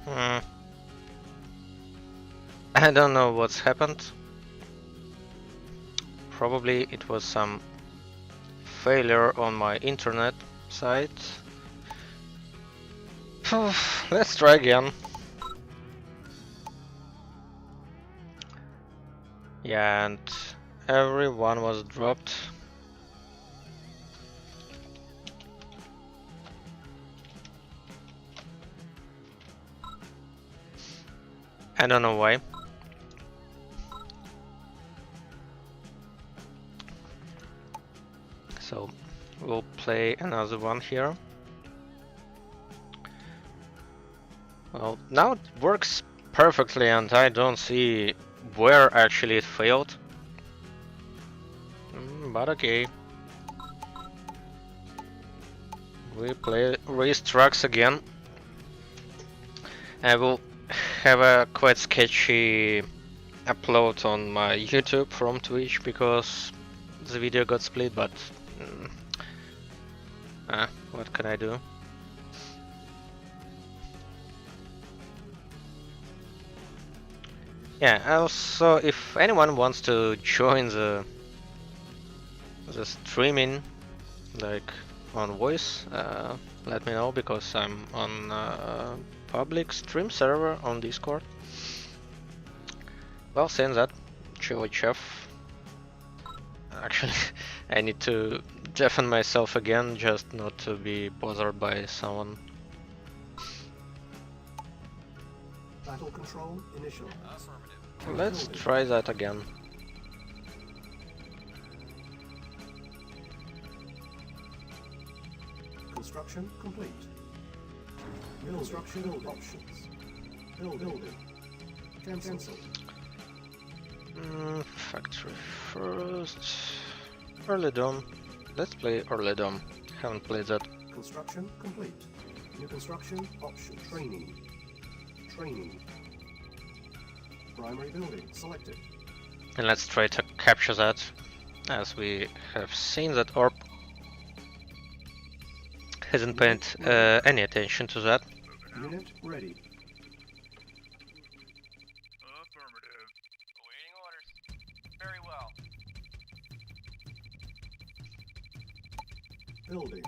I don't know what's happened. Probably it was some failure on my internet site. Let's try again. Yeah, and everyone was dropped. I don't know why. So we'll play another one here. Well, now it works perfectly and I don't see where actually it failed. But okay. We play race trucks again. I will have a quite sketchy upload on my YouTube from Twitch because the video got split, but what can I do? Yeah, also if anyone wants to join the streaming, like on voice, let me know because I'm on public stream server on Discord. Well, saying that, Chili Chef. Actually, I need to deafen myself again just not to be bothered by someone. Battle control initial. Let's try that again. Construction complete. Construction options. Building. Cancel. Factory first. Early Dawn. Let's play Early Dawn. Haven't played that. Construction complete. New construction option. Training. Primary building selected. And let's try to capture that, as we have seen that Orb hasn't paid any attention to that. Unit ready. Affirmative. Awaiting orders. Very well. Building.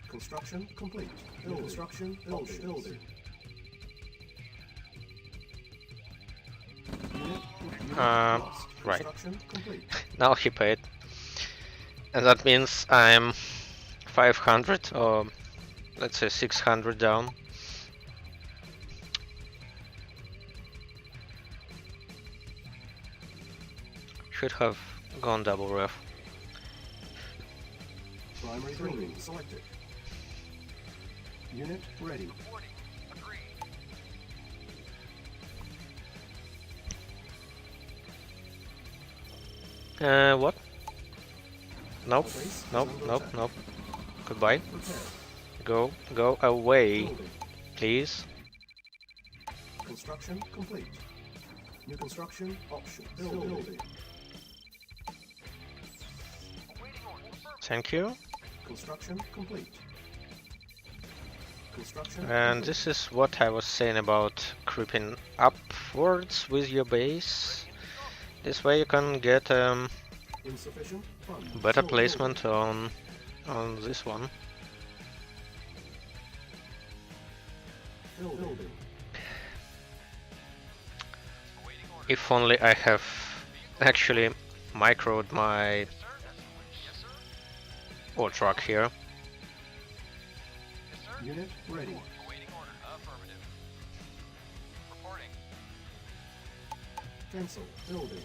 Construction complete. Construction building. Right. Construction complete. Now he paid. And that means I'm 500 or let's say 600 down. Should have gone double ref. Primary building selected. Unit ready. Reporting. Agreed. What? Nope, nope. Goodbye. Prepare. Go away, Building. please. Construction complete. New construction option. Building. Awaiting orders. Thank you. Construction complete. Construction And complete. this is what I was saying about creeping upwards with your base. This way you can get Insufficient funds. better Building. placement on this one. Building. Awaiting orders. If only I have actually microed my Yes, sir. ore truck here. Yes, sir. Unit ready. Awaiting order. Affirmative. Reporting. Cancel. Building.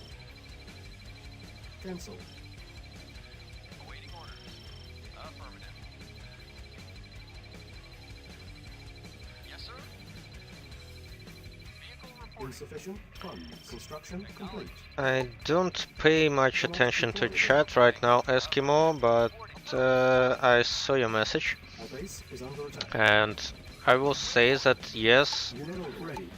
Cancel. Awaiting orders. Affirmative. Yes, sir. Vehicle reporting. Insufficient funds. Construction complete. I don't pay much attention to chat right now, Eskimo, but I saw your message. Our base is under attack. And I will say that yes, Unit ready.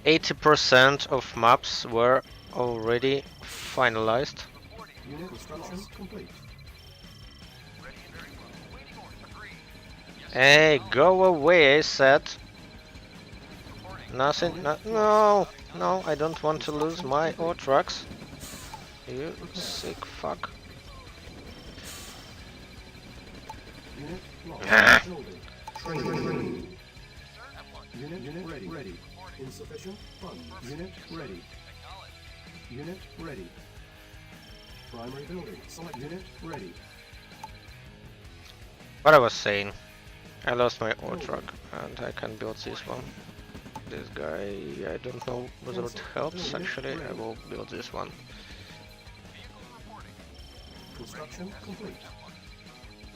80% of maps were already finalized. Reporting. Unit construction complete. Ready and very well. Awaiting orders. Hey, go away, I said. Reporting. Nothing. No, no, I don't want to lose my ore trucks. You sick fuck. Unit lost. Ah. Building. Training. Yes, sir. F1. Unit ready. Reporting. Insufficient funds. Unit ready. Acknowledged. Unit ready. Primary building. Select unit ready. What I was saying. I lost my ore truck and I can build this one. This guy, I don't know whether it helps. Actually, I will build this one. Vehicle reporting. Construction complete.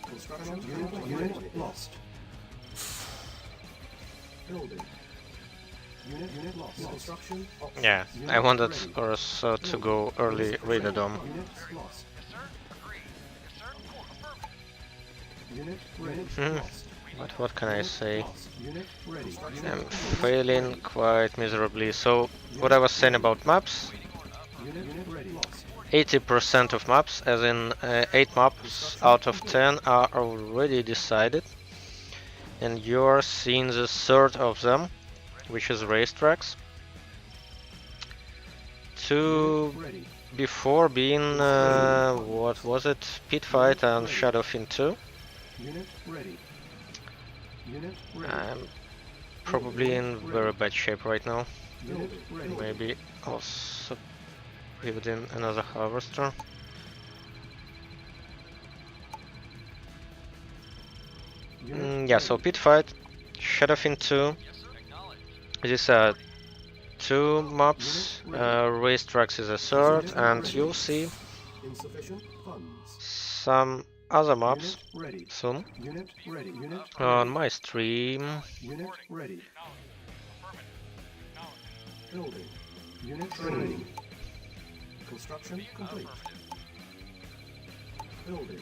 Construction unit lost. Building. Unit lost. Construction option. Yeah, I wanted us to go early Raiderdom. Unit lost. Yes, sir. Agreed. Yes, sir. Cool. Affirmative. Unit ready. Hmm. Lost. But what can I say? Lost. Unit ready. I'm failing quite miserably. So, what I was saying about maps, Unit ready. Lost. 80% of maps, as in 8 maps out of 10 are already decided. And you're seeing the third of them, which is racetracks. Two Ready. before being, what was it, Pit Fight and Shadowfin 2. Unit ready. Unit ready. I'm probably in very bad shape right now. Unit ready. Maybe also building another harvester. Yeah, so Pit Fight, Shadowfin 2. Yes, sir. Acknowledged. These are 2 maps, racetracks is a third, and you'll see Insufficient funds. some other maps Unit ready. soon Unit ready. Unit on my stream. Unit ready. Affirmative. Acknowledged. Building. Unit ready. Construction complete. Affirmative. Building.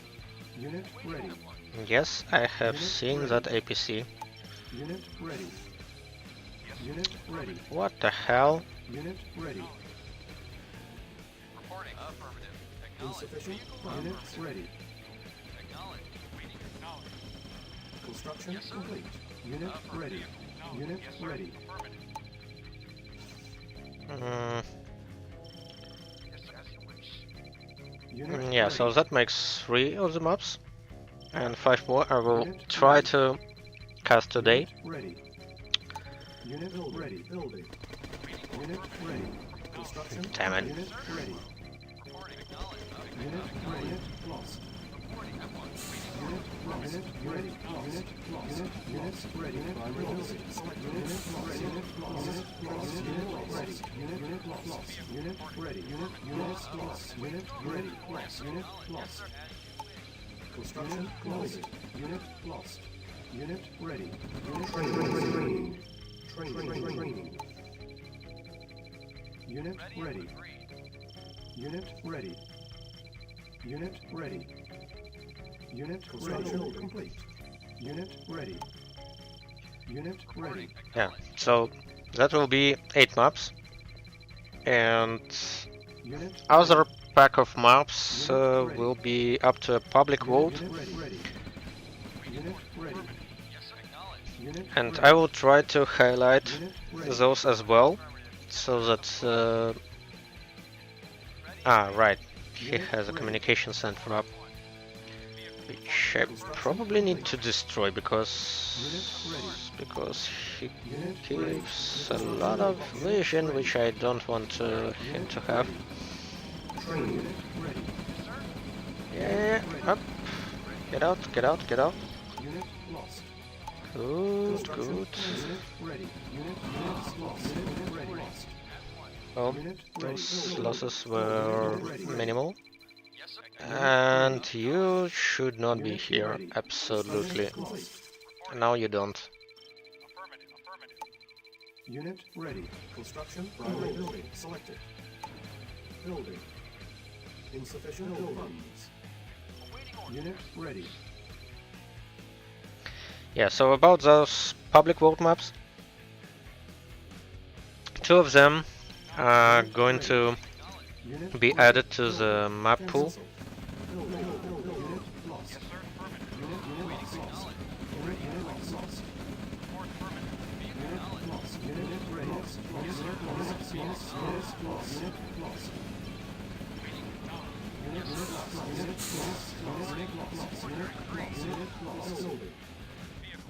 Unit ready. Yes, I have seen that APC. Unit ready. Unit ready. What the hell? Unit ready. Reporting. Affirmative. Acknowledged. Insufficient. Vehicle Unit affirmative. ready. Acknowledged. Waiting. Acknowledged. Construction Yes, sir. complete. Unit ready. Unit Yes, sir. ready. Affirmative. Mm, Yes, sir. As you wish. Unit yeah, ready. so that makes 3 of the maps. And 5 more I will try to cast today. Unit ready. Unit ready. Building. Unit ready. Construction. Damn it. Unit ready. Reporting. Acknowledged. Unit ready. Unit lost. Reporting. F1. Unit lost. Unit ready. Unit lost. Unit ready. Unit lost. Select unit lost. Unit lost. Unit lost. Unit lost. Unit ready. Unit lost. Unit ready. Lost. Unit lost. Construction complete. Unit lost. Unit ready. Unit training. Training. Unit ready. Unit ready. Unit ready. Unit construction complete. Unit ready. Unit ready. Yeah, so that will be 8 maps. And Unit other pack of maps will be up to a public vote. Unit ready. Unit ready. Yes, sir. Acknowledged. Unit And ready. I will try to highlight Unit ready. those as well, Affirmative. so that... right, he has a communication center up, which I probably need to destroy because he Unit gives a lot of vision which I don't want him to have. Training. Unit ready. Yeah, up. Get out, get out, get out. Unit lost. Good, Construction. good. Unit ready. Unit lost. Unit ready. Lost. Well, Unit ready. those losses were minimal. Yes, sir. And you should not be Unit here, ready. absolutely. Complete. Now you don't. Affirmative. Affirmative. Unit ready. Construction. Primary building selected. Building. Insufficient funds. Awaiting order. Unit ready. Yeah, so about those public vote maps, 2 of them are going to Unit be added to the map pool. Unit lost. Yes, sir. Affirmative. Unit lost. Unit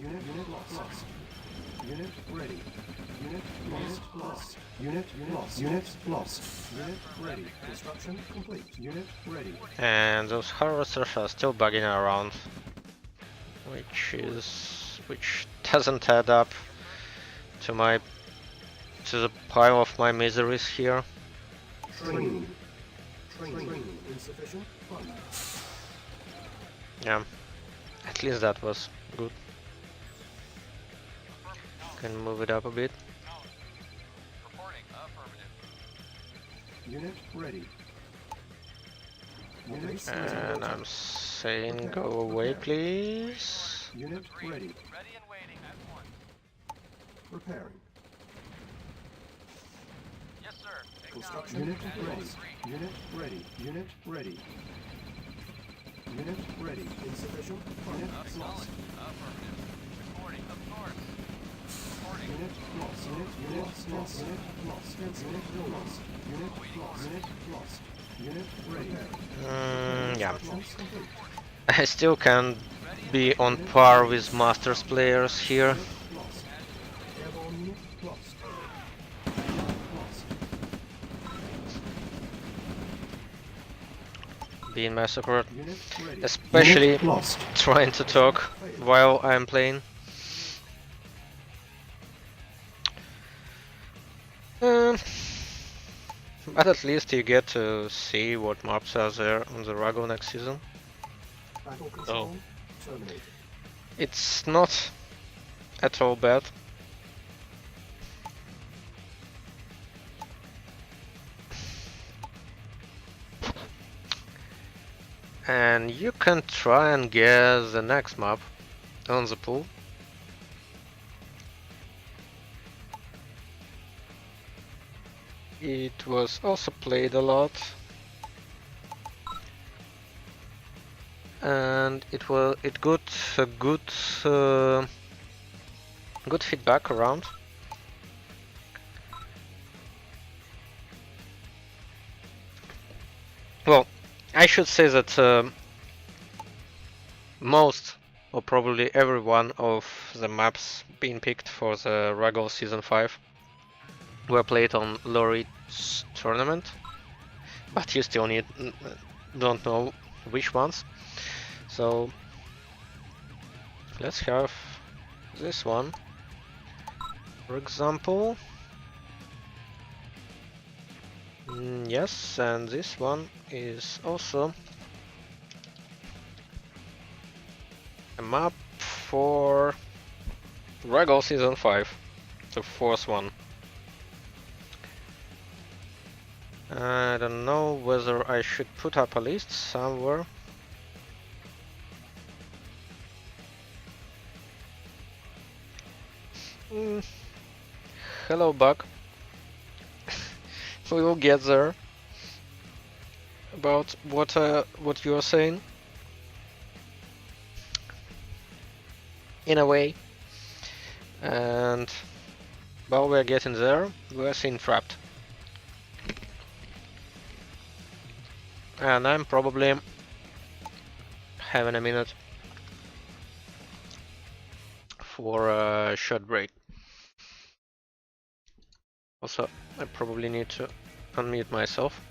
Unit lost. Unit ready. Unit lost. Unit lost. Unit lost. Unit ready. Construction complete. Unit ready. And those harvesters are still bugging around, which doesn't add up to the pile of my miseries here. Training. Insufficient fund. Yeah, at least that was good. Can move it up a bit. Reporting affirmative. Unit ready. Unit And I'm saying go away, please. Unit ready. Ready and waiting. At one. Repairing. Yes, sir. Construction Acknowledged. unit ready. Unit ready. Unit ready. Unit ready. Insufficient. Unit lost. Acknowledged. Affirmative. Reporting. Of course. Reporting. Unit lost. Unit lost. Unit lost. Unit lost. Unit lost. Unit lost. Unit ready. Yeah, Constructions complete. I still can't be on par with Masters players here. Lost. Airborne unit lost. Unit lost. Being massacred, Unit ready. especially Unit lost. trying to talk while I'm playing. But at least you get to see what maps are there on the RAGL next season. Battle control terminated. It's not at all bad. And you can try and guess the next map on the pool. It was also played a lot, and it got a good feedback around. Well, I should say that most or probably every one of the maps being picked for the RAGL Season 5 were played on Lorit's tournament, but you still don't know which ones. So let's have this one, for example. Yes, and this one is also a map for RAGL Season 5, the fourth one. I don't know whether I should put up a list somewhere. Hello, bug. We will get there. About what you are saying. In a way. And while we're getting there, we're seeing trapped. And I'm probably having a minute for a short break. Also, I probably need to unmute myself.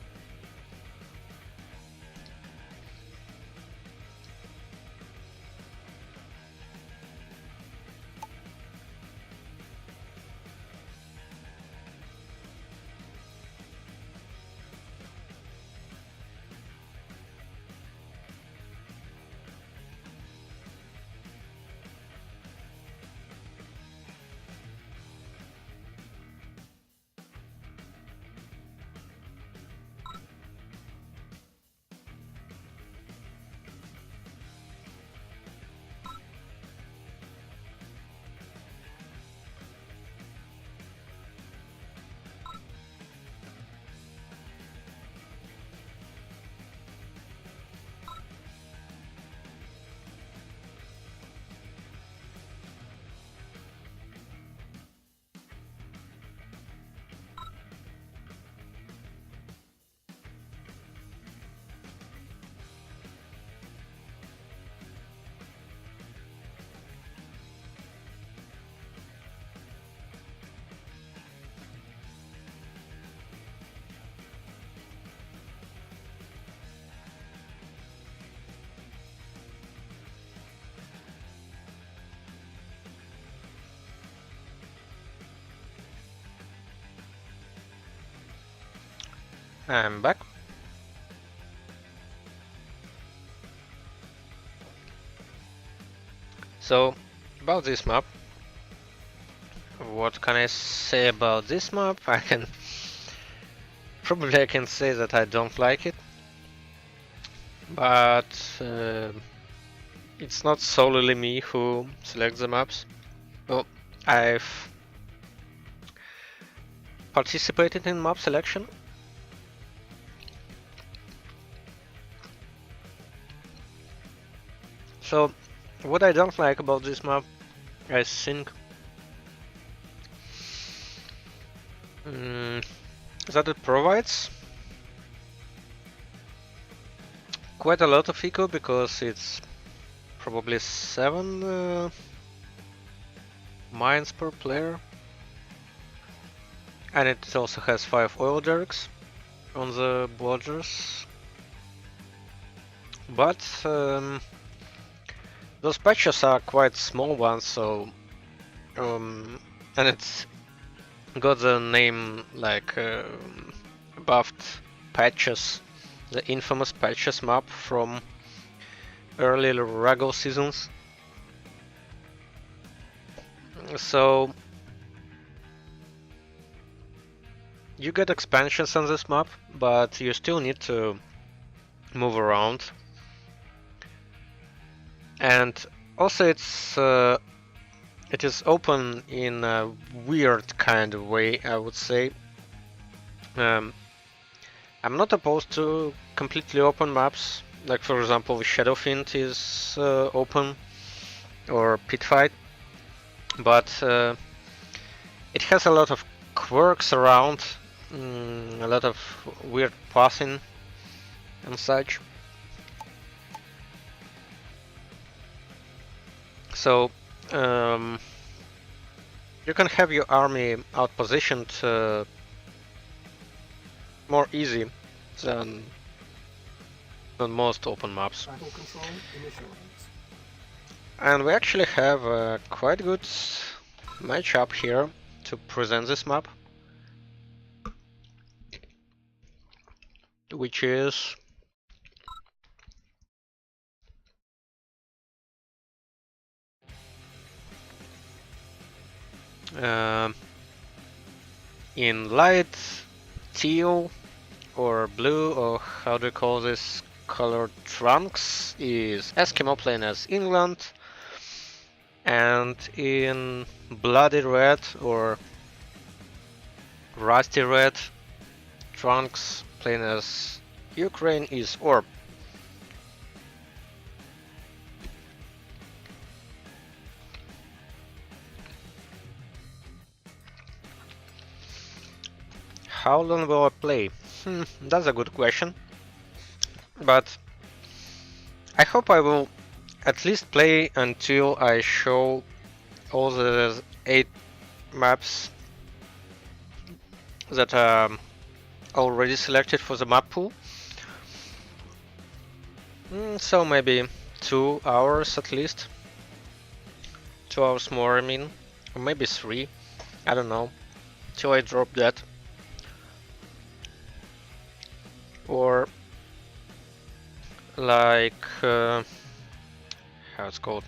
I'm back. So, about this map, what can I say about this map? I can say that I don't like it, but it's not solely me who selects the maps. Well, I've participated in map selection. So, what I don't like about this map, I think, that it provides quite a lot of eco because it's probably 7 mines per player, and it also has 5 oil derricks on the borders. But those patches are quite small ones, so and it's got the name like buffed patches, the infamous patches map from early RAGL seasons. So you get expansions on this map, but you still need to move around. And also it is open in a weird kind of way, I would say. I'm not opposed to completely open maps, like for example Shadowfiend is open, or Pitfight, but it has a lot of quirks around, a lot of weird pathing and such. So you can have your army outpositioned more easy than on most open maps. Battle control initialized. And we actually have a quite good matchup here to present this map, which is in light teal or blue, or how do you call this colored trunks, is Eskimo playing as England, and in bloody red or rusty red trunks playing as Ukraine is Orb. How long will I play? That's a good question, but I hope I will at least play until I show all the 8 maps that are already selected for the map pool. So maybe 2 hours at least. 2 hours more, I mean. Or maybe 3. I don't know. Till I drop that. Or like how it's called.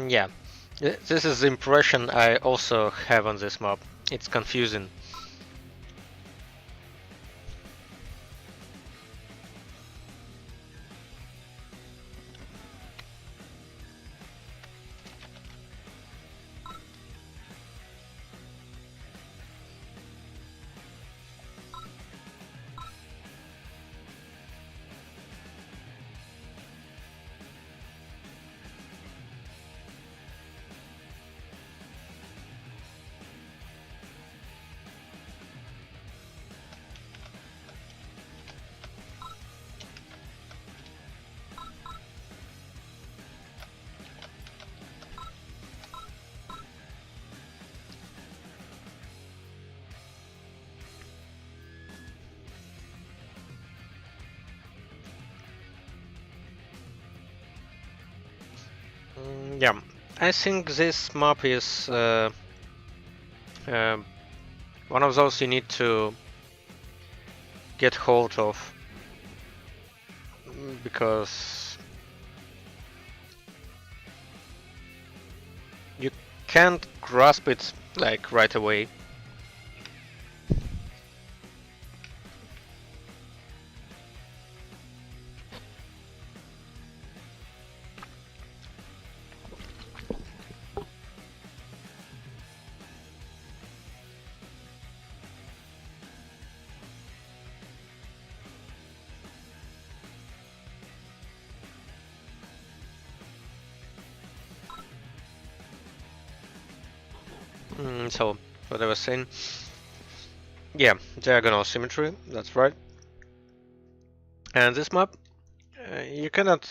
Yeah, this is the impression I also have on this map. It's confusing. Yeah, I think this map is uh, one of those you need to get hold of, because you can't grasp it like right away. So, what I was saying, yeah, diagonal symmetry, that's right. And this map, you cannot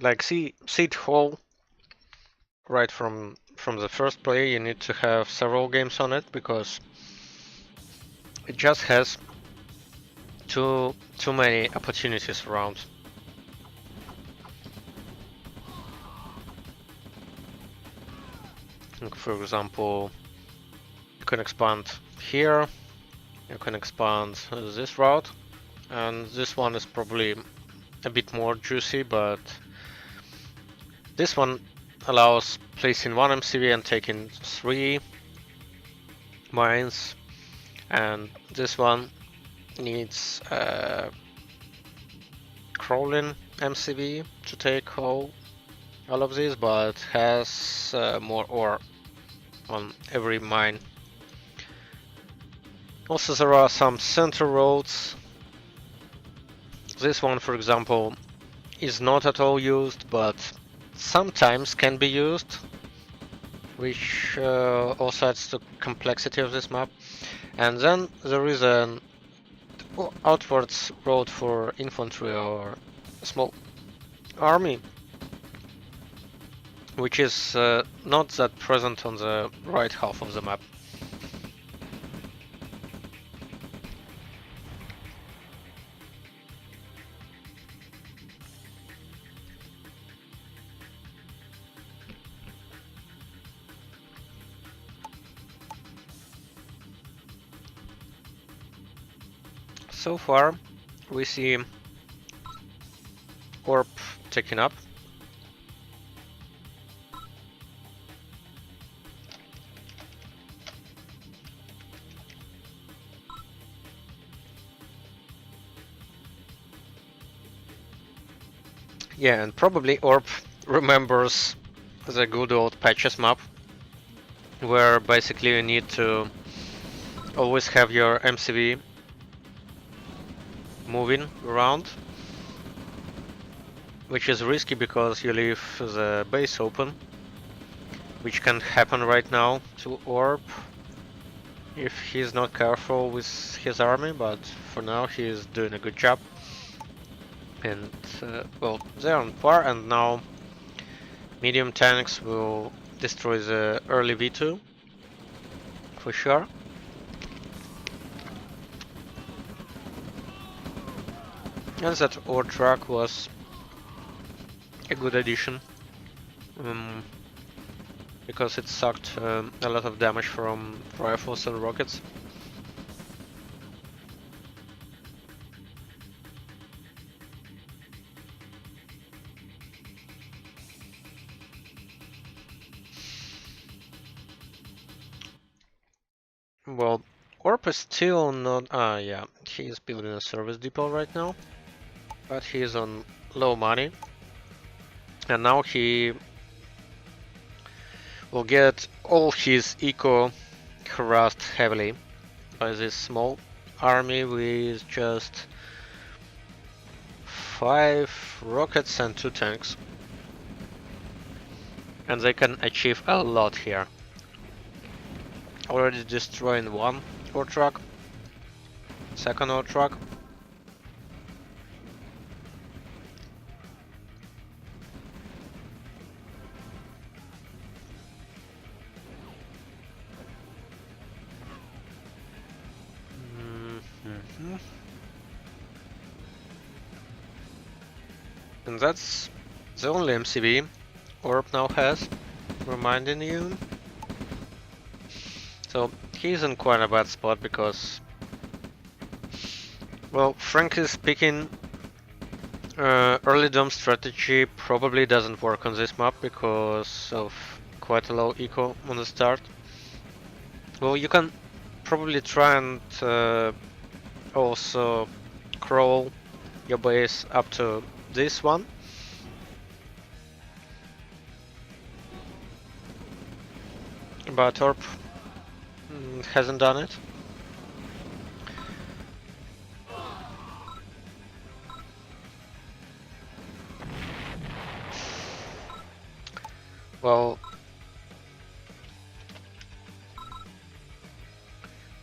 like see it whole right from the first play. You need to have several games on it because it just has too many opportunities around. Like for example, you can expand here, you can expand this route, and this one is probably a bit more juicy, but this one allows placing one MCV and taking 3 mines, and this one needs crawling MCV to take all of these, but has more ore on every mine. Also, there are some center roads. This one, for example, is not at all used, but sometimes can be used, which also adds to complexity of this map. And then there is an outwards road for infantry or small army, which is not that present on the right half of the map. So far, we see Orb taking up. Yeah, and probably Orb remembers the good old patches map, where basically you need to always have your MCV moving around, which is risky because you leave the base open, which can happen right now to Orb if he's not careful with his army, but for now he's doing a good job. And well, they're on par, and now medium tanks will destroy the early V2 for sure. And that ore truck was a good addition, because it sucked a lot of damage from rifles and rockets. Well, Orp is still not. Yeah, he is building a service depot right now, but he is on low money, and now he will get all his eco harassed heavily by this small army with just 5 rockets and 2 tanks, and they can achieve a lot here. Already destroying 1 ore truck, 2nd ore truck. And that's the only MCV Orb now has, reminding you. So he's in quite a bad spot because, well, frankly speaking, early dome strategy probably doesn't work on this map because of quite a low eco on the start. Well, you can probably try and also crawl your base up to this one. But Orb hasn't done it. Well,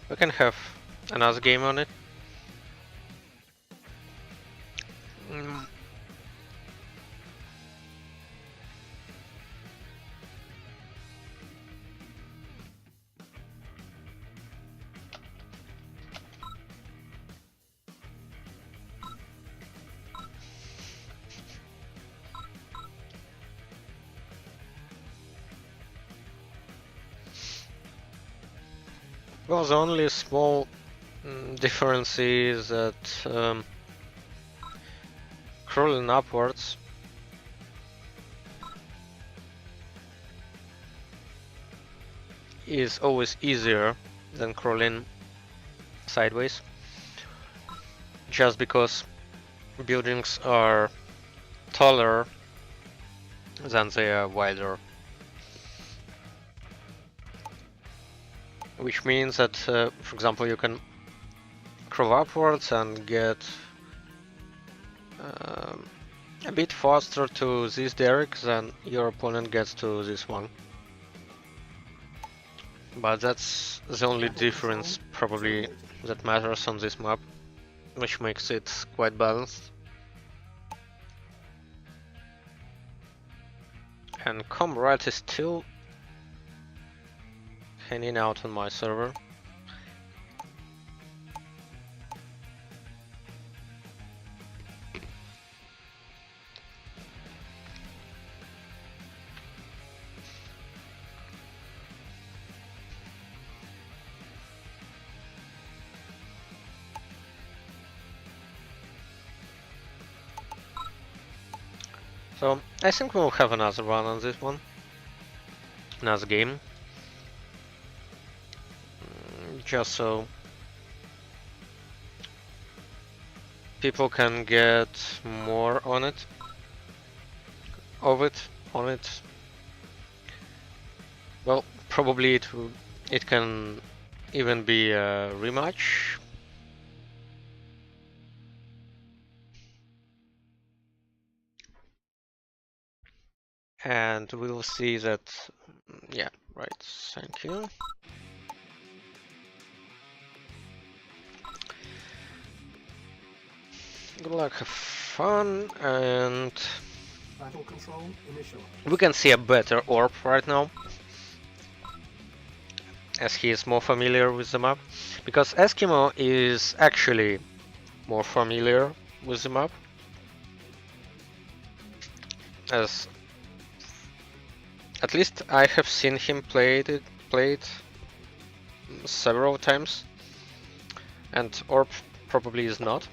we can have another game on it. Mm. Well, the only small difference is that crawling upwards is always easier than crawling sideways, just because buildings are taller than they are wider. Which means that, for example, you can crawl upwards and get a bit faster to this derrick than your opponent gets to this one. But that's the only difference probably that matters on this map, which makes it quite balanced. And Comrade is still hanging out on my server. So I think we'll have another one on this one. Another game. Just so people can get more on it. On it. Well, probably it can even be a rematch. And we'll see that, yeah, right, thank you. Good luck, have fun, and Battle control initialized. we can see a better Orb right now, as he is more familiar with the map, because Eskimo is actually more familiar with the map, as at least I have seen him play it several times, and Orb probably is not.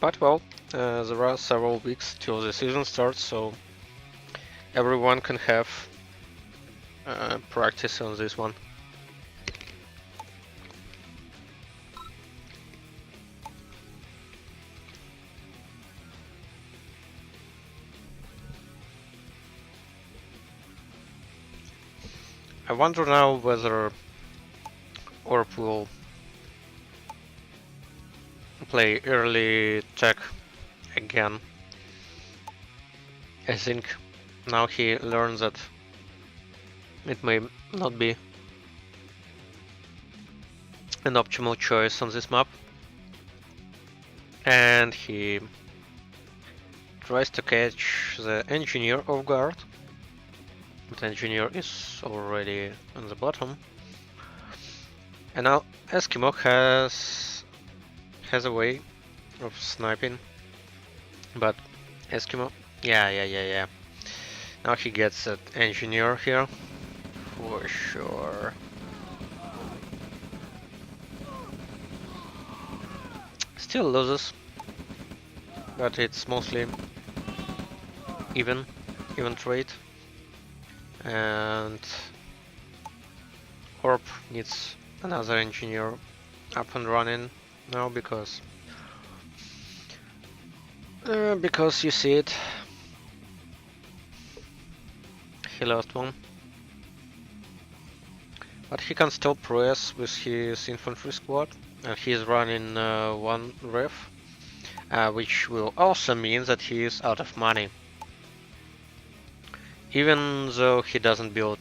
But well, there are several weeks till the season starts, so everyone can have practice on this one. I wonder now whether Orb will play early tech again. I think now he learns that it may not be an optimal choice on this map, and he tries to catch the engineer off guard, but the engineer is already on the bottom, and now Eskimo has a way of sniping, but Eskimo, yeah. Now he gets an engineer here, for sure. Still loses, but it's mostly even trade. And Orb needs another engineer up and running now because you see it. He lost one. But he can still press with his infantry squad, and he is running one ref, which will also mean that he is out of money. Even though he doesn't build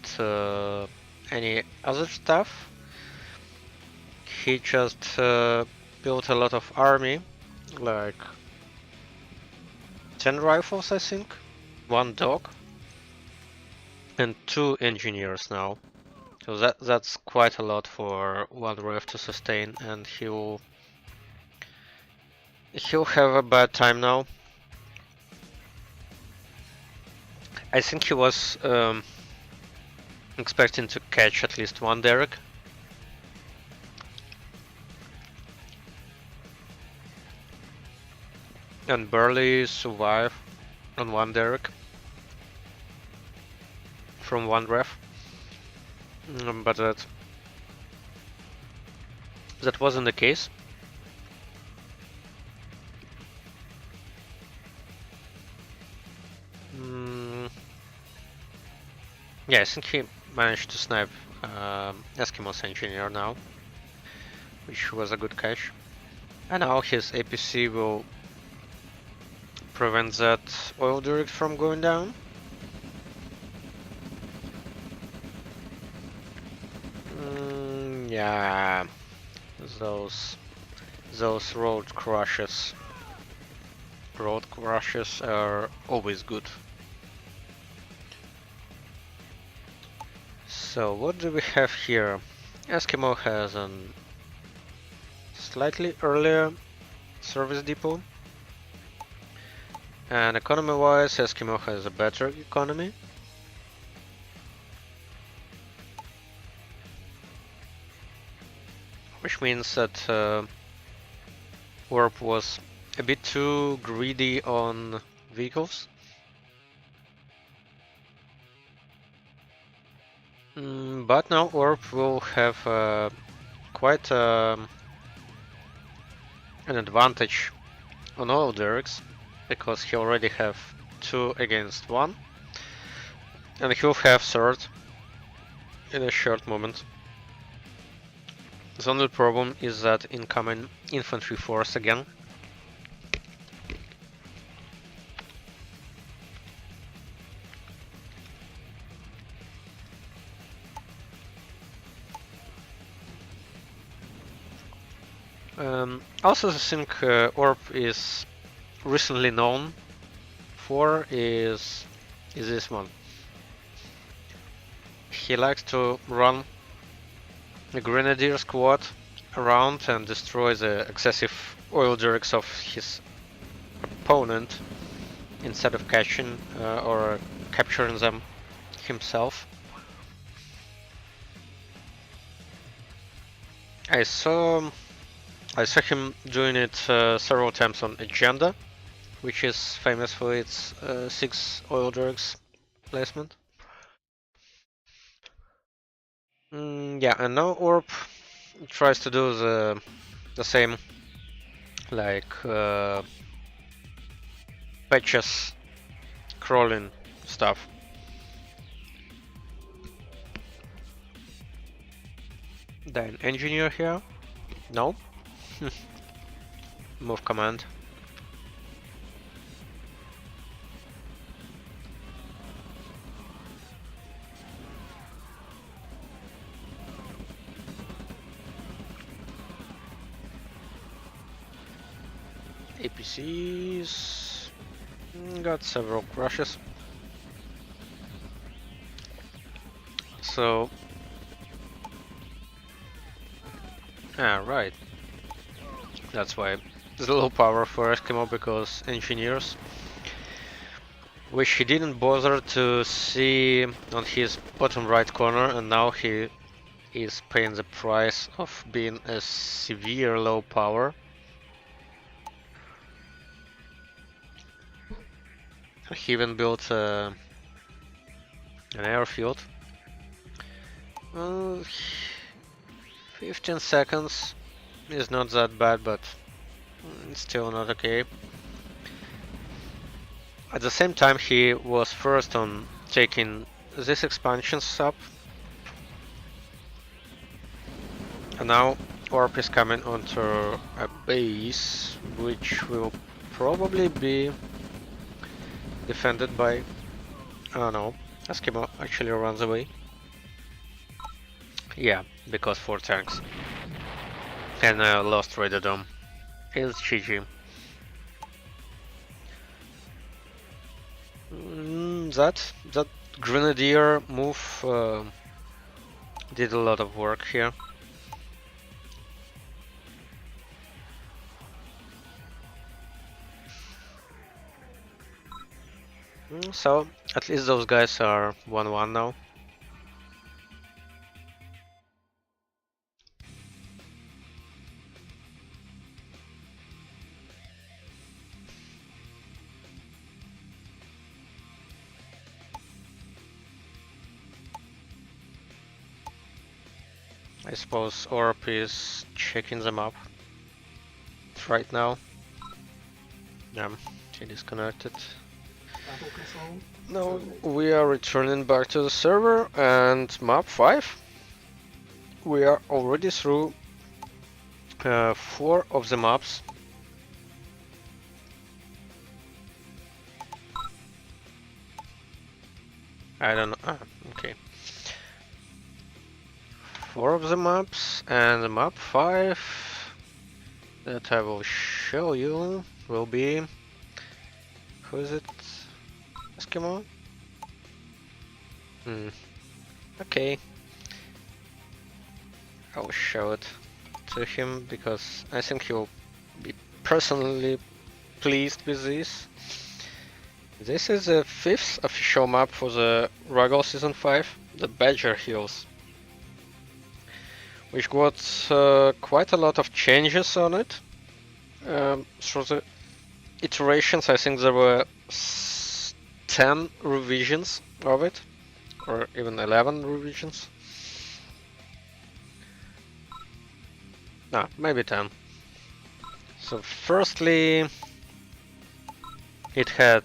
any other stuff, he just built a lot of army, like 10 rifles I think, 1 dog, and 2 engineers now. So that's quite a lot for one ref to sustain, and he'll have a bad time now. I think he was expecting to catch at least 1 derrick. And barely survive on 1 derrick from 1 ref. But that wasn't the case. Yeah, I think he managed to snipe Eskimo's engineer now, which was a good catch. And now his APC will prevent that oil derrick from going down. Yeah, those road crushes are always good. So what do we have here? Eskimo has a slightly earlier service depot, and economy-wise, Eskimo has a better economy. Which means that Warp was a bit too greedy on vehicles. But now Warp will have quite an advantage on all derricks, because he already have 2 against 1, and he'll have 3rd in a short moment. The only problem is that incoming infantry force again. Also, the thing Orb is recently known for is this one. He likes to run the Grenadier squad around and destroy the excessive oil derricks of his opponent instead of catching or capturing them himself. I saw him doing it several times on Agenda, which is famous for its 6 oil derricks placement. Yeah, and now Orb tries to do the same, like patches crawling stuff. Then engineer here? No. Move command. APCs got several crashes. So right. That's why there's a low power for Eskimo, because engineers which he didn't bother to see on his bottom right corner, and now he is paying the price of being a severe low power. He even built an airfield. 15 seconds is not that bad, but it's still not okay. At the same time, he was first on taking this expansion sub, and now Orp is coming onto a base, which will probably be defended by... oh no, Eskimo actually runs away. Yeah, because 4 tanks. And lost Radadome. It's GG. That Grenadier move did a lot of work here. So, at least those guys are 1-1 now. I suppose Orp is checking them up right now. Yeah, he disconnected. Battle control. Now terminated. we are returning back to the server, and map 5. We are already through 4 of the maps. I don't know. Ah, okay. 4 of the maps, and the map 5 that I will show you will be... who is it? Eskimo? Okay. I'll show it to him because I think he'll be personally pleased with this. This is the 5th official map for the RAGL Season 5, the Badger Hills, which got quite a lot of changes on it. Through the iterations, I think there were 10 revisions of it, or even 11 revisions. No, maybe 10. So firstly, it had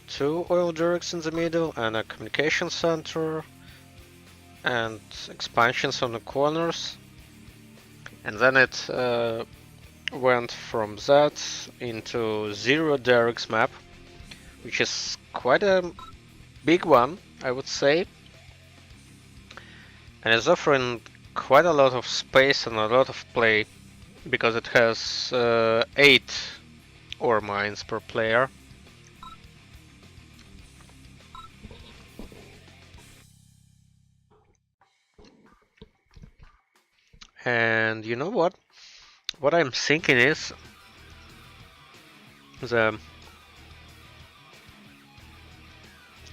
2 oil derricks in the middle and a communication center and expansions on the corners, and then it went from that into 0 derricks map, which is quite a big one, I would say, and is offering quite a lot of space and a lot of play because it has 8 ore mines per player. And you know what? What I'm thinking is the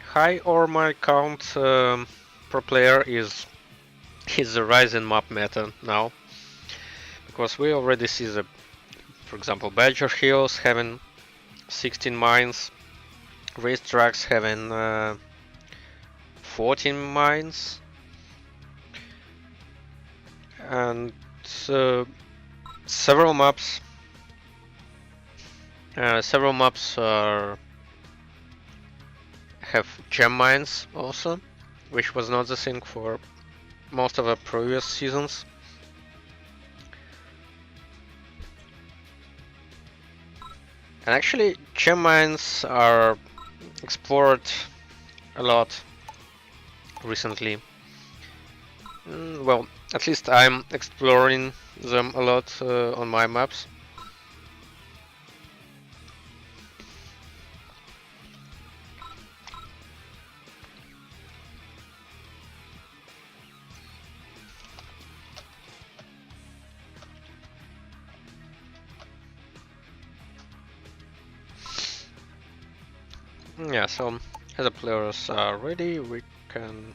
high ore mine count per player is the rise in map meta now, because we already see the, for example, Badger Hills having 16 mines, racetracks having 14 mines, and several maps are have gem mines also, which was not the thing for most of the previous seasons. And actually, gem mines are explored a lot recently. Well, at least I'm exploring them a lot on my maps. Yeah, so as the players are ready, we can.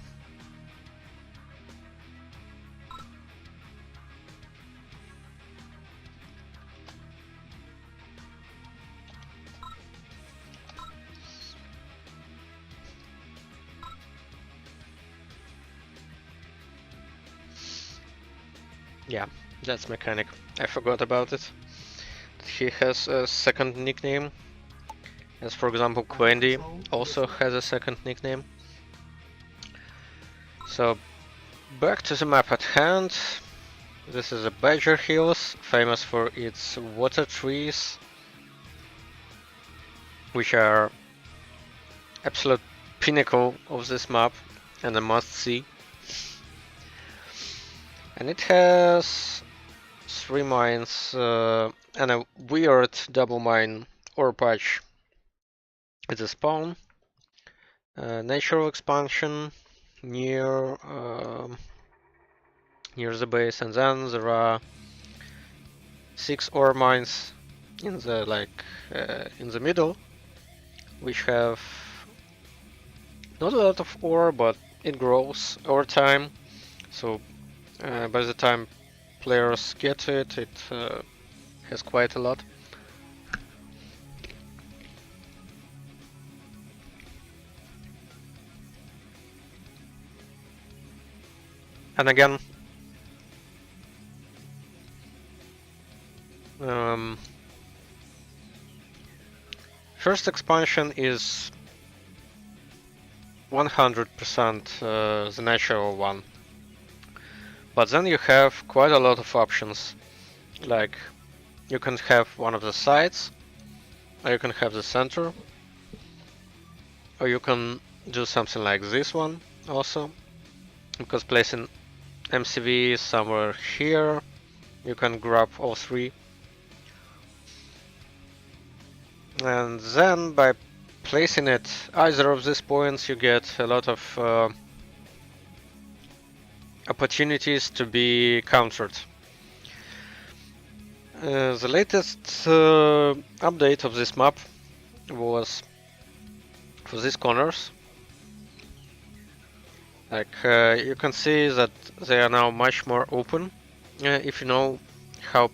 Yeah, that's mechanic. I forgot about it. He has a second nickname, as for example, Quendy also has a second nickname. So, back to the map at hand. This is a Badger Hills, famous for its water trees, which are absolute pinnacle of this map and a must-see. And it has 3 mines and a weird double mine ore patch at the spawn. Natural expansion near near the base, and then there are 6 ore mines in the middle, which have not a lot of ore, but it grows over time. So by the time players get to it, it has quite a lot. And again, first expansion is 100% the natural one. But then you have quite a lot of options. Like, you can have one of the sides, or you can have the center, or you can do something like this one also. Because placing MCV somewhere here, you can grab all 3. And then by placing it either of these points, you get a lot of opportunities to be countered. The latest update of this map was for these corners. Like you can see that they are now much more open. If you know how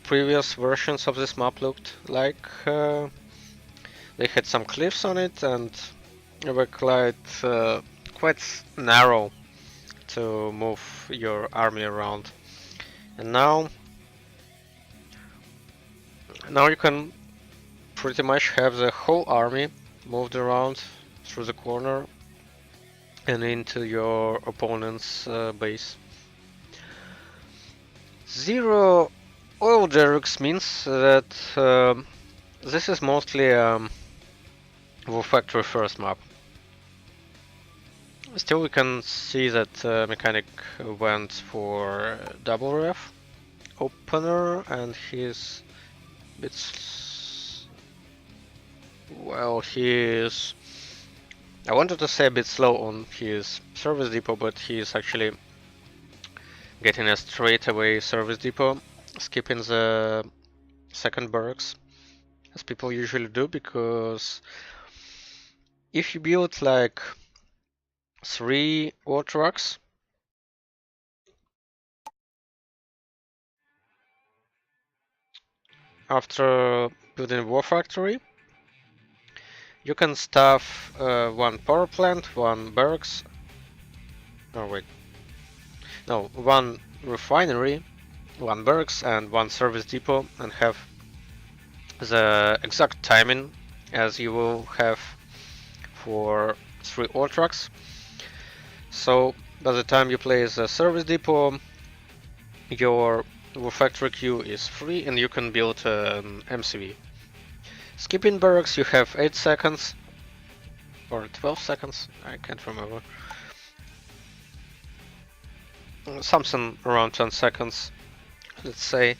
previous versions of this map looked like, they had some cliffs on it and they were quite narrow to move your army around. And now you can pretty much have the whole army moved around through the corner and into your opponent's base. 0 oil derricks means that this is mostly War Factory first map. Still, we can see that Mechanic went for double ref opener, and he's he's I wanted to say a bit slow on his service depot, but he's actually getting a straight away service depot, skipping the second barracks, as people usually do, because if you build like 3 ore trucks, after building War Factory, you can staff 1 power plant, 1 barracks, oh wait, no, 1 refinery, 1 barracks and 1 service depot, and have the exact timing as you will have for 3 ore trucks. So by the time you place a service depot, your War Factory queue is free and you can build an MCV. Skipping barracks, you have 8 seconds or 12 seconds, I can't remember. Something around 10 seconds, let's say.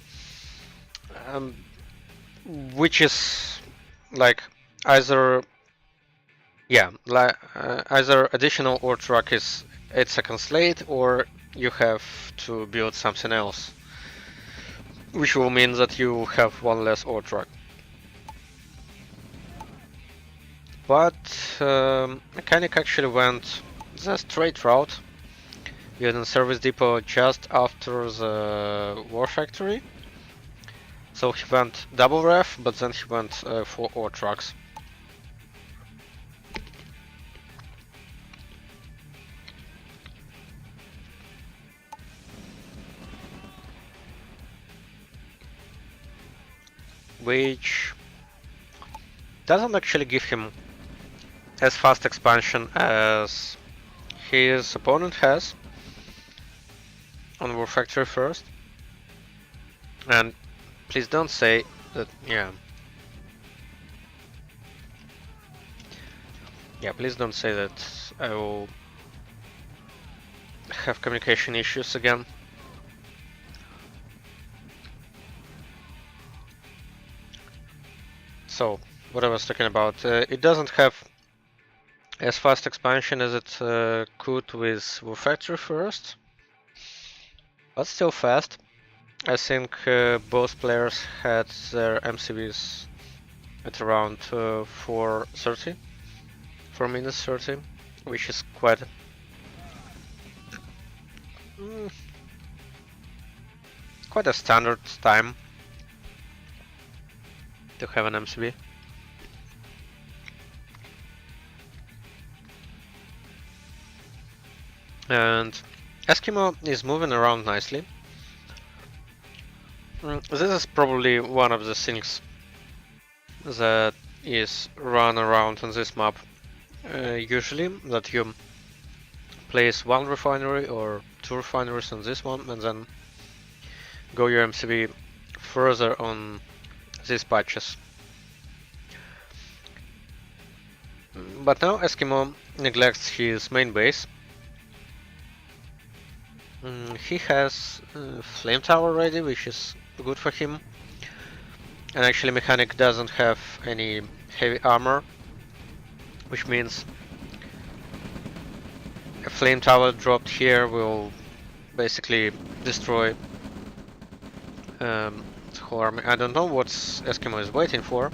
Which is like either either additional ore truck is 8 seconds late, or you have to build something else, which will mean that you have 1 less ore truck. But Mechanic actually went the straight route, using Service Depot just after the War Factory. So he went double ref, but then he went for ore trucks. Which doesn't actually give him as fast expansion as his opponent has on War Factory first. And please don't say that, yeah, please don't say that I will have communication issues again. So, what I was talking about, it doesn't have as fast expansion as it could with War Factory first, but still fast. I think both players had their MCVs at around 4:30, 4 minutes 30, which is mm, quite a standard time to have an MCV. And Eskimo is moving around nicely. This is probably one of the things that is run around on this map. Usually that you place one refinery or two refineries on this one and then go your MCV further on these patches. But now Eskimo neglects his main base. He has Flame Tower ready, which is good for him. And actually Mechanic doesn't have any heavy armor, which means a Flame Tower dropped here will basically destroy the whole army. I don't know what Eskimo is waiting for.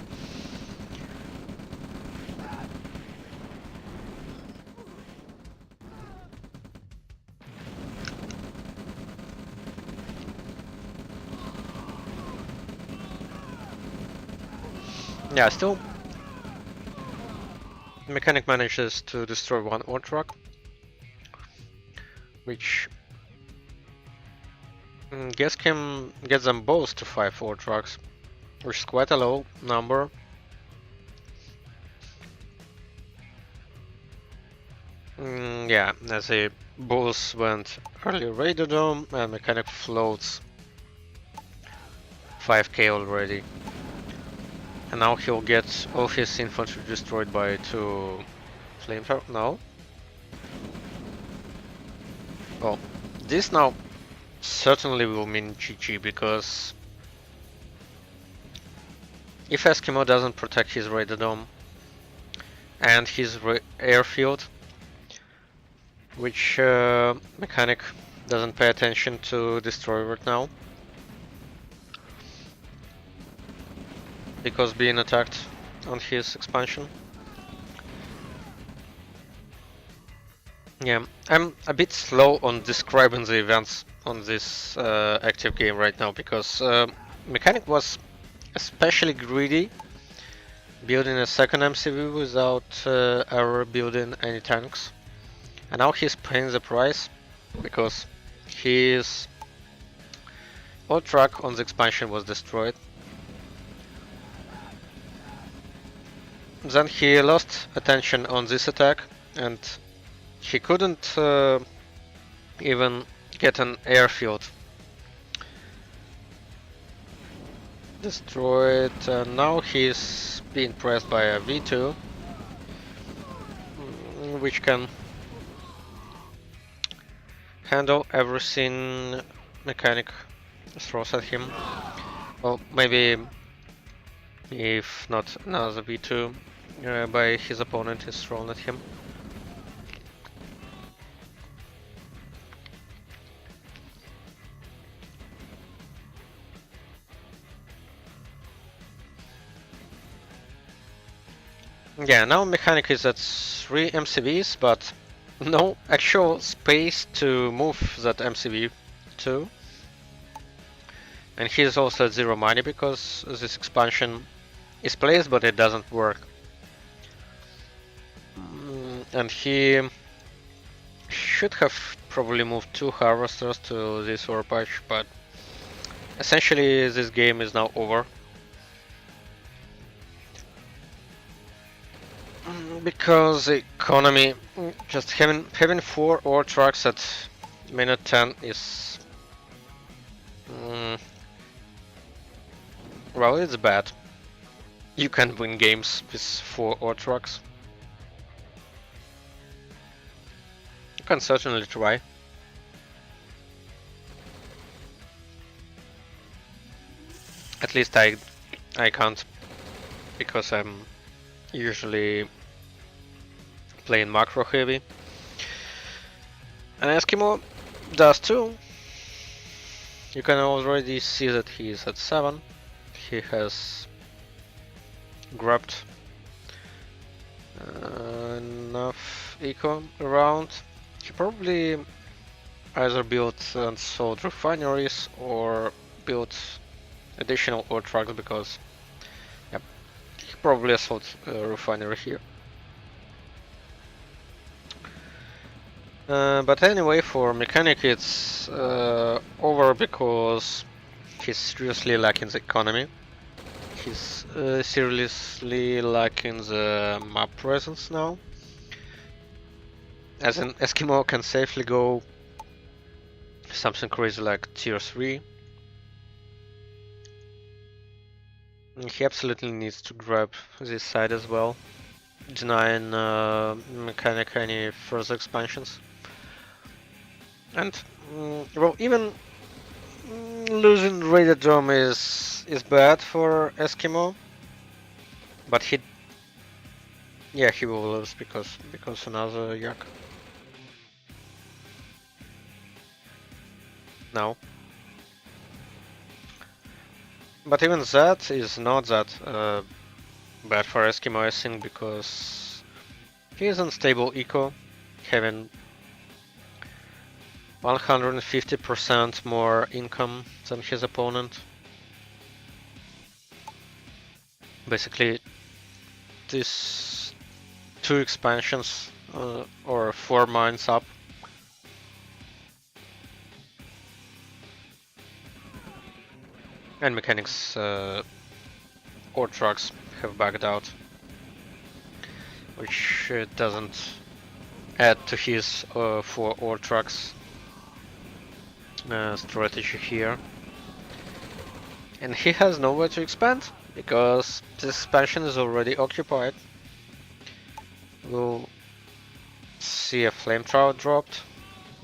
Yeah, still Mechanic manages to destroy one ore truck, which gets them both to 5 ore trucks, which is quite a low number. Yeah, as the both went early Radiodome and Mechanic floats 5k already. And now he'll get all his infantry destroyed by 2 flamethrower. No. Well, this now certainly will mean GG, because if Eskimo doesn't protect his Radiodome and his airfield, which Mechanic doesn't pay attention to destroy right now, because being attacked on his expansion. Yeah, I'm a bit slow on describing the events on this active game right now, because Mechanic was especially greedy, building a second MCV without ever building any tanks. And now he's paying the price, because his old truck on the expansion was destroyed. Then he lost attention on this attack, and he couldn't even get an airfield destroyed. Now he's being pressed by a V2, which can handle everything Mechanic throws at him. Well, maybe if not another V2 by his opponent is thrown at him. Yeah, now mechanic is at 3 MCVs, but no actual space to move that MCV to. And he's also at 0 money because this expansion is placed, but it doesn't work. And he should have probably moved 2 harvesters to this ore patch, but essentially this game is now over. Because the economy, just having 4 ore trucks at minute 10 is well, it's bad. You can win games with 4 ore trucks. You can certainly try. At least I can't, because I'm usually playing macro heavy. And Eskimo does too. You can already see that he is at 7. He has grabbed enough eco around. He probably either built and sold refineries or built additional ore trucks, because yep, he probably sold a refinery here. But anyway, for mechanic it's over because he's seriously lacking the economy. He's seriously lacking the map presence now. As an Eskimo can safely go something crazy like tier 3. He absolutely needs to grab this side as well, denying mechanic any further expansions. And well, even losing Radiodrome is bad for Eskimo, but he will lose because another yak. No. But even that is not that bad for Eskimo, I think, because he is unstable eco, having 150% more income than his opponent. Basically, these 2 expansions or 4 mines up. And mechanics ore trucks have backed out, which doesn't add to his 4 ore trucks strategy here. And he has nowhere to expand because this expansion is already occupied. We'll see a flame trout dropped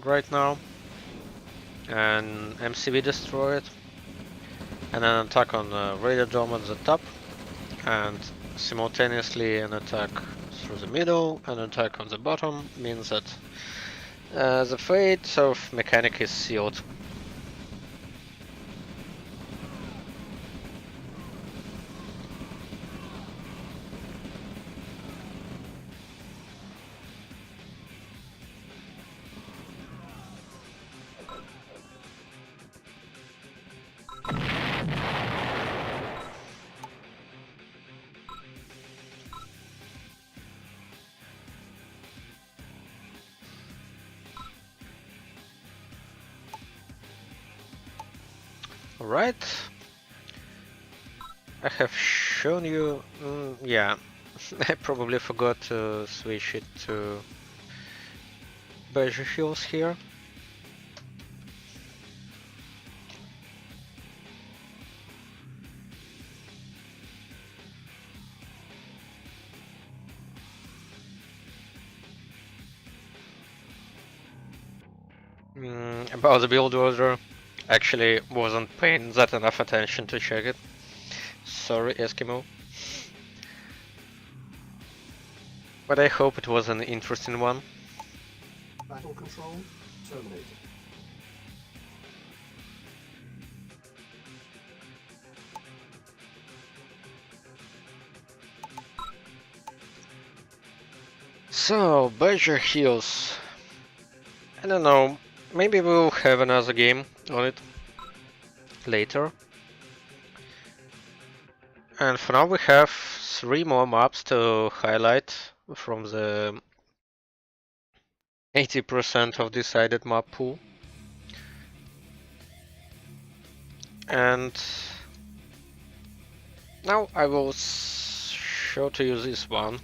right now, and MCV destroyed, and an attack on Radiodrome at the top, and simultaneously an attack through the middle, an attack on the bottom, means that the fate of mechanic is sealed. Alright, I have shown you, yeah, I probably forgot to switch it to beige hills here. About the build order, actually wasn't paying that enough attention to check it. Sorry, Eskimo. But I hope it was an interesting one. Battle control terminated. So, Badger Hills. I don't know, maybe we'll have another game on it later. And for now we have 3 more maps to highlight from the 80% of decided map pool. And now I will show to you this one.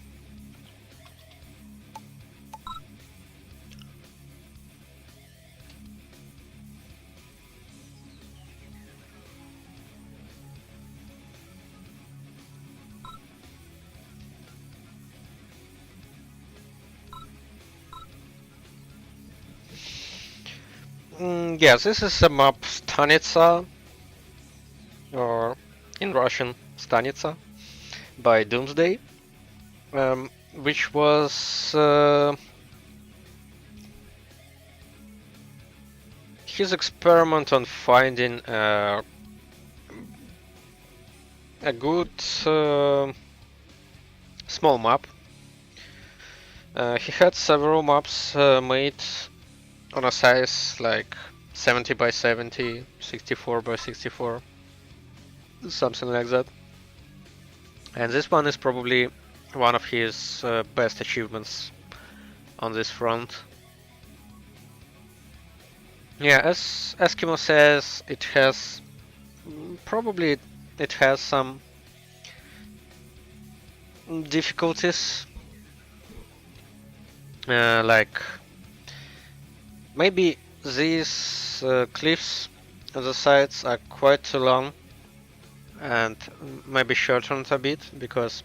Yeah, this is a map Stanitsa, or in Russian Stanitsa, by Doomsday, which was his experiment on finding a good small map. He had several maps made on a size like 70 by 70, 64 by 64, something like that. And this one is probably one of his best achievements on this front. Yeah, as Eskimo says, it has probably it has some difficulties, like maybe these cliffs on the sides are quite too long and maybe shortened a bit because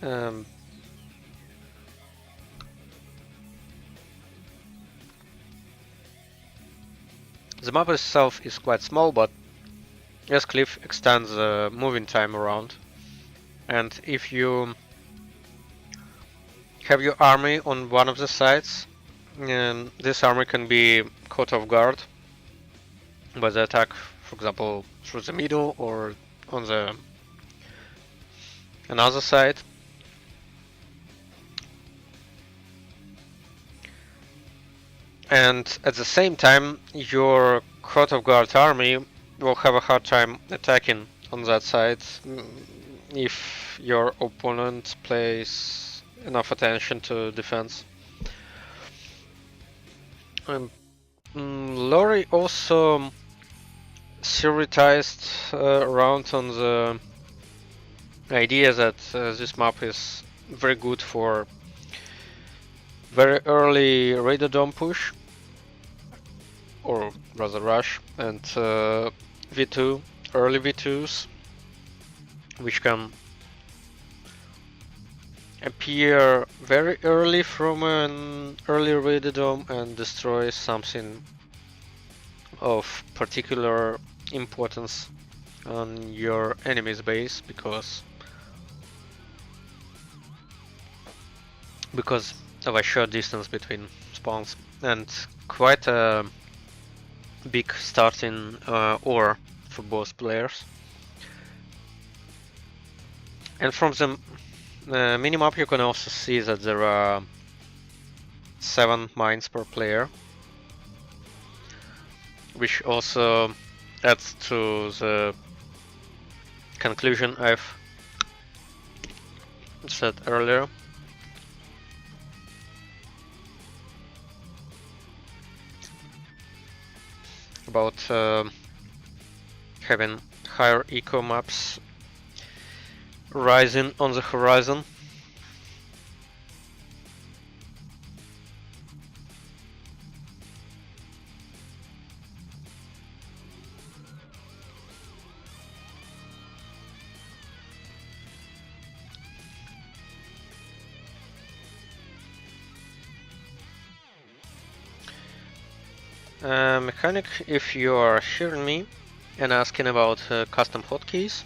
the map itself is quite small, but this cliff extends the moving time around, and if you have your army on one of the sides, this army can be caught off guard by the attack, for example, through the middle or on the another side. And at the same time, your caught off guard army will have a hard time attacking on that side if your opponent plays enough attention to defense. Lori also theorized around on the idea that this map is very good for very early Raiderdome push, or rather rush, and V2, early V2s, which can appear very early from an early Raiderdome and destroy something of particular importance on your enemy's base because of a short distance between spawns and quite a big starting ore for both players. And from the minimap you can also see that there are 7 mines per player, which also adds to the conclusion I've said earlier. About having higher eco maps rising on the horizon. Mechanic, if you are hearing me and asking about custom hotkeys,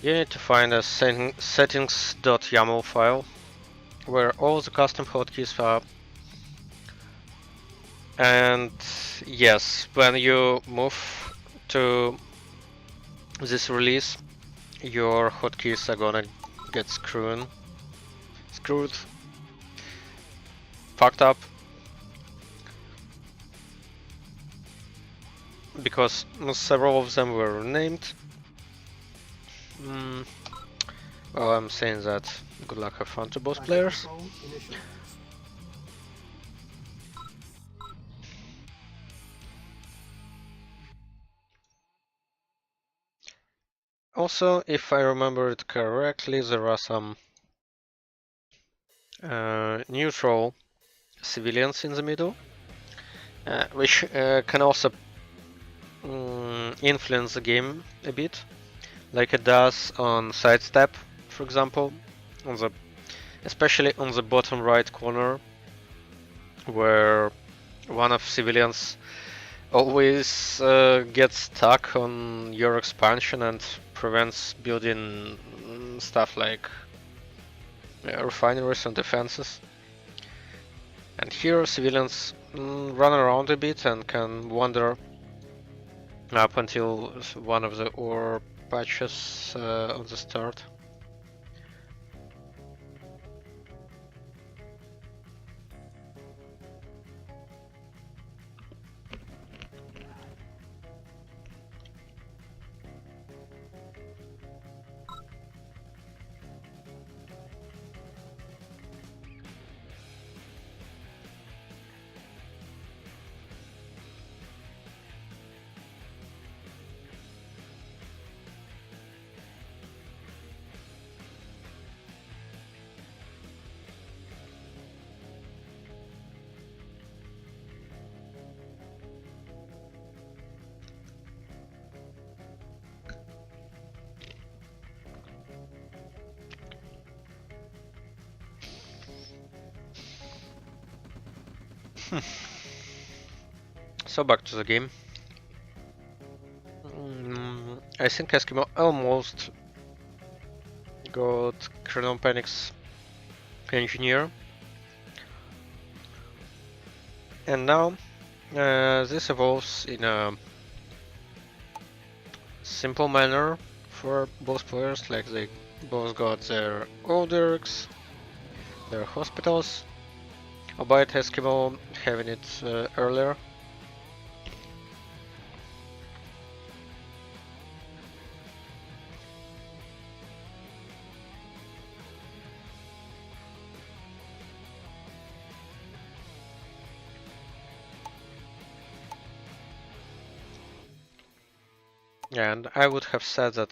You need to find a settings.yaml file where all the custom hotkeys are. And yes, when you move to this release, your hotkeys are gonna get screwed, fucked up, because several of them were named. Well, I'm saying that. Good luck, have fun to both players. Microphone initialized. Also, if I remember it correctly, there are some neutral civilians in the middle, which can also influence the game a bit, like it does on sidestep, for example, on the especially on the bottom right corner, where one of civilians always gets stuck on your expansion and prevents building stuff like refineries and defenses. And here civilians run around a bit and can wander up until one of the ore patches on the start. So back to the game. I think Eskimo almost got Chrono Panic's engineer. And now this evolves in a simple manner for both players, like they both got their orders, their hospitals, albeit Eskimo having it earlier. And I would have said that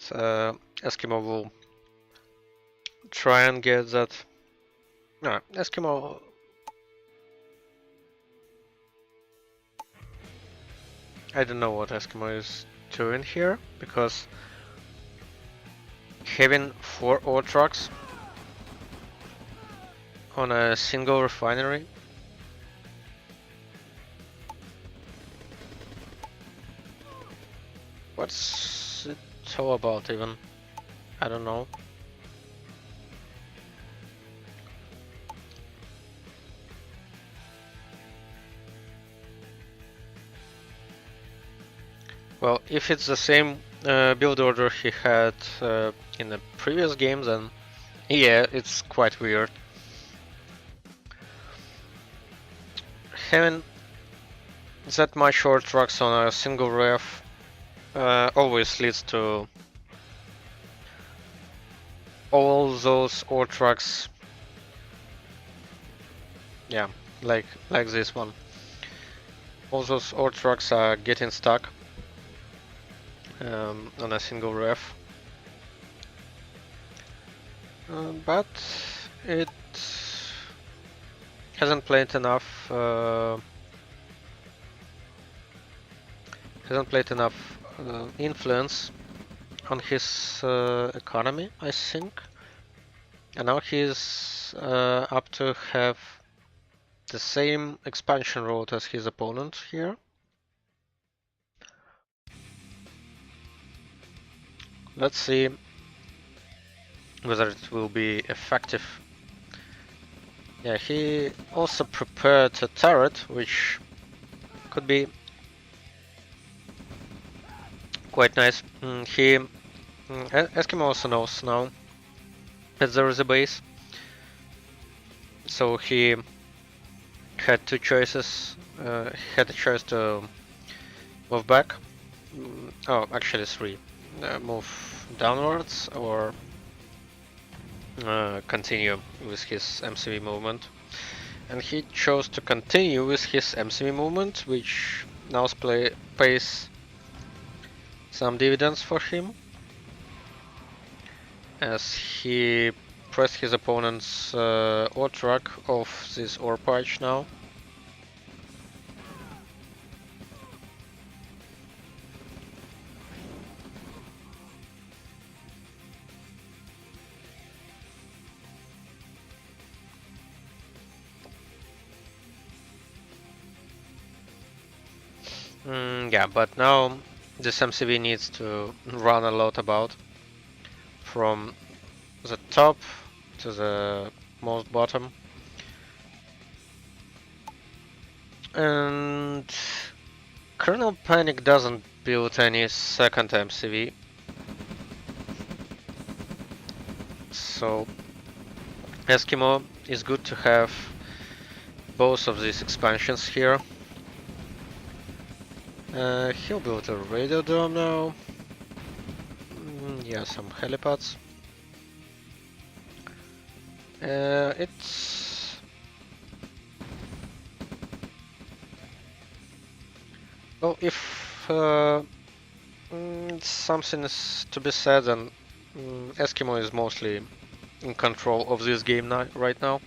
Eskimo will try and get that. No, Eskimo. I don't know what Eskimo is doing here, because having 4 ore trucks on a single refinery. What's it all about even? I don't know. Well, if it's the same build order he had in the previous game, then yeah, it's quite weird. Having that much ore trucks on a single ref always leads to all those ore trucks, yeah, like this one. All those ore trucks are getting stuck on a single ref, but it hasn't played enough. Influence on his economy, I think, and now he's up to have the same expansion road as his opponent here. Let's see whether it will be effective. Yeah, he also prepared a turret, which could be quite nice. Eskimo also knows now that there is a base, so he had two choices. He had a choice to move back. Oh, actually three. Move downwards or continue with his MCV movement. And he chose to continue with his MCV movement, which now pays some dividends for him, as he pressed his opponent's ore track off this ore patch now. Yeah, but now this MCV needs to run a lot about, from the top to the most bottom. And Colonel Panic doesn't build any second MCV, so Eskimo is good to have both of these expansions here. He'll build a radio dome now. Yeah, some helipads. It's well, if something is to be said, then Eskimo is mostly in control of this game right now.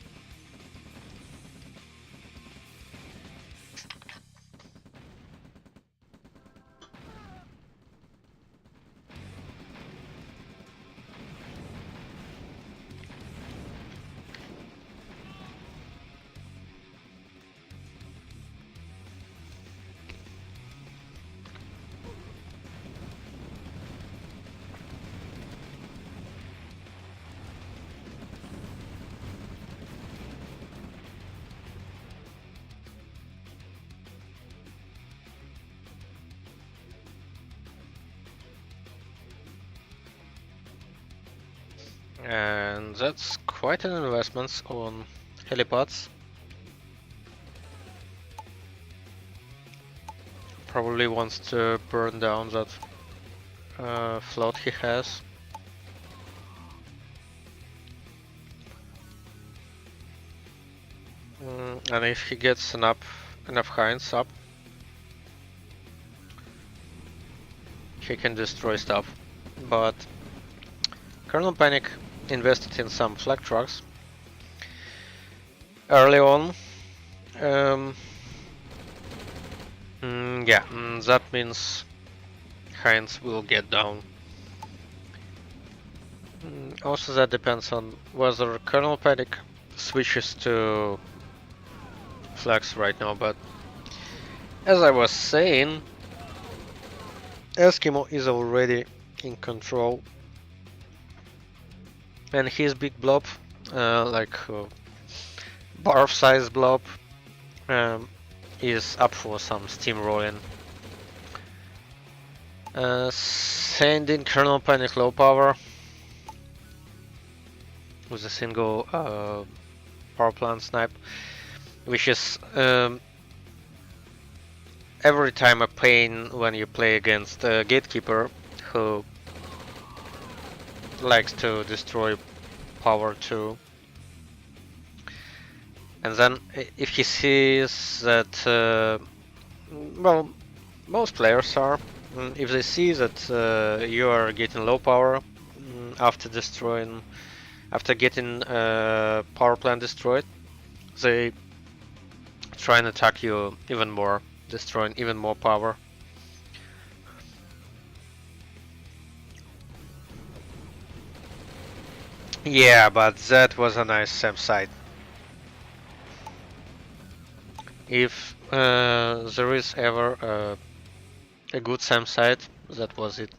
And that's quite an investment on helipads. Probably wants to burn down that float he has. And if he gets enough hinds up, he can destroy stuff. But Colonel Panic invested in some flag trucks early on. Yeah, that means Heinz will get down. Also, that depends on whether Colonel Panic switches to flags right now, but as I was saying, Eskimo is already in control, and his big blob, like barf size blob, is up for some steamrolling. Sending Colonel Panic low power with a single power plant snipe, which is every time a pain when you play against a gatekeeper who likes to destroy power too. And then if he sees that, well, most players are, if they see that you are getting low power after getting power plant destroyed, they try and attack you even more, destroying even more power. Yeah, but that was a nice SAM site. If there is ever a good SAM site, that was it.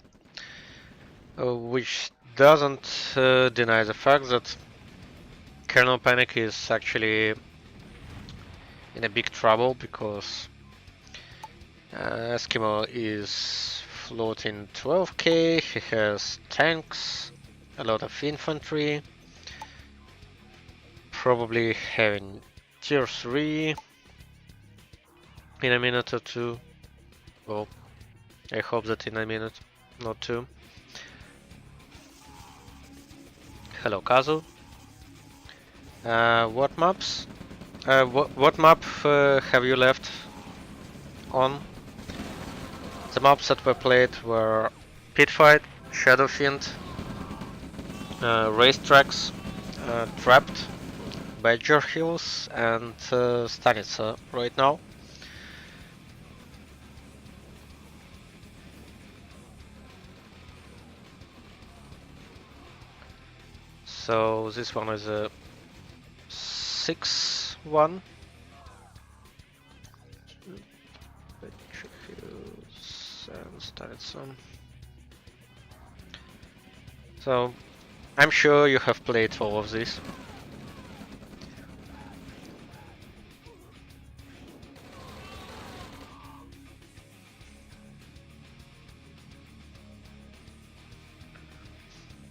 Which doesn't deny the fact that Kernel Panic is actually in a big trouble because Eskimo is floating 12k, he has tanks, a lot of infantry, probably having tier 3 in a minute or two. Well, I hope that in a minute, not two. Hello Kazu. What maps? What map have you left on? The maps that were played were Pitfight, Shadowfiend, Racetracks, Trapped, Badger Hills, and Stanitsa right now. So this one is a 6-1. Badger Hills and Stanitsa. So I'm sure you have played all of these.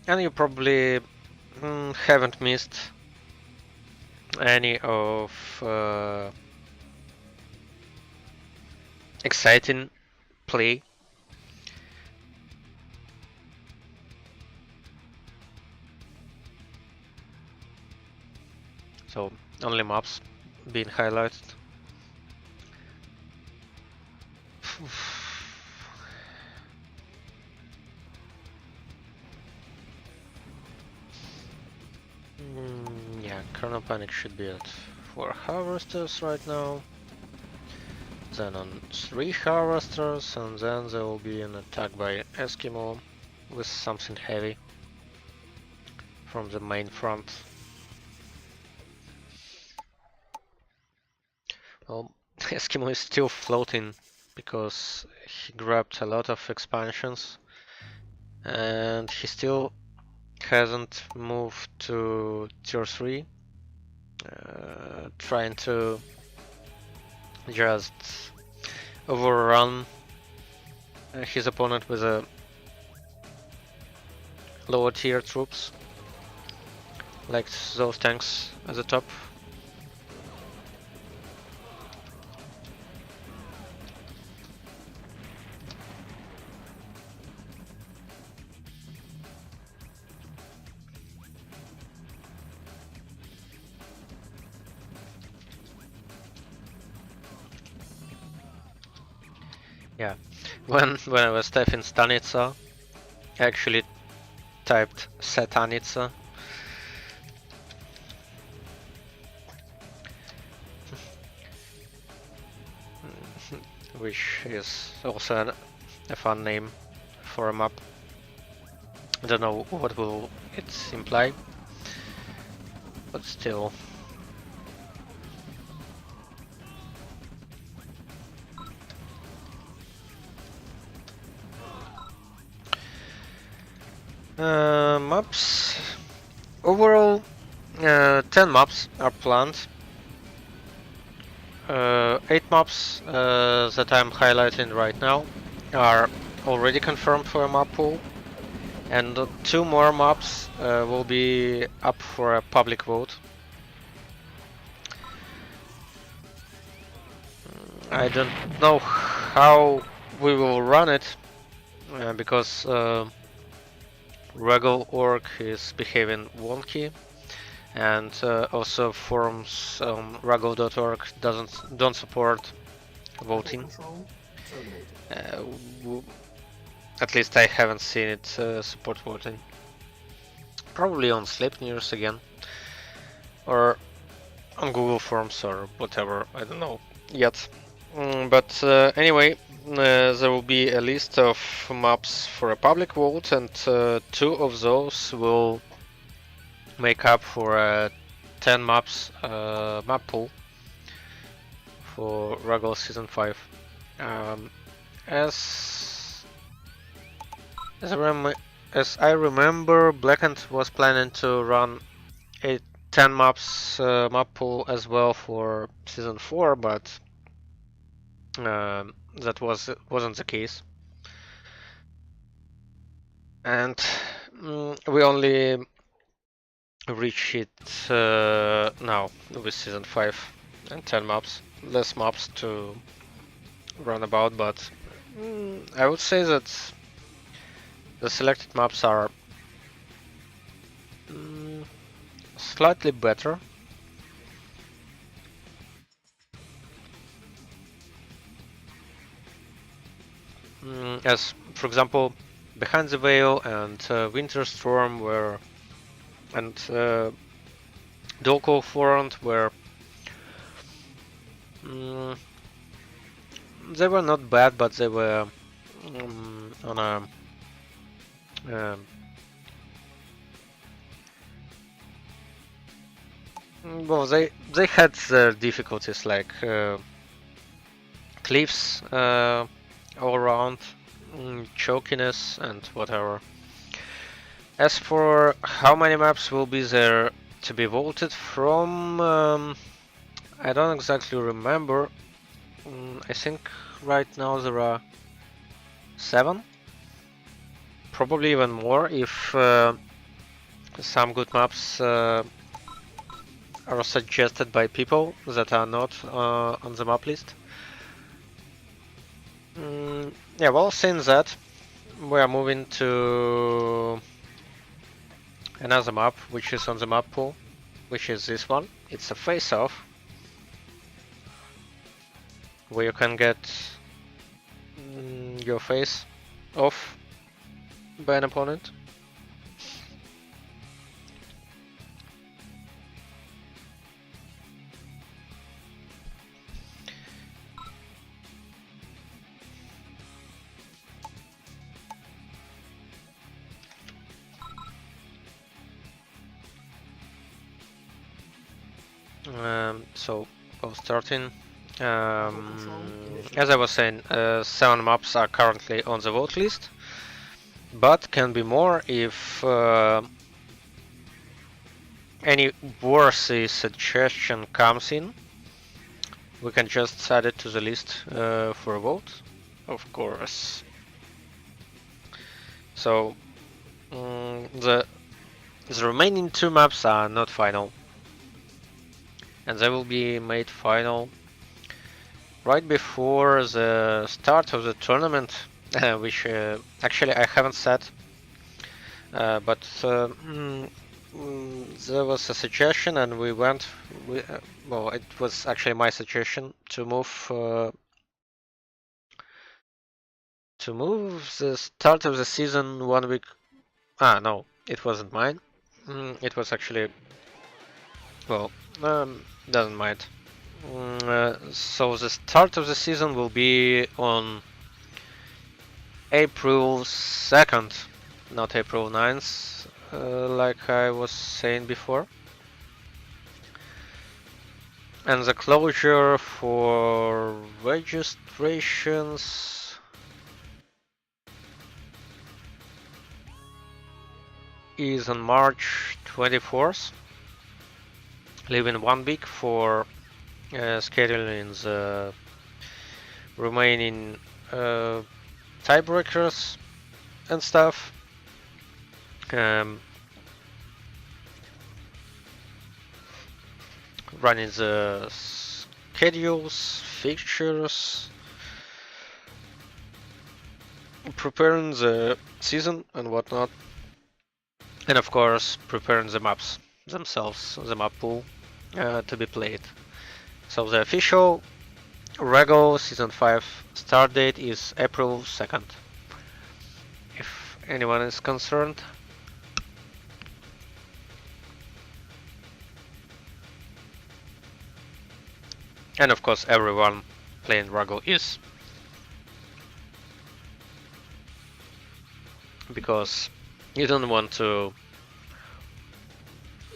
And you probably haven't missed any of exciting play. So only maps being highlighted. Yeah, Kernel Panic should be at 4 harvesters right now. Then on 3 harvesters, and then there will be an attack by Eskimo with something heavy from the main front. Well, Eskimo is still floating because he grabbed a lot of expansions and he still hasn't moved to tier 3, trying to just overrun his opponent with a lower tier troops like those tanks at the top. Yeah, when I was typing Stanitsa, I actually typed Satanitsa. Which is also a fun name for a map. I don't know what will it imply, but still. Maps. Overall, 10 maps are planned. 8 maps that I'm highlighting right now are already confirmed for a map pool, and 2 more maps will be up for a public vote. I don't know how we will run it because RAGL org is behaving wonky, and also forums on RAGL.org don't support voting. At least I haven't seen it support voting. Probably on Sleipnir's again, or on Google Forms or whatever. I don't know yet. But anyway, there will be a list of maps for a public vote, and 2 of those will make up for a 10 maps map pool for RAGL Season 5. As as I remember, Blackhand was planning to run a 10 maps map pool as well for season 4, but that wasn't the case. And we only reach it now with season 5 and 10 maps. Less maps to run about, but I would say that the selected maps are slightly better. As, for example, Behind the Veil and Winter Storm were, and Dolko Forant were, they were not bad, but they were on a well, they had their difficulties, like cliffs all around, chokiness and whatever. As for how many maps will be there to be voted from, I don't exactly remember. I think right now there are 7, probably even more if some good maps are suggested by people that are not on the map list. Yeah, well, since that, we are moving to another map, which is on the map pool, which is this one. It's a face-off, where you can get your face off by an opponent. So, starting. As I was saying, 7 maps are currently on the vote list, but can be more if any worthy suggestion comes in. We can just add it to the list for a vote, of course. So the remaining 2 maps are not final, and they will be made final right before the start of the tournament, which actually I haven't set, but there was a suggestion, and we went. Well, it was actually my suggestion to move the start of the season 1 week. Ah, no, it wasn't mine. It was actually, well, doesn't mind. So the start of the season will be on April 2nd, not April 9th, like I was saying before. And the closure for registrations is on March 24th, leaving 1 week for scheduling the remaining tiebreakers and stuff. Running the schedules, fixtures, preparing the season and whatnot, and of course preparing the maps themselves, the map pool to be played. So the official RAGL Season 5 start date is April 2nd, if anyone is concerned. And of course everyone playing RAGL is, because you don't want to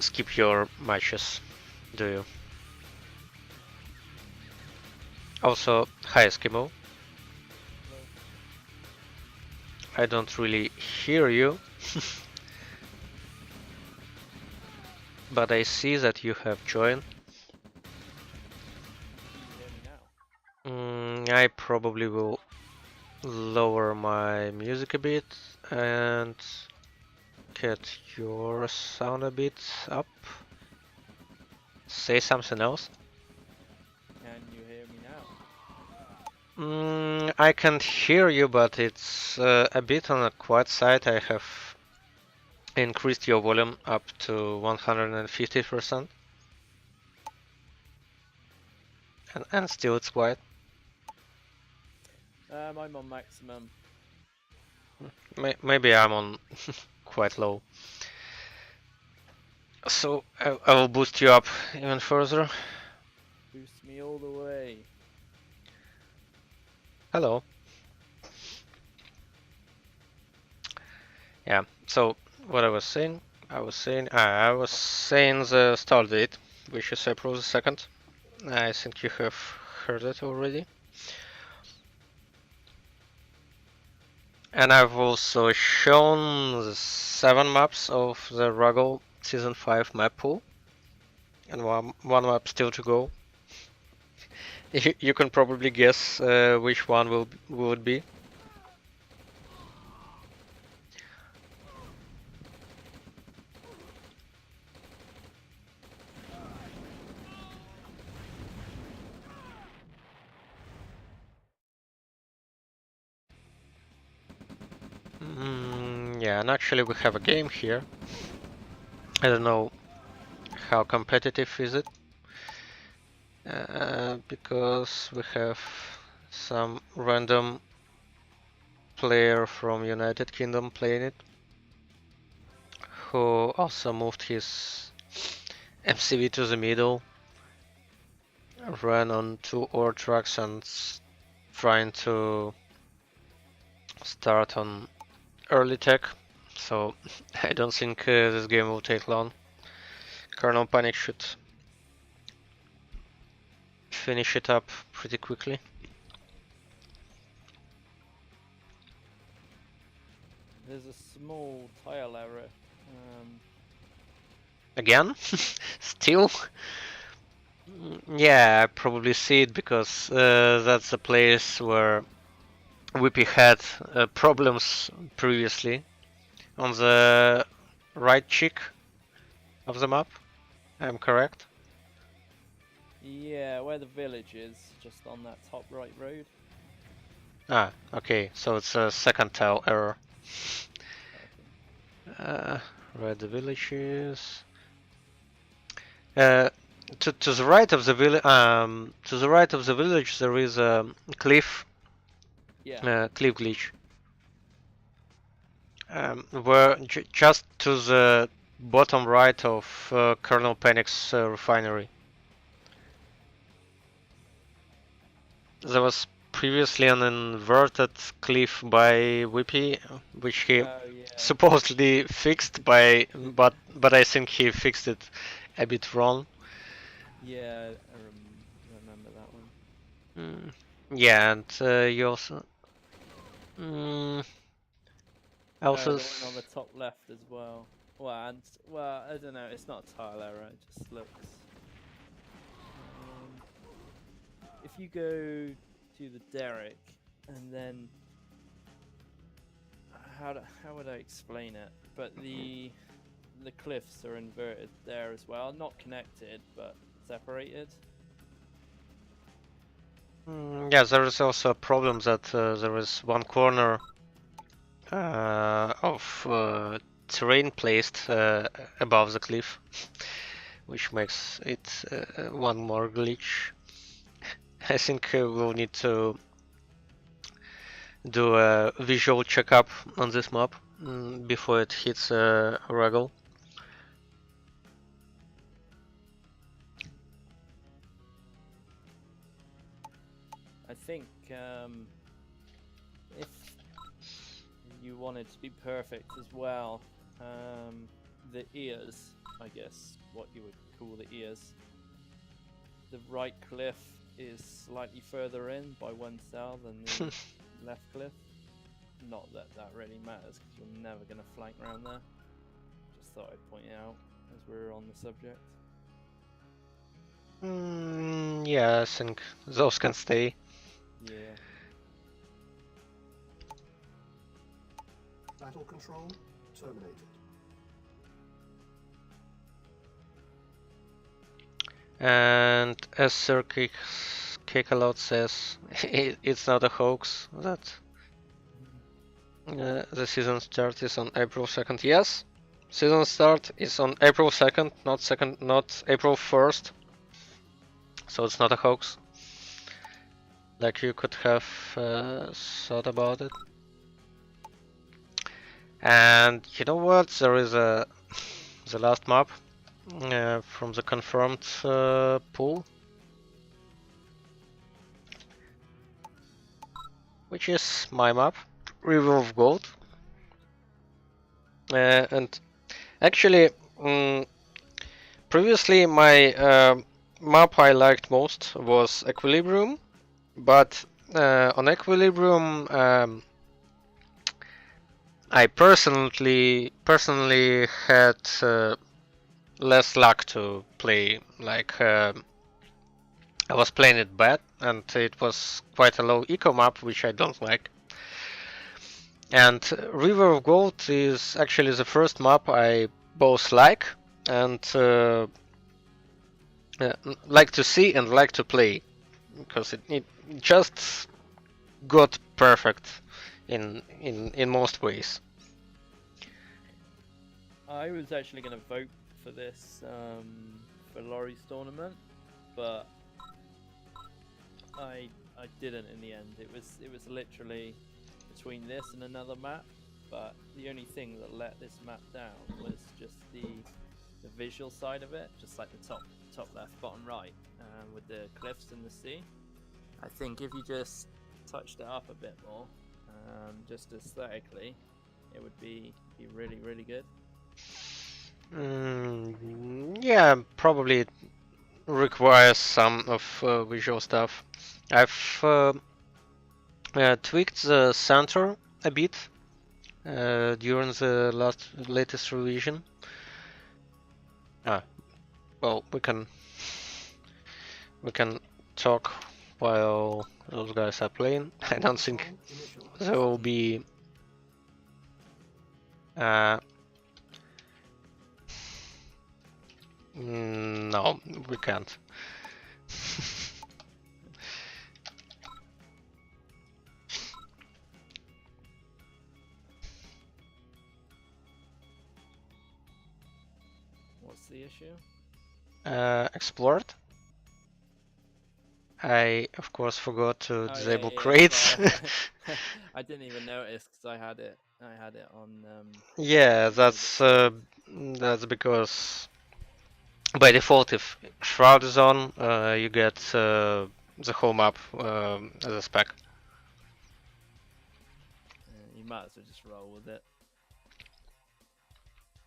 skip your matches, do you? Also, hi Eskimo. I don't really hear you. But I see that you have joined. Can you hear me now? I probably will lower my music a bit and get your sound a bit up. Say something else. Can you hear me now? I can hear you, but it's a bit on the quiet side. I have increased your volume up to 150%, and still it's quiet. I'm on maximum. Maybe I'm on quite low. So I will boost you up even further. Boost me all the way. Hello. Yeah. So what I was saying the start date, which is April the 2nd. I think you have heard it already. And I've also shown the 7 maps of the RAGL Season 5 map pool. And one map still to go. You can probably guess which one would be. Yeah, and actually we have a game here. I don't know how competitive is it. Because we have some random player from United Kingdom playing it, who also moved his MCV to the middle, ran on 2 ore trucks and trying to start on early tech, so I don't think this game will take long. Colonel Panic should finish it up pretty quickly. There's a small tile error. Again? Still? Yeah, I probably see it because that's the place where Whippy had problems previously. On the right cheek of the map, I'm correct? Yeah, where the village is, just on that top right road. Ah, okay, so it's a second tile error. Where the village is. To the right of the village there is a cliff Yeah. cliff glitch. Where just to the bottom right of Colonel Panic's refinery. There was previously an inverted cliff by Whippy, which he Oh yeah. supposedly fixed but I think he fixed it a bit wrong. Yeah, I remember that one. Yeah, and you also Oh, also the one on the top left as well. Well, I don't know. It's not a tile error. It just looks. If you go to the derrick and then how would I explain it? But the cliffs are inverted there as well. Not connected, but separated. yeah, there is also a problem that there is one corner of terrain placed above the cliff, which makes it one more glitch. I think we'll need to do a visual checkup on this map before it hits RAGL. I think if you wanted to be perfect as well, the ears, I guess what you would call the ears, the right cliff is slightly further in by 1 cell than the left cliff. not that that really matters because you're never going to flank around there. Just thought I'd point it out as we're on the subject. Yeah, I think those can stay. Yeah. Battle control terminated. And as Sir Kekalot says, it's not a hoax that the season start is on April 2nd. Yes, season start is on April 2nd, not April 1st. So it's not a hoax. Like you could have thought about it. And you know what? There is the last map from the confirmed pool, which is my map, River of Gold. And actually, previously my map I liked most was Equilibrium, but on Equilibrium I personally had less luck to play. Like I was playing it bad, and it was quite a low eco map, which I don't like. And River of Gold is actually the first map I both like and like to see and like to play, because it just got perfect in most ways. I was actually going to vote for this for Laurie's tournament, but I didn't in the end. It was literally between this and another map, but the only thing that let this map down was just the visual side of it, just like the top left, bottom right, with the cliffs and the sea. I think if you just touched it up a bit more, just aesthetically, it would be really, really good. Yeah, probably it requires some of visual stuff. I've tweaked the center a bit during the latest revision. Well, we can talk while those guys are playing. I don't think there will be no, we can't. What's the issue? Explored. I of course forgot to disable yeah, crates. sorry. I didn't even notice because I had it on. Yeah, that's because by default, if Shroud is on, you get the whole map as a spec. You might as well just roll with it.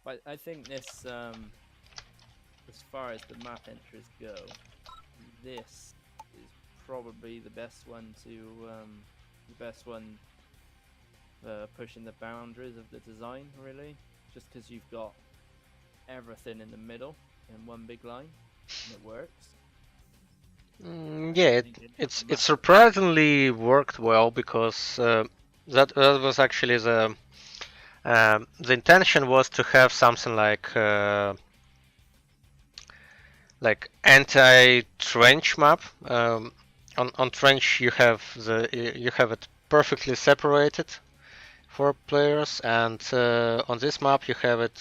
But I think this, as far as the map entries go, this is probably the best one pushing the boundaries of the design, really. Just because you've got everything in the middle in one big line, and it works. Yeah, it surprisingly worked well, because that was actually the intention was to have something like anti-trench map. On trench you have it perfectly separated for players, and on this map you have it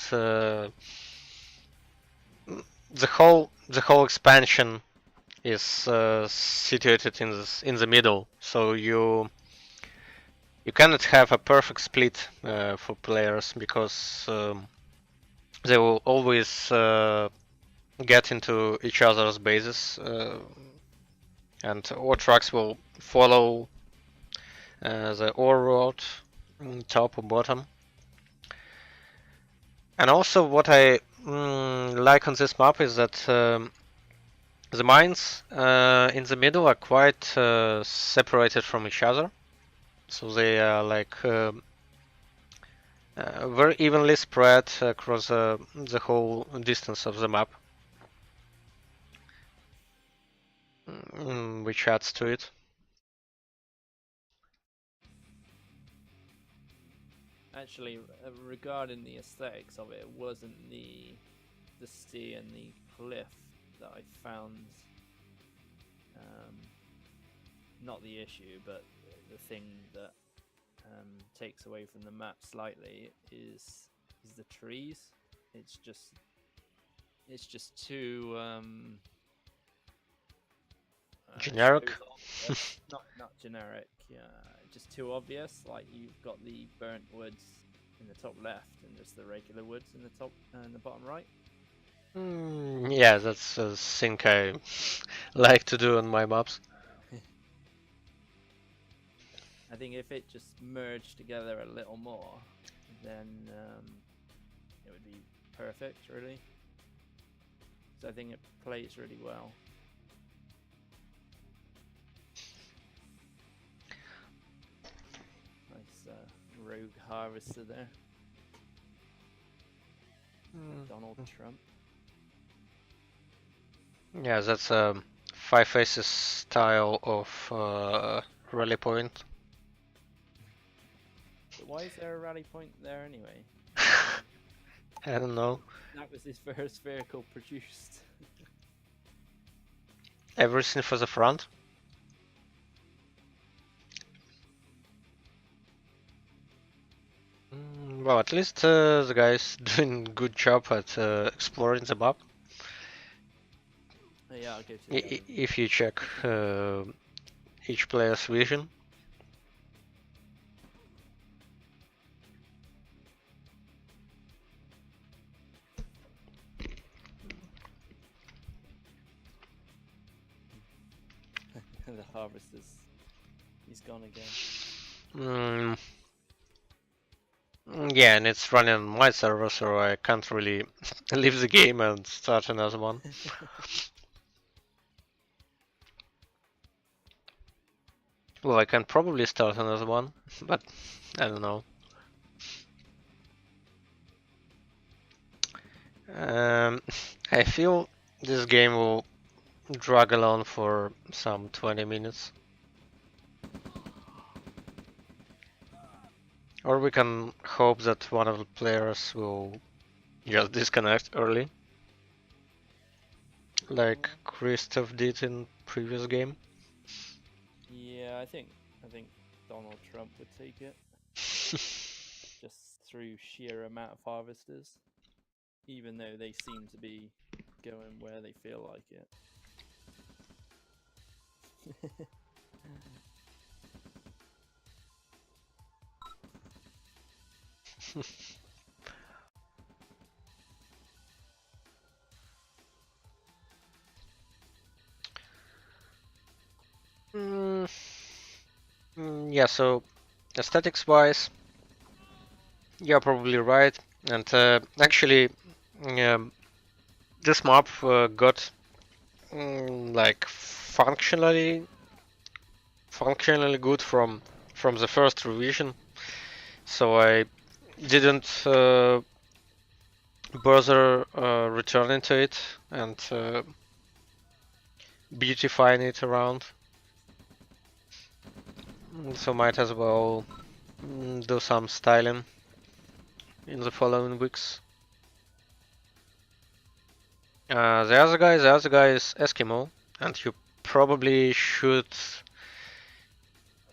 the whole expansion is situated in the middle, so you cannot have a perfect split for players, because they will always get into each other's bases, and ore trucks will follow the ore road, top or bottom. And also what I like on this map is that the mines in the middle are quite separated from each other, so they are like very evenly spread across the whole distance of the map, which adds to it. Actually, regarding the aesthetics of it, it wasn't the sea and the cliff that I found not the issue, but the thing that takes away from the map slightly is the trees. It's just too Generic. not generic. Yeah, just too obvious. Like you've got the burnt woods in the top left and just the regular woods in the top and the bottom right. Yeah, that's a thing I like to do on my maps. I think if it just merged together a little more, then it would be perfect, really. So I think it plays really well. Nice rogue harvester there. Donald Trump. Yeah, that's a Five Faces style of rally point. But why is there a rally point there anyway? I don't know. That was his first vehicle produced. Everything for the front. Well, at least the guy's doing good job at exploring the map. Yeah, I'll give you that. If you check each player's vision. The harvester's he's gone again. Yeah, and it's running on my server, so I can't really leave the game and start another one. Well, I can probably start another one, but I don't know. I feel this game will drag along for some 20 minutes. Or we can hope that one of the players will just disconnect early, like Christoph did in previous game. Yeah, I think Donald Trump would take it just through sheer amount of harvesters, even though they seem to be going where they feel like it. Yeah, so aesthetics wise, you're probably right. And actually, this map got like functionally good from the first revision. So I didn't bother returning to it and beautifying it around. So might as well do some styling in the following weeks. The other guy is Eskimo, and you probably should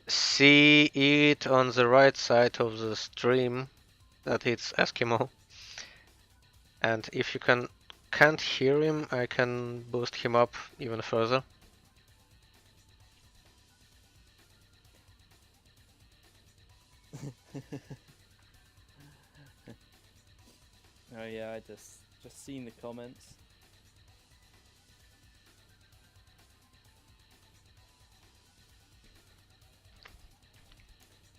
see it on the right side of the stream that it's Eskimo. And if you can't hear him, I can boost him up even further. Oh yeah, I just seen the comments.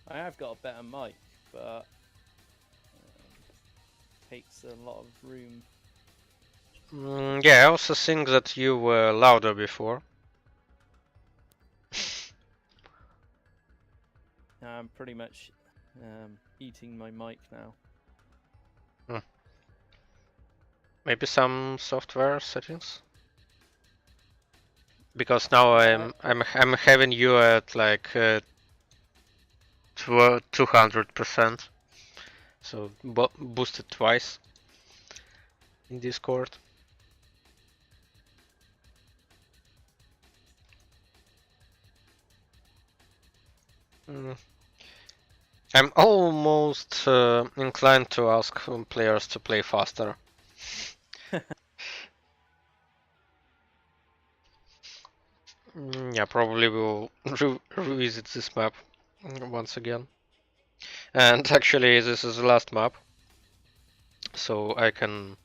I have got a better mic, but takes a lot of room. Yeah, I also think that you were louder before. I'm pretty much eating my mic now. Maybe some software settings? Because now I'm having you at like 200%, so boosted twice in Discord. Mm. I'm almost inclined to ask players to play faster. Yeah, probably we'll revisit this map once again. And actually, this is the last map, so I can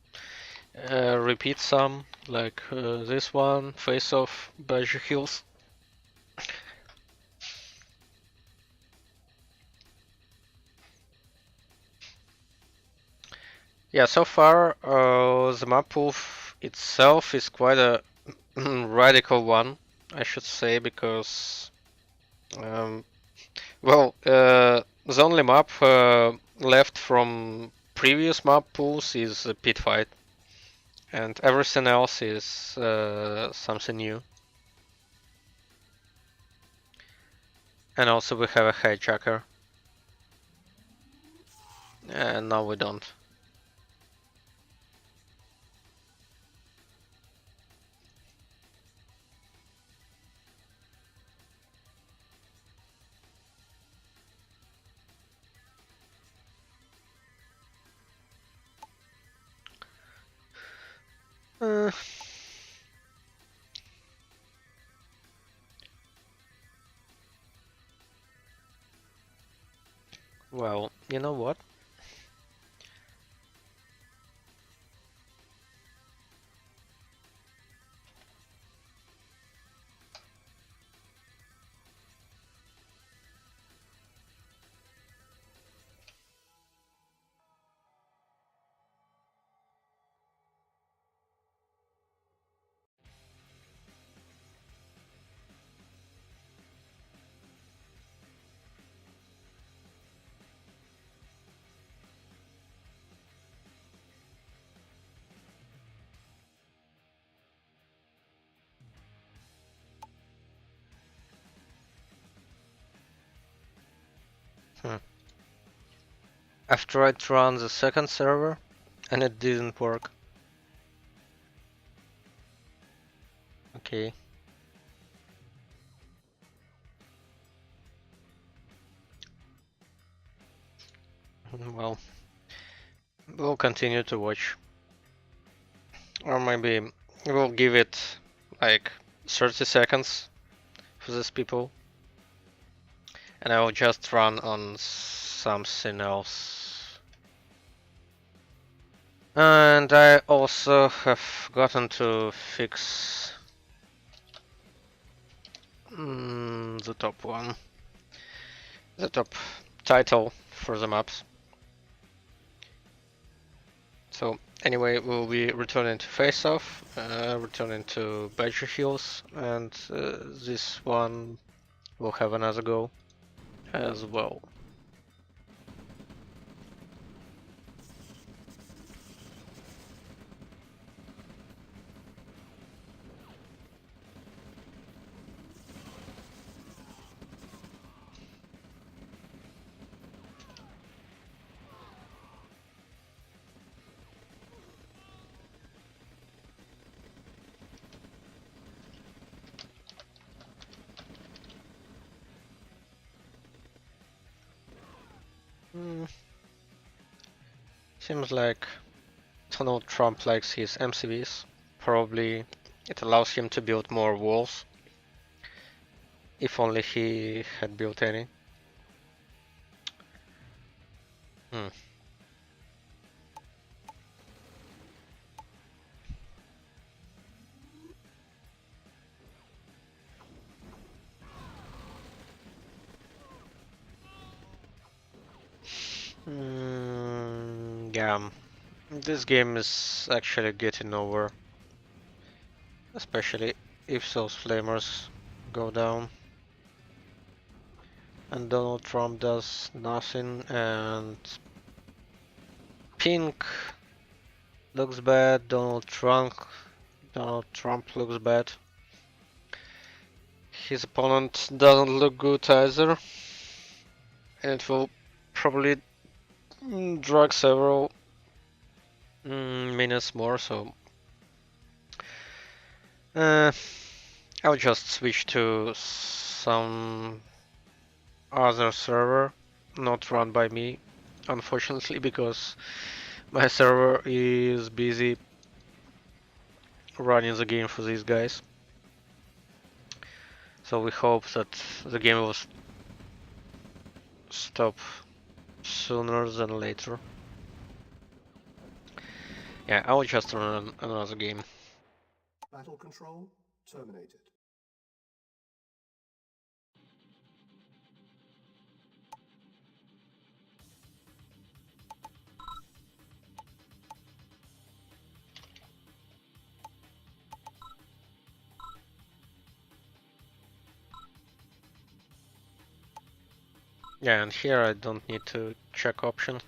repeat some, like this one, Face Off, Badger Hills. Yeah, so far the map pool itself is quite a radical one, I should say, because um, well, the only map left from previous map pools is the pit fight, and everything else is something new. And also we have a hijacker, and now we don't. Uh, well, you know what? Hmm. I've tried to run the second server, and it didn't work. Okay. Well, we'll continue to watch. Or maybe we'll give it like 30 seconds for these people. And I will just run on something else. And I also have gotten to fix the top one. The top title for the maps. So anyway, we'll be returning to Face Off, returning to Badger Hills, and this one will have another go as well. Seems like Donald Trump likes his MCVs. Probably it allows him to build more walls. If only he had built any. Hmm. Yeah, this game is actually getting over, especially if those flamers go down and Donald Trump does nothing and Pink looks bad. Donald Trump looks bad. His opponent doesn't look good either. And it will probably drag several minutes more, so I'll just switch to some other server, not run by me, unfortunately, because my server is busy running the game for these guys. So we hope that the game will stop sooner than later. Yeah, I'll just run another game. Battle control terminated. Yeah, and here I don't need to check options,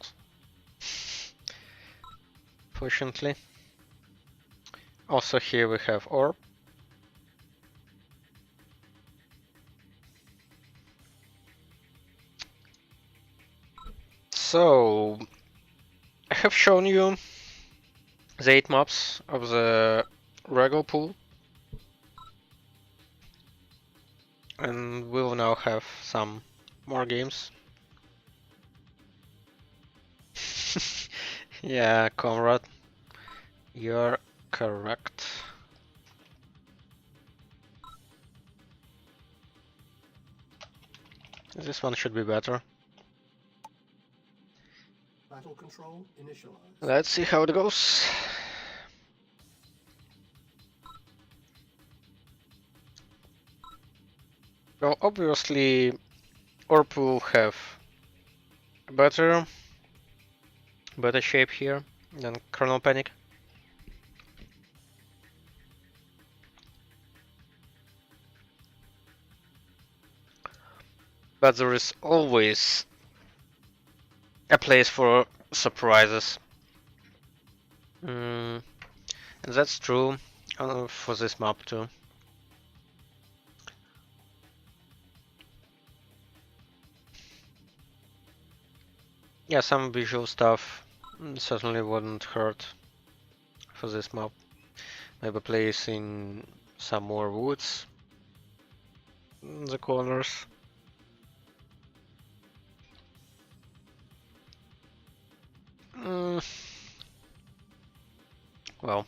fortunately. Also here we have orb. So, I have shown you the 8 maps of the RAGL pool. And we'll now have some more games. Yeah, comrade, you're correct. This one should be better. Battle control initialized. Let's see how it goes. Well, obviously, Orp will have better shape here than Kernel Panic. But there is always a place for surprises. And that's true for this map too. Yeah, some visual stuff certainly wouldn't hurt for this map. Maybe placing some more woods in the corners. Well,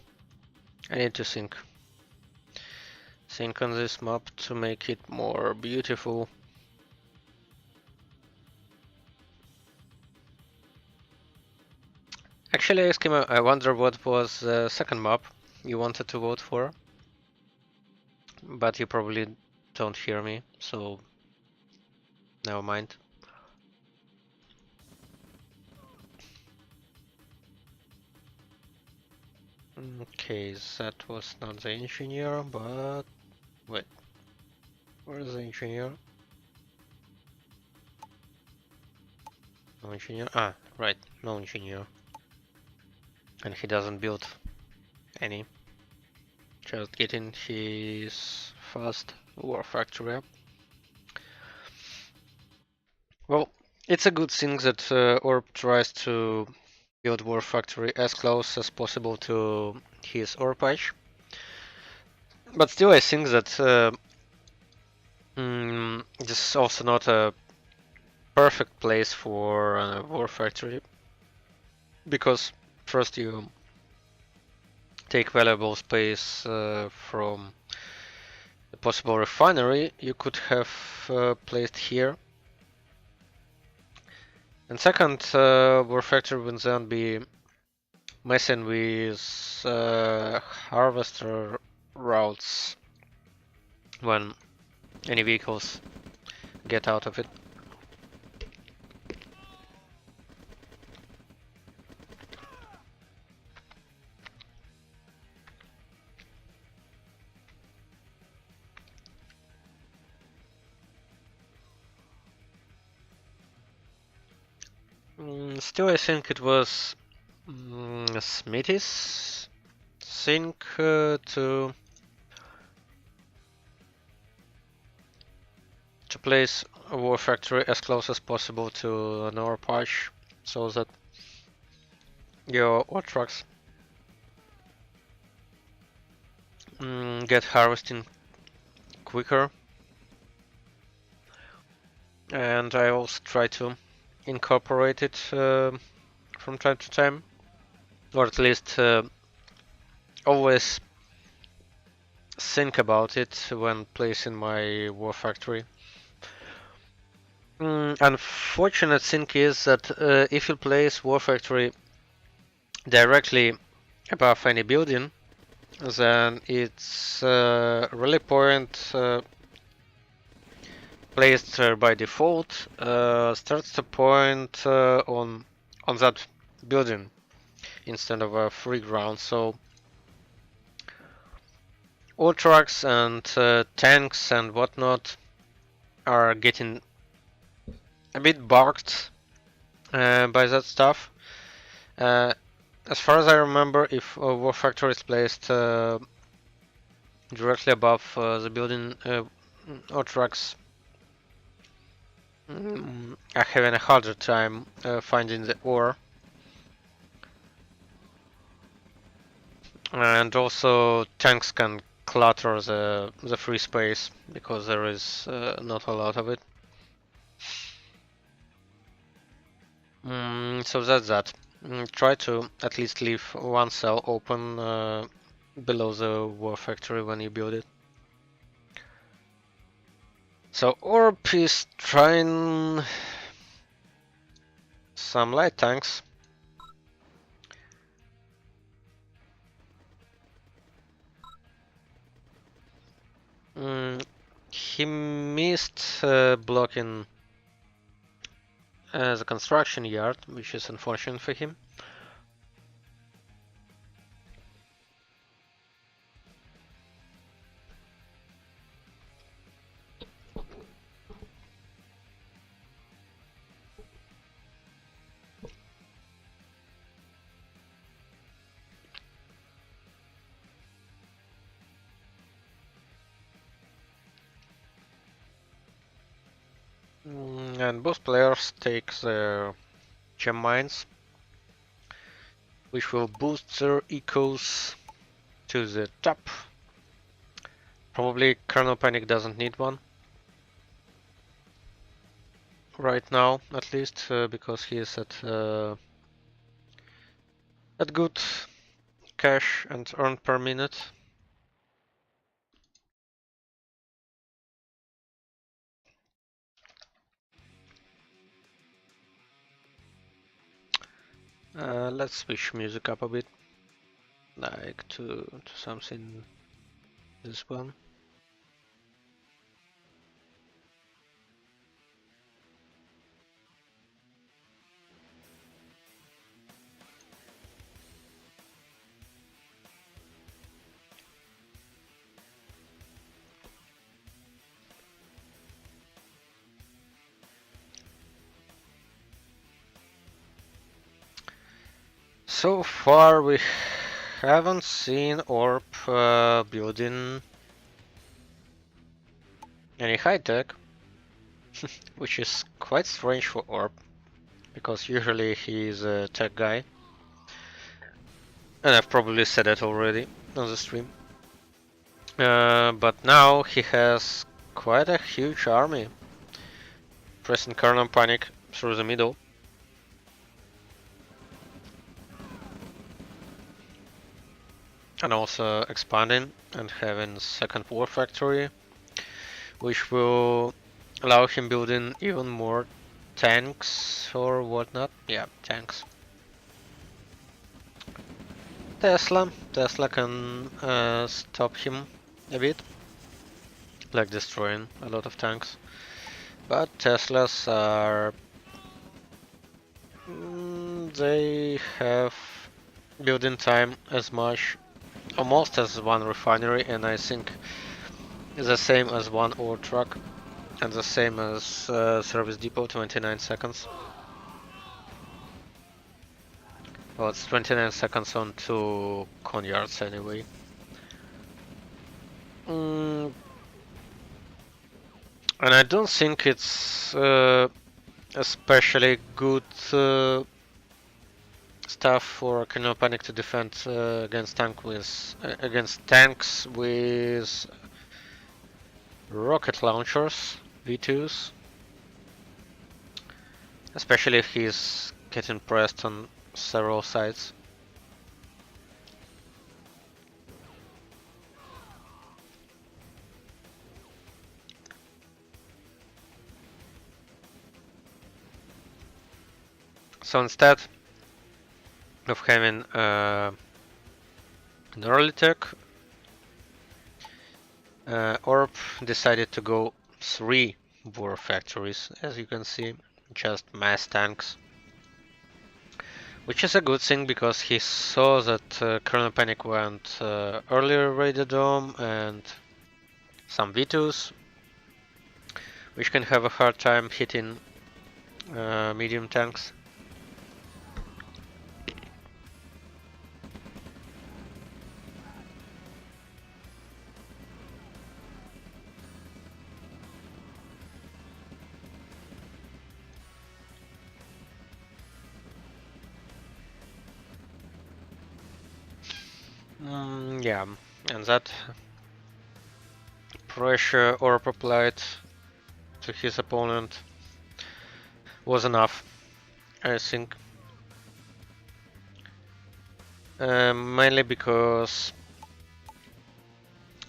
I need to think on this map to make it more beautiful. Actually, Eskimo, I wonder what was the second map you wanted to vote for, but you probably don't hear me, so never mind. Okay, that was not the engineer, but wait, where's the engineer? No engineer. Ah, right, no engineer. And he doesn't build any. Just getting his first war factory up. Well, it's a good thing that Orb tries to build war factory as close as possible to his ore patch. But still, I think that this is also not a perfect place for a war factory, because first you take valuable space from the possible refinery you could have placed here. And second, war factory will then be messing with harvester routes when any vehicles get out of it. Still, I think it was Smithies think to place a war factory as close as possible to an ore patch, so that your ore trucks get harvesting quicker. And I also try to incorporate it from time to time, or at least always think about it when placing my war factory. Unfortunate thing is that if you place war factory directly above any building, then it's rally point placed by default starts to point on that building instead of a free ground. So all trucks and tanks and whatnot are getting a bit bugged by that stuff. As far as I remember, if a war factory is placed directly above the building, all trucks are having a harder time finding the ore. And also tanks can clutter the free space because there is not a lot of it. So that's that. Try to at least leave one cell open below the war factory when you build it. So Orb is trying some light tanks. He missed blocking the construction yard, which is unfortunate for him. And both players take their gem mines, which will boost their ecos to the top. Probably Colonel Panic doesn't need one right now, at least, because he is at good cash and earn per minute. Let's switch music up a bit, like to something this one. So far we haven't seen Orb building any high tech, which is quite strange for Orb, because usually he's a tech guy. And I've probably said it already on the stream. But now he has quite a huge army, pressing Colonel Panic through the middle. And also expanding and having second war factory, which will allow him building even more tanks or whatnot. Yeah, tanks. Tesla can stop him a bit, like destroying a lot of tanks. But Teslas are... they have building time as much, almost as one refinery, and I think the same as one ore truck, and the same as service depot, 29 seconds. Well, it's 29 seconds on 2 Conyards anyway. And I don't think it's especially good stuff for Colonel Panic to defend against against tanks with rocket launchers, V2s, especially if he's getting pressed on several sides. So instead of having an early tech, Orb decided to go 3 war factories, as you can see, just mass tanks. Which is a good thing because he saw that Colonel Panic went earlier Radiodome and some V2s, which can have a hard time hitting medium tanks. Yeah, and that pressure Orb applied to his opponent was enough, I think. Mainly because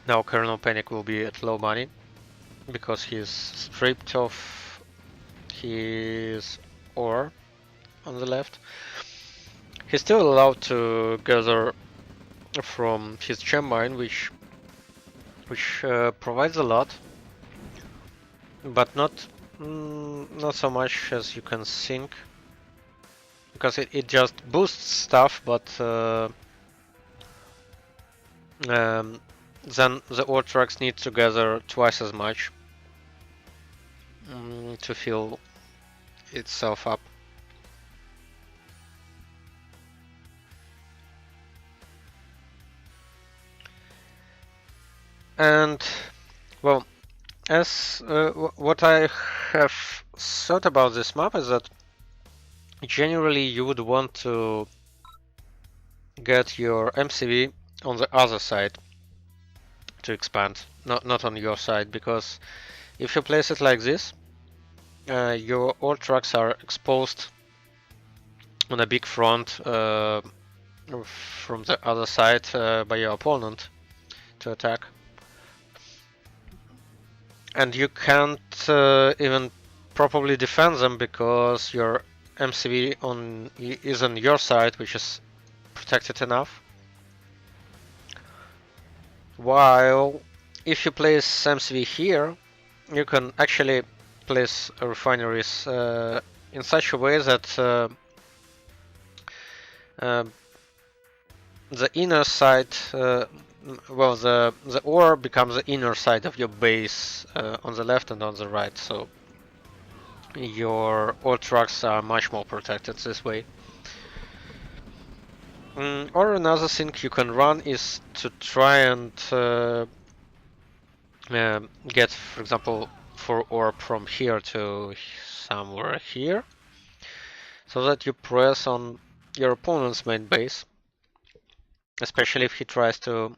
now Colonel Panic will be at low money because he's stripped of his ore on the left. He's still allowed to gather from his gem mine, which provides a lot, but not so much as you can think, because it just boosts stuff, but then the ore trucks need to gather twice as much to fill itself up. And well, as what I have thought about this map is that generally you would want to get your MCV on the other side to expand, not on your side, because if you place it like this, your ore trucks are exposed on a big front from the other side by your opponent to attack. And you can't even properly defend them because your MCV is on your side, which is protected enough. While if you place MCV here, you can actually place refineries in such a way that the inner side, well, the ore becomes the inner side of your base on the left and on the right, so your ore trucks are much more protected this way. Or another thing you can run is to try and get, for example, 4 ore from here to somewhere here, so that you press on your opponent's main base, especially if he tries to...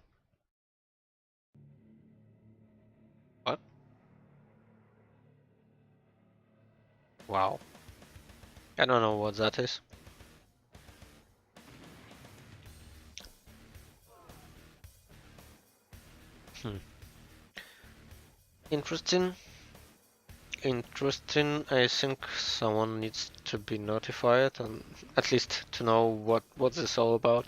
What? Wow. I don't know what that is. Interesting. Interesting. I think someone needs to be notified and at least to know what this is all about.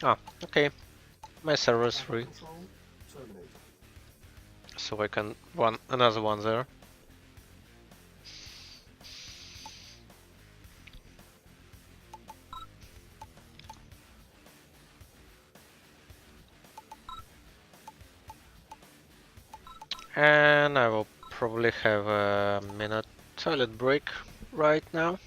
Ah, okay. My server is free, Control terminated. so I can run another one there. And I will probably have a minute toilet break right now.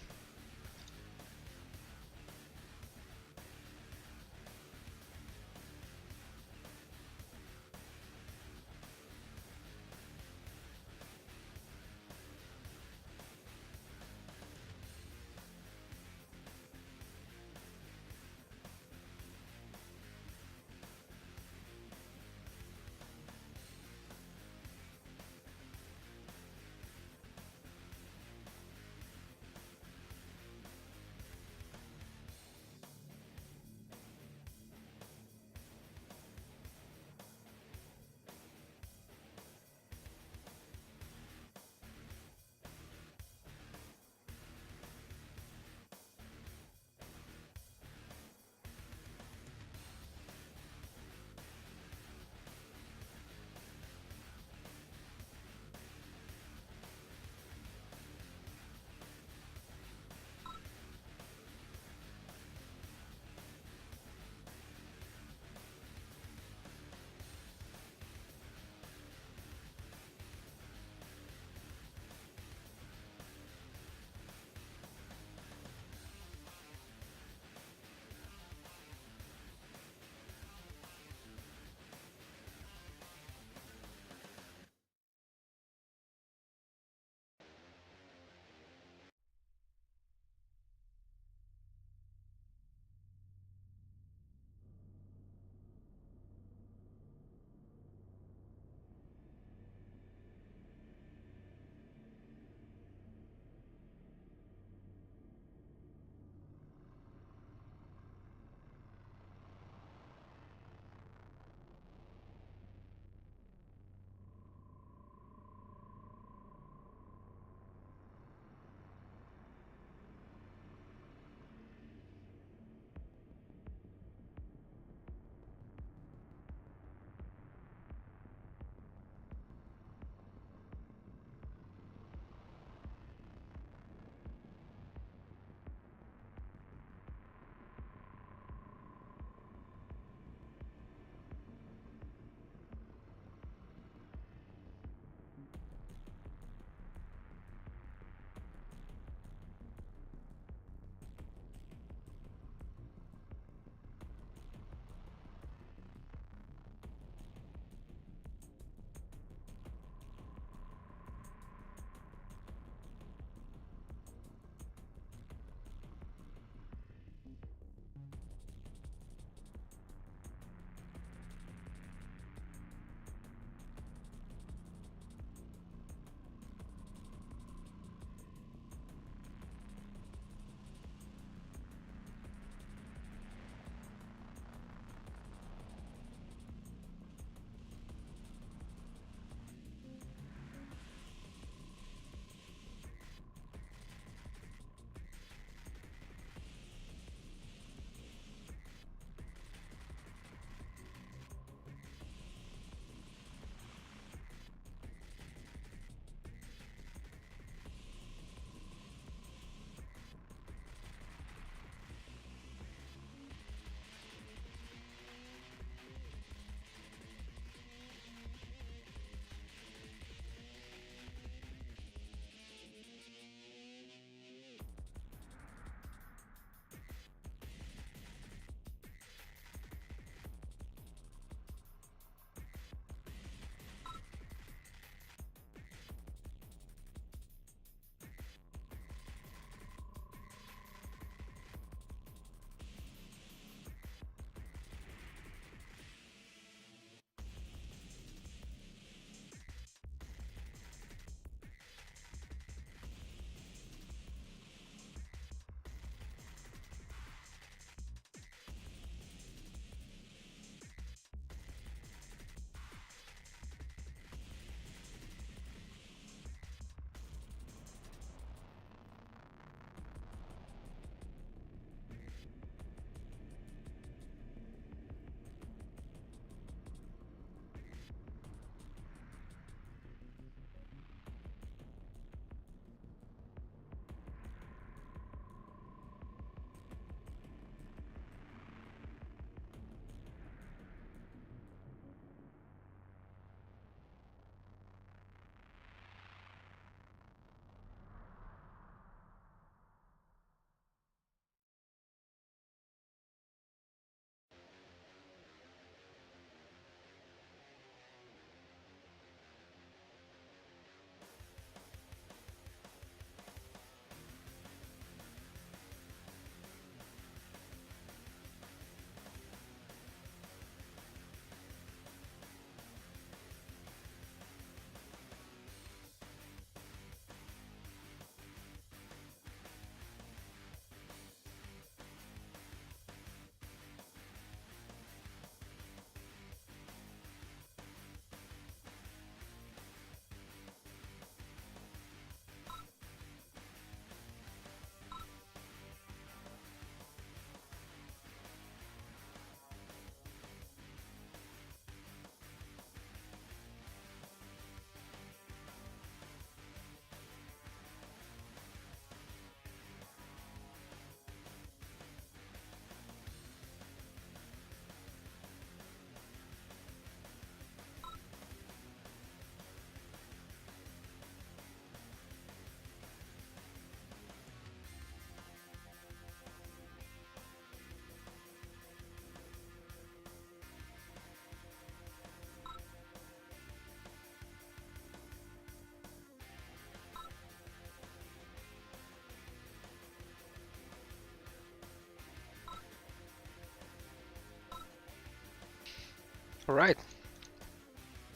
Right.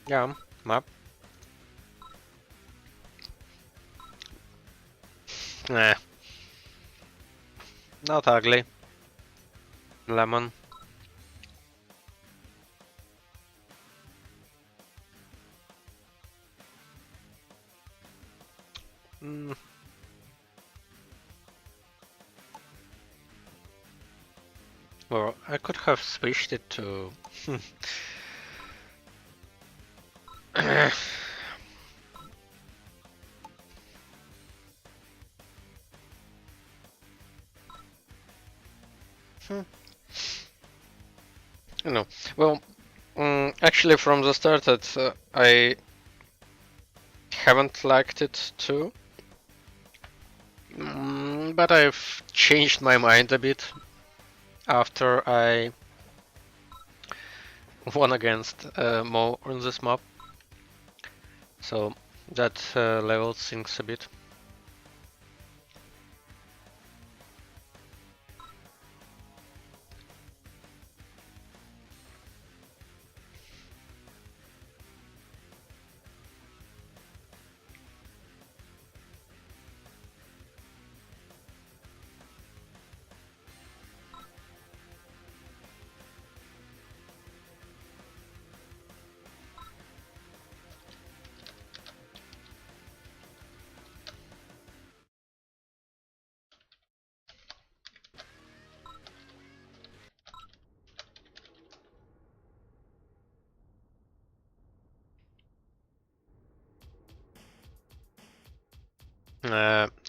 Yeah, map. Nah, not ugly. Lemon. Mm, well, I could have switched it to. Hmm, no. Well, actually, from the start, I haven't liked it too. But I've changed my mind a bit after I won against Mo on this map. So that levels things a bit.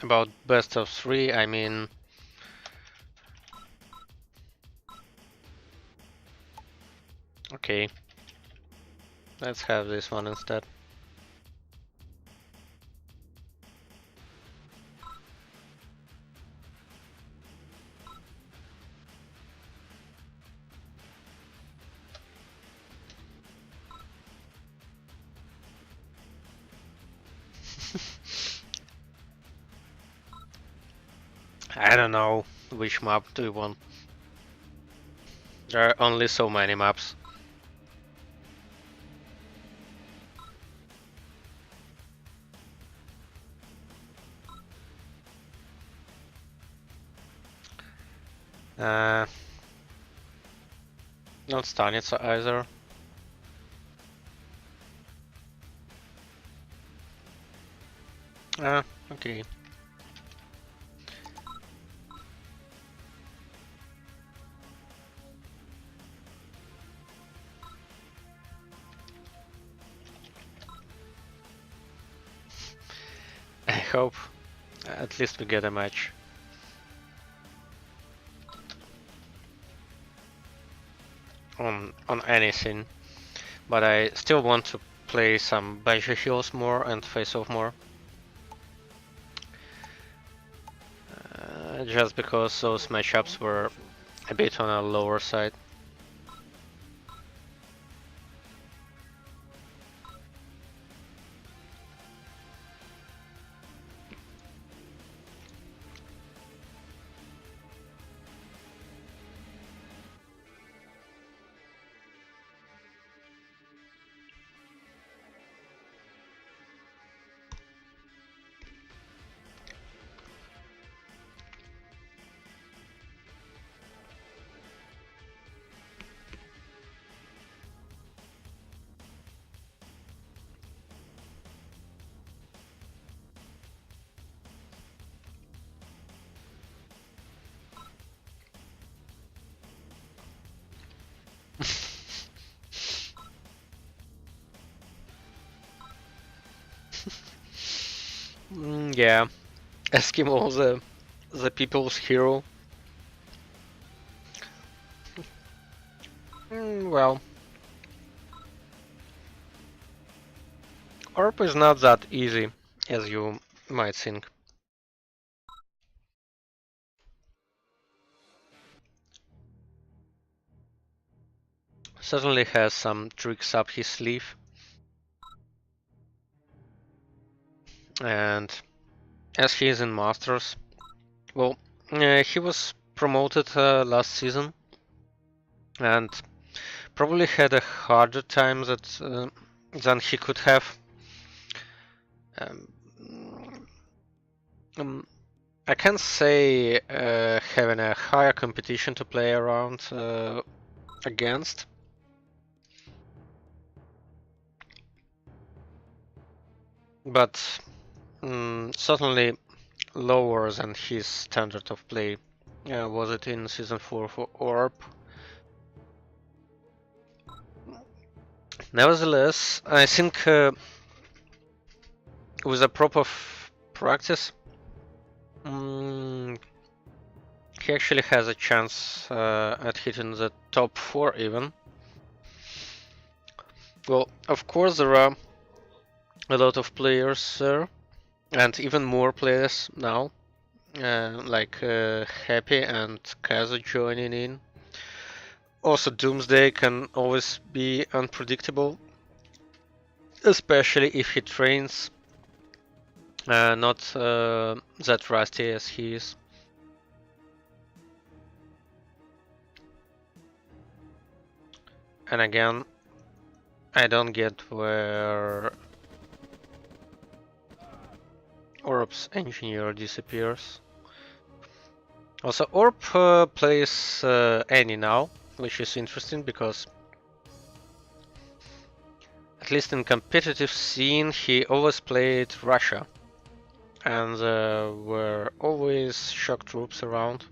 About best of three, I mean, okay, let's have this one instead. I don't know which map do you want. There are only so many maps. Uh, Not Stanica either. Okay. I hope at least we get a match. On anything, but I still want to play some Banshee Hills more and Face Off more. Just because those matchups were a bit on a lower side. Yeah, Eskimo, the people's hero. Well, Orp is not that easy as you might think. Certainly has some tricks up his sleeve, and as he is in Masters, well, he was promoted last season, and probably had a harder time than he could have. Um, I can say having a higher competition to play around against. But certainly lower than his standard of play. Was it in Season 4 for Orb? Nevertheless, I think with a proper practice, he actually has a chance at hitting the top 4 even. Well, of course there are a lot of players there, and even more players now, like Happy and Kazu joining in. Also, Doomsday can always be unpredictable, especially if he trains not that rusty as he is. And again, I don't get where Orb's engineer disappears. Also, Orb plays Annie now, which is interesting because at least in competitive scene he always played Russia, and there were always shock troops around.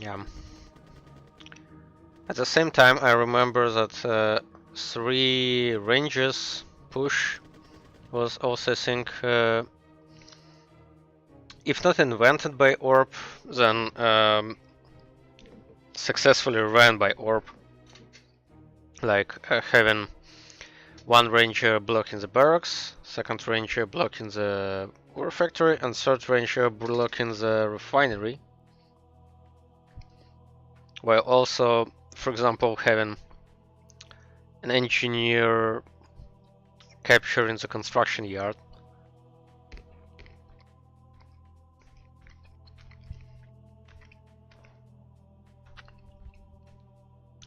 Yeah. At the same time, I remember that 3 ranges push was also, I think, if not invented by Orb, then successfully ran by Orb. Like having 1 ranger blocking the barracks, 2nd ranger blocking the ore factory, and 3rd ranger blocking the refinery. While also, for example, having an engineer capturing the construction yard.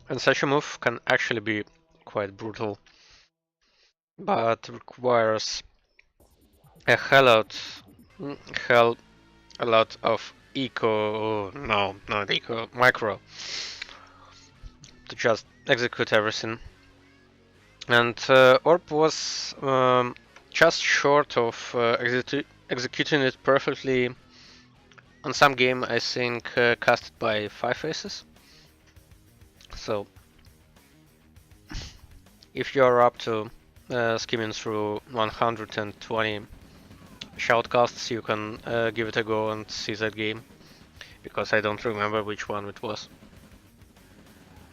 And such a move can actually be quite brutal, but requires a hell a lot of not eco, micro to just execute everything. And Orb was just short of executing it perfectly on some game, I think, casted by 5 aces. So, if you're up to skimming through 120 shoutcasts, you can give it a go and see that game, because I don't remember which one it was.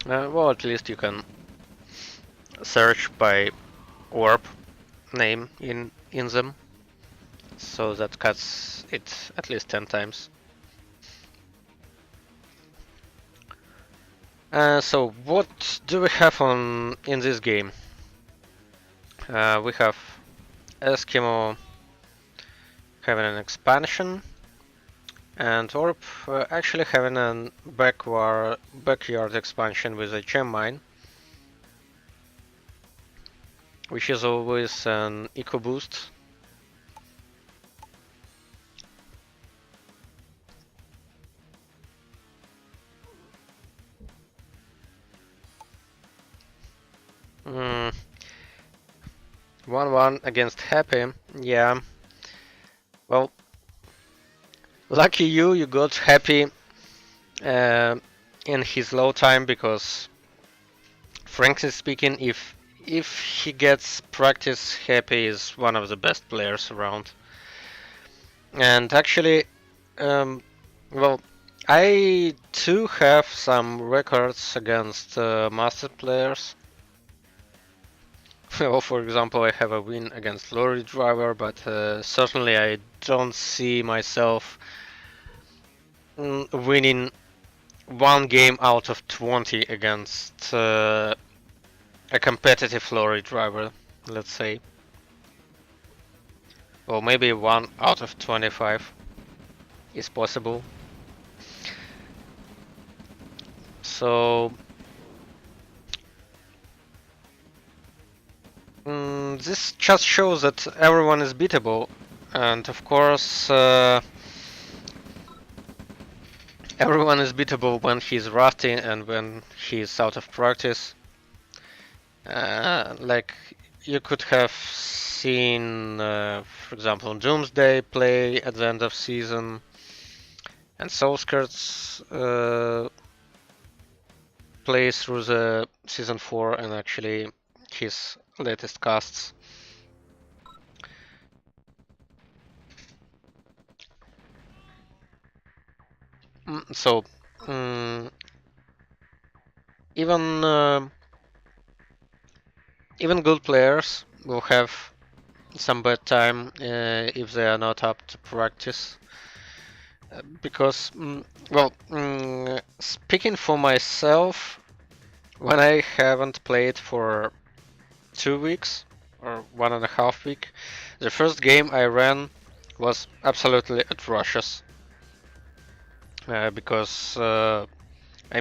Well, at least you can search by Orb name in them, so that cuts it at least 10 times. So what do we have in this game? We have Eskimo having an expansion, and Orb actually having a backyard expansion with a gem mine, which is always an eco boost. Mm. 1-1 against Happy, yeah. Well, lucky you got Happy in his low time, because frankly speaking, if he gets practice, Happy is one of the best players around. And actually, well, I too have some records against master players. Well, for example, I have a win against Lorry Driver, but certainly I don't see myself winning one game out of 20 against a competitive lorry driver, let's say. Or maybe 1 out of 25 is possible. So this just shows that everyone is beatable, and of course everyone is beatable when he's rusty and when he's out of practice. Like you could have seen, for example, Doomsday play at the end of season, and Soulskirts play through the season 4 and actually his latest casts. So even even good players will have some bad time if they are not up to practice. Because, well, speaking for myself, when I haven't played for 2 weeks or 1.5 weeks, the first game I ran was absolutely atrocious. Because I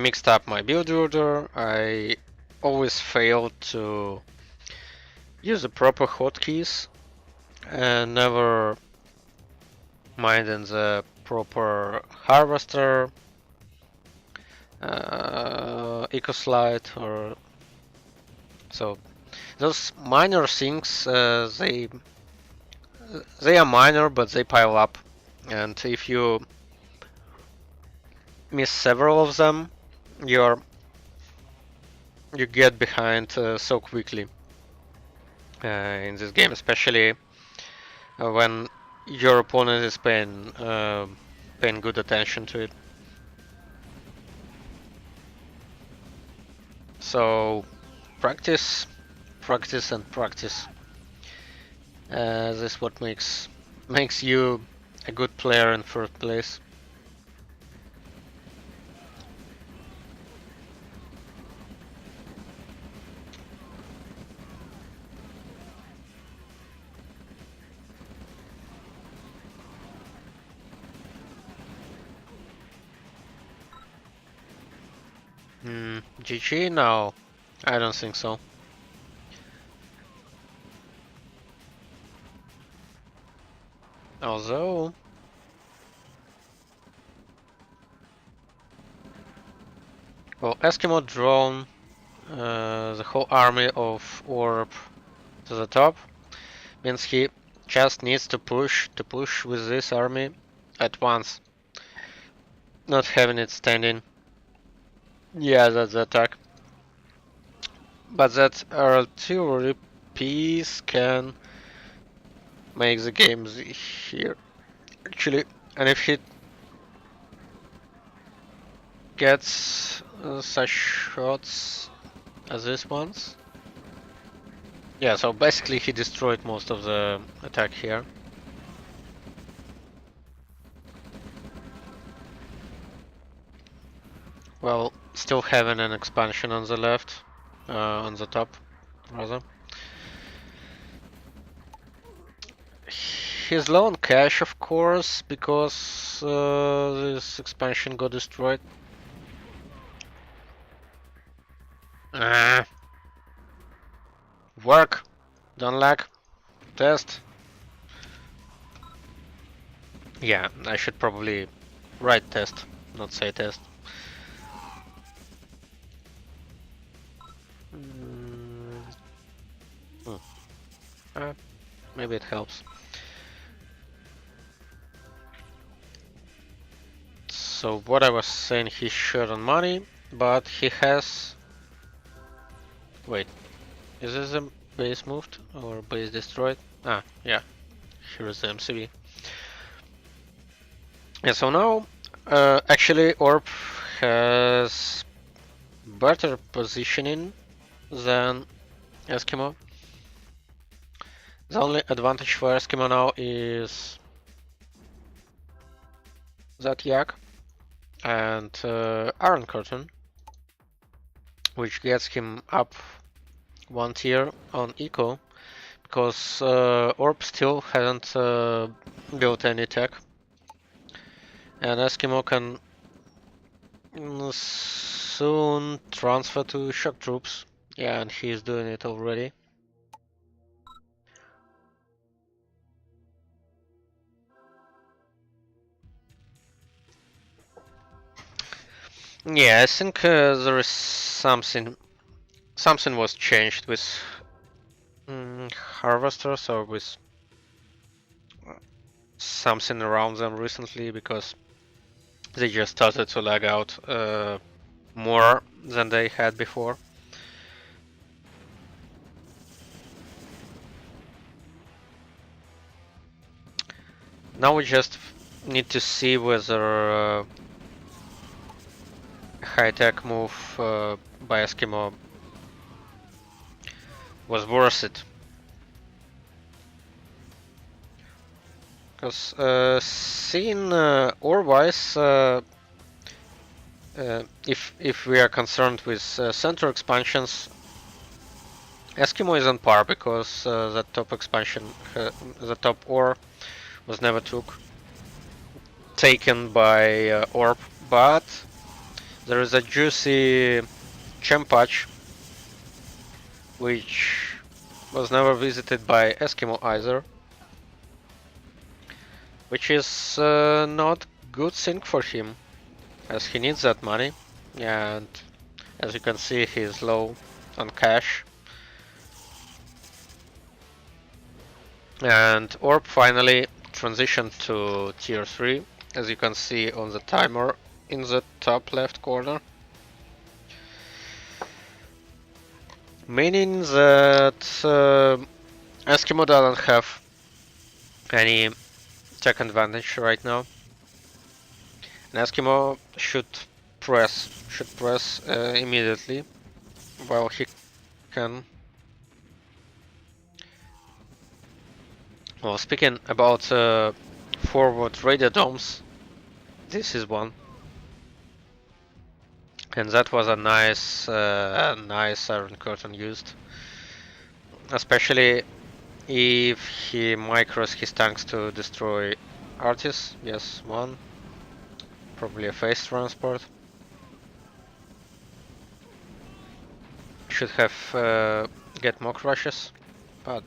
mixed up my build order, I always failed to use the proper hotkeys, and never mind in the proper harvester, eco slide, or so. Those minor things, they are minor, but they pile up, and if you miss several of them, you get behind so quickly in this game, especially when your opponent is paying good attention to it. So practice, practice, and practice. This is what makes you a good player in first place. GG? No, I don't think so. Although, well, Eskimo drone the whole army of Orb to the top, means he just needs to push with this army at once, not having it standing. Yeah, that's the attack. But that artillery piece can make the game here, actually. And if he gets such shots as this ones, yeah, so basically he destroyed most of the attack here. Well, still having an expansion on the left, on the top, rather. He's low on cash, of course, because this expansion got destroyed. Work! Don't lag. Test. Yeah, I should probably write test, not say test. Maybe it helps. So what I was saying, he's short on money, but he has... Wait, is this a base moved or base destroyed? Ah, yeah, here is the MCV. Yeah, so now actually Orb has better positioning than Eskimo. The only advantage for Eskimo now is that yak. and Iron Curtain, which gets him up 1 tier on eco, because Orb still hasn't built any tech, and Eskimo can soon transfer to shock troops. Yeah, and he's doing it already. Yeah, I think there is something was changed with harvesters, or with something around them recently, because they just started to lag out more than they had before. Now we just need to see whether high-tech move by Eskimo was worth it. Because seeing ore-wise, if we are concerned with center expansions, Eskimo is on par, because the top expansion, the top ore, was never taken by Orb, but there is a juicy gem patch which was never visited by Eskimo either, which is not good thing for him, as he needs that money, and as you can see, he's low on cash. And Orb finally transitioned to tier 3, as you can see on the timer in the top left corner. Meaning that Eskimo doesn't have any tech advantage right now. And Eskimo should press immediately while he can. Well, speaking about forward radio domes, this is one, and that was a nice Iron Curtain used, especially if he micros his tanks to destroy Artis. Yes, one, probably a phase transport. Should have get more crushes, but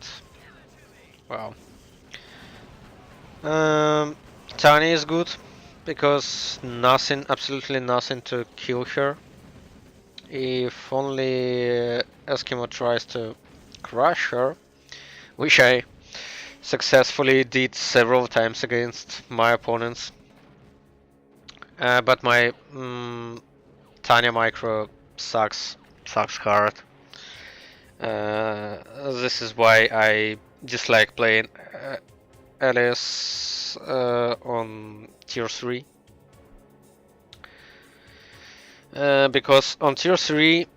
wow. Tani is good, because absolutely nothing to kill her. If only Eskimo tries to crush her, which I successfully did several times against my opponents. But my Tanya micro sucks hard. This is why I dislike playing LS on tier 3. Because on tier 3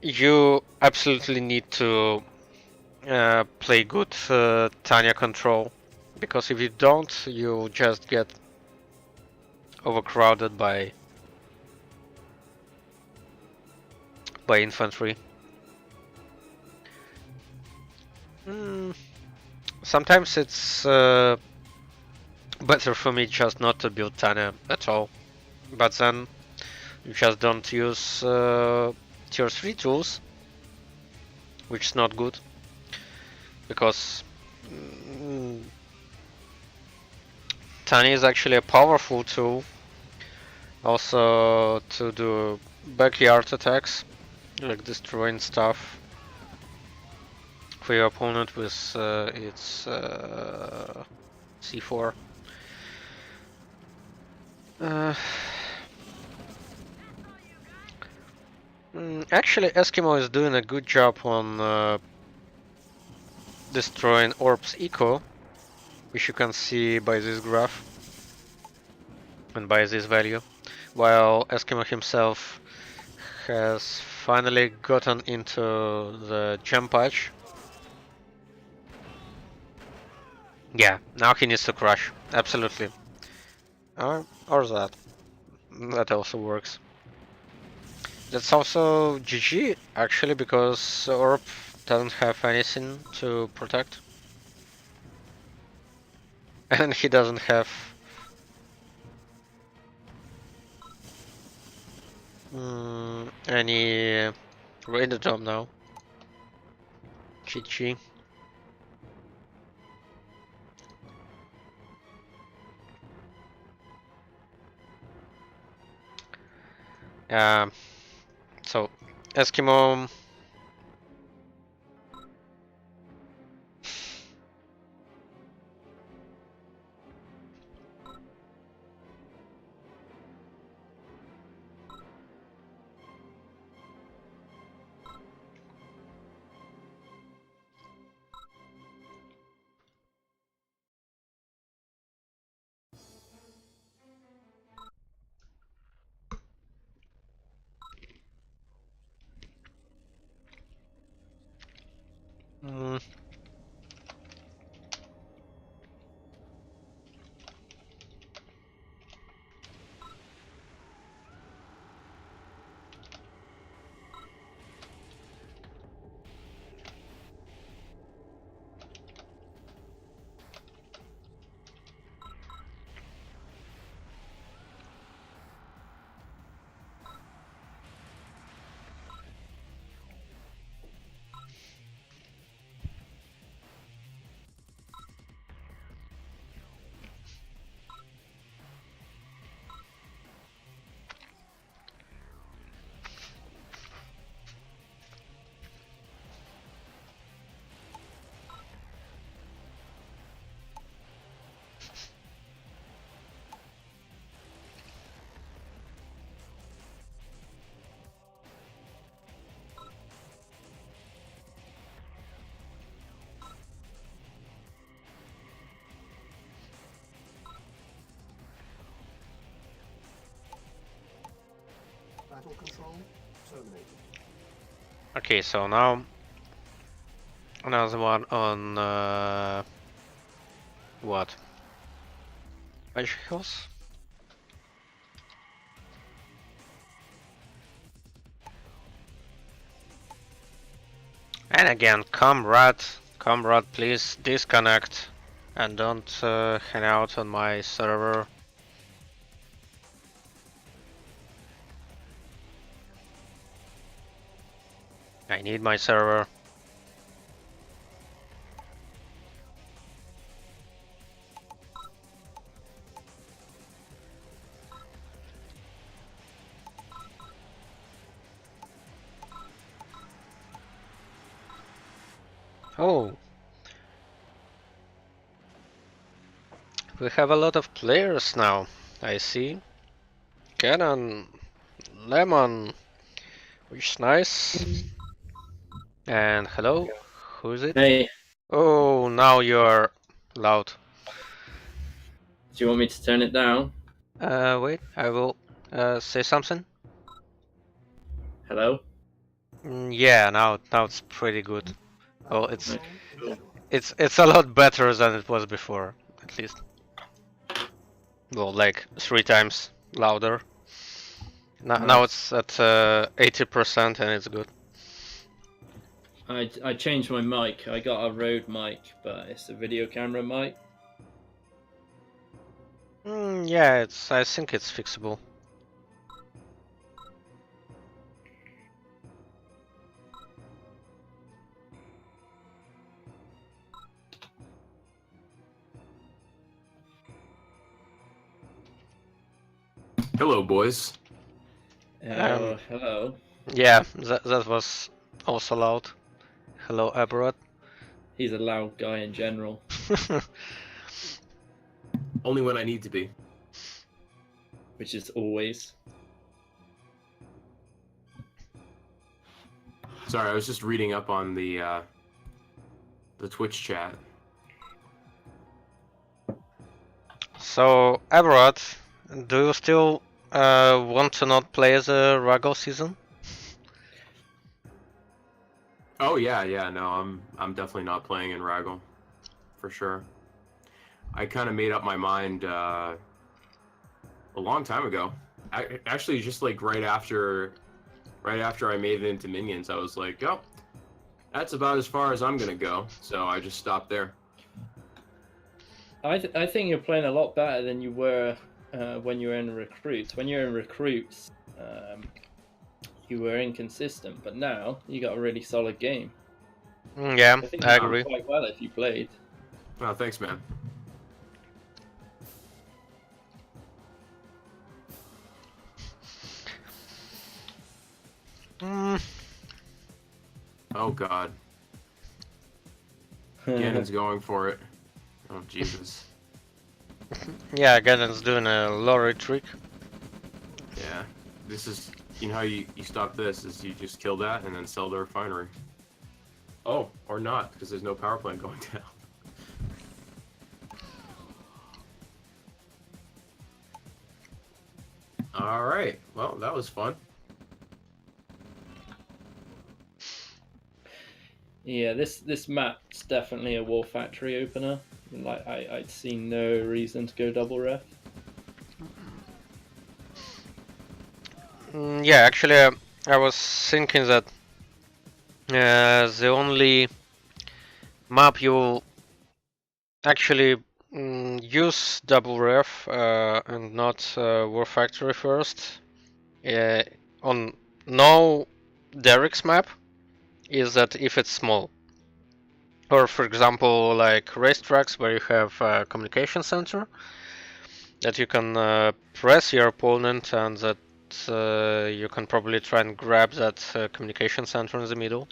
you absolutely need to play good Tanya control, because if you don't, you just get overcrowded by infantry. Sometimes it's better for me just not to build Tanya at all, but then you just don't use tier 3 tools, which is not good, because Tanya is actually a powerful tool also to do backyard attacks, like destroying stuff for your opponent with its C4. Actually, Eskimo is doing a good job on destroying Orb's eco, which you can see by this graph and by this value, while Eskimo himself has finally gotten into the gem patch. Yeah, now he needs to crush, absolutely. Or that. that also works. That's also GG, actually, because Orb doesn't have anything to protect. And he doesn't have any raid job now. GG. So Eskimo. Mm, Battle control terminated. okay, so now another one on what? Ice Hills? And again, comrade, please disconnect and don't hang out on my server. I need my server. Oh, we have a lot of players now, I see. Cannon, Lemon, which is nice. And hello, who is it? Hey, Oh, now you're loud. do you want me to turn it down? Wait, I will say something. Hello? Yeah, now it's pretty good. Well, Okay. it's a lot better than it was before, at least. Well, like 3 times louder. Now Nice. it's at 80% and it's good. I changed my mic. I got a Rode mic, but it's a video camera mic. Yeah, I think it's fixable. Hello, boys. Hello. Yeah, that was also loud. Hello, Abroad. He's a loud guy in general. Only when I need to be. Which is always. Sorry, I was just reading up on the Twitch chat. So, Abroad, do you still want to not play the RAGL season? Oh yeah, no, I'm definitely not playing in RAGL, for sure. I kind of made up my mind a long time ago. actually just like right after I made it into minions, I was like, oh, that's about as far as I'm gonna go. So I just stopped there. I think you're playing a lot better than you were when you were in recruits. When you were in recruits, you were inconsistent, but now you got a really solid game. Yeah, I think I you did agree. quite well if you played. Oh, thanks, man. Mm, Oh God, Ganon's going for it. Oh Jesus. yeah, Ganon's doing a lorry trick. Yeah, this is, you know how you stop this is you just kill that and then sell the refinery. Oh, or not, because there's no power plant going down. All right, well, that was fun. Yeah, this map's definitely a War Factory opener. Like I'd see no reason to go double ref. Yeah, actually, I was thinking that the only map you actually use double ref and not War Factory first on no Derek's map is that if it's small. Or for example, like racetracks where you have a communication center that you can press your opponent and that you can probably try and grab that communication center in the middle.